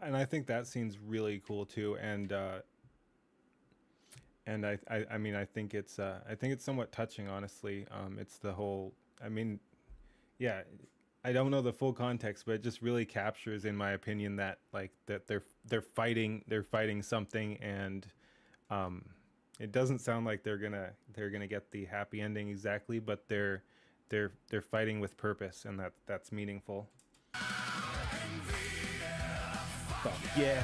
And I think that scene's really cool too, and I mean I think it's somewhat touching, honestly. It's the whole, I mean, yeah, I don't know the full context, but it just really captures, in my opinion, that like that they're fighting something, and it doesn't sound like they're gonna get the happy ending exactly, but they're fighting with purpose, and that's meaningful. Fuck yeah.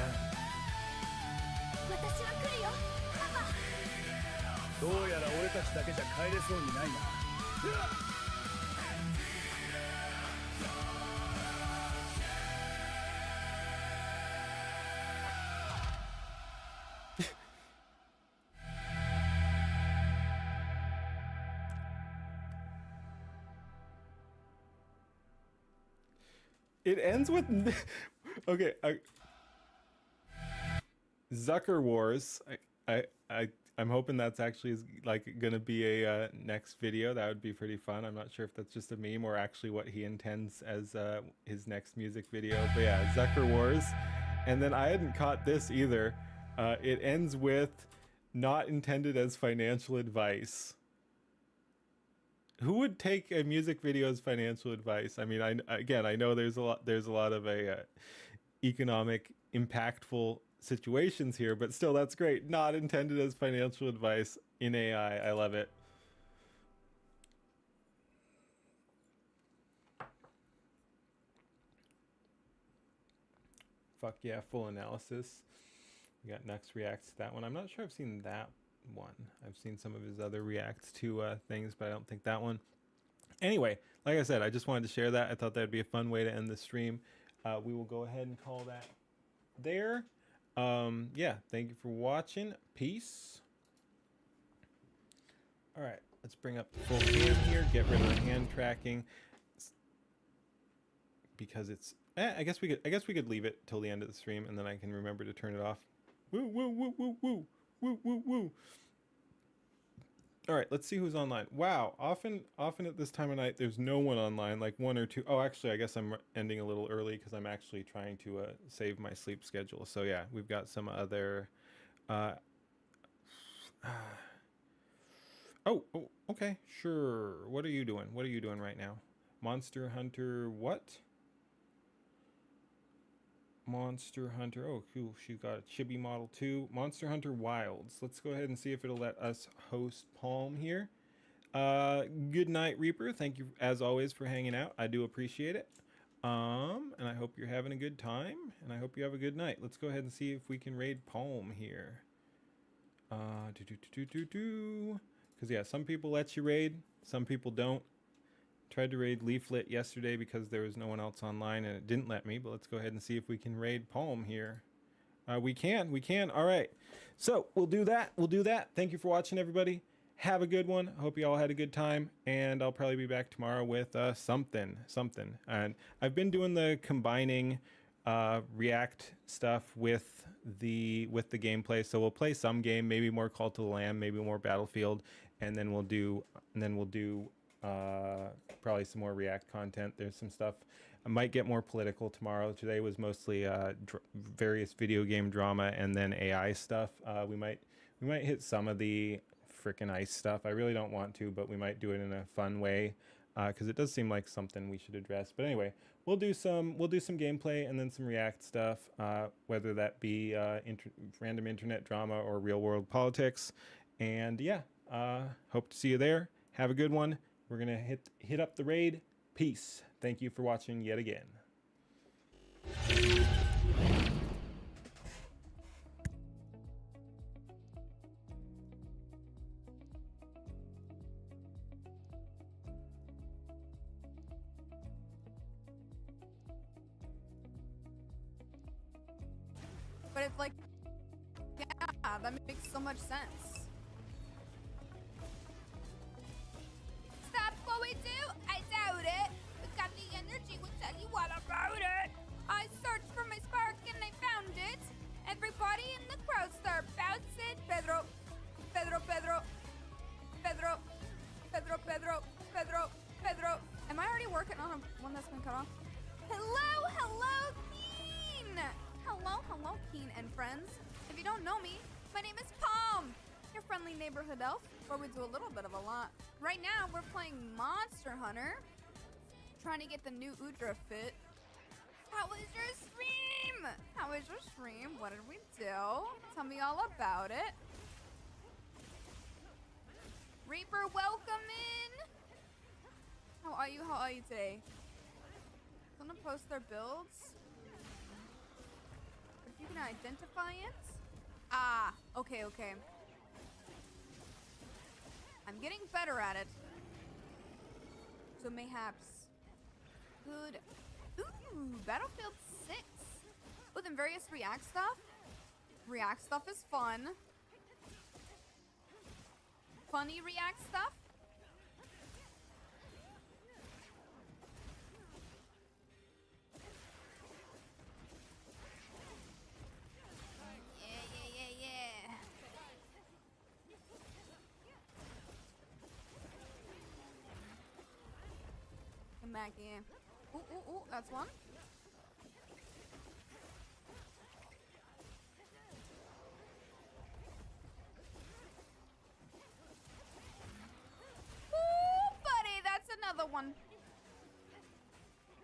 It ends with okay. Zucker Wars. I'm hoping that's actually like gonna be a next video. That would be pretty fun. I'm not sure if that's just a meme or actually what he intends as his next music video. But yeah, Zucker Wars. And then I hadn't caught this either. It ends with not intended as financial advice. Who would take a music video as financial advice? I mean, I know there's a lot of economic impactful situations here, but still, that's great. Not intended as financial advice in AI. I love it. Fuck yeah, full analysis. We got Nux reacts to that one. I'm not sure I've seen that one. I've seen some of his other reacts to things, but I don't think that one. Anyway, like I said, I just wanted to share that. I thought that'd be a fun way to end the stream. We will go ahead and call that there. Yeah, thank you for watching. Peace. All right, let's bring up the full cam here. Get rid of the hand tracking because it's. I guess we could leave it till the end of the stream, and then I can remember to turn it off. Woo woo woo woo woo woo woo woo. All right, let's see who's online. Wow, often at this time of night, there's no one online, like one or two. Oh, actually, I guess I'm ending a little early because I'm actually trying to save my sleep schedule. So yeah, we've got some other. Oh, okay, sure. What are you doing? What are you doing right now? Monster Hunter what? Monster Hunter. Oh, cool. She's got a chibi model too. Monster Hunter Wilds. Let's go ahead and see if it'll let us host Palm here. Good night, Reaper. Thank you, as always, for hanging out. I do appreciate it. And I hope you're having a good time, and I hope you have a good night. Let's go ahead and see if we can raid Palm here. Because yeah, some people let you raid, some people don't. Tried to raid Leaflet yesterday because there was no one else online and it didn't let me, but let's go ahead and see if we can raid Palm here. We can. All right. So we'll do that. Thank you for watching, everybody. Have a good one. I hope you all had a good time, and I'll probably be back tomorrow with something. And I've been doing the combining React stuff with the gameplay. So we'll play some game, maybe more Call to the Lamb, maybe more Battlefield, and then we'll do probably some more React content. There's some stuff. I might get more political tomorrow. Today was mostly various video game drama and then AI stuff. We might hit some of the frickin' ICE stuff. I really don't want to, but we might do it in a fun way because it does seem like something we should address. But anyway, we'll do some gameplay and then some React stuff, whether that be random internet drama or real world politics. And yeah, hope to see you there. Have a good one. We're gonna hit up the raid. Peace. Thank you for watching yet again. But it's like, yeah, that makes so much sense. Stop what we do? I doubt it. We got the energy, we'll tell you all about it. I searched for my spark and I found it. Everybody in the crowd start bouncing. Pedro. Am I already working on one that's been cut off? Hello, Keen. Hello, Keen and friends. If you don't know me, my name is Palm, your friendly neighborhood elf, where we do a little bit of a lot. Right now, we're playing Monster Hunter, trying to get the new Udra fit. How was your stream? What did we do? Tell me all about it. Reaper, welcome in. How are you today? Gonna post their builds. If you can identify it. Ah, okay. I'm getting better at it. So mayhaps. Good. Ooh, Battlefield 6. With them various React stuff. React stuff is fun. Funny React stuff. Yeah. Come back here. Ooh, that's one.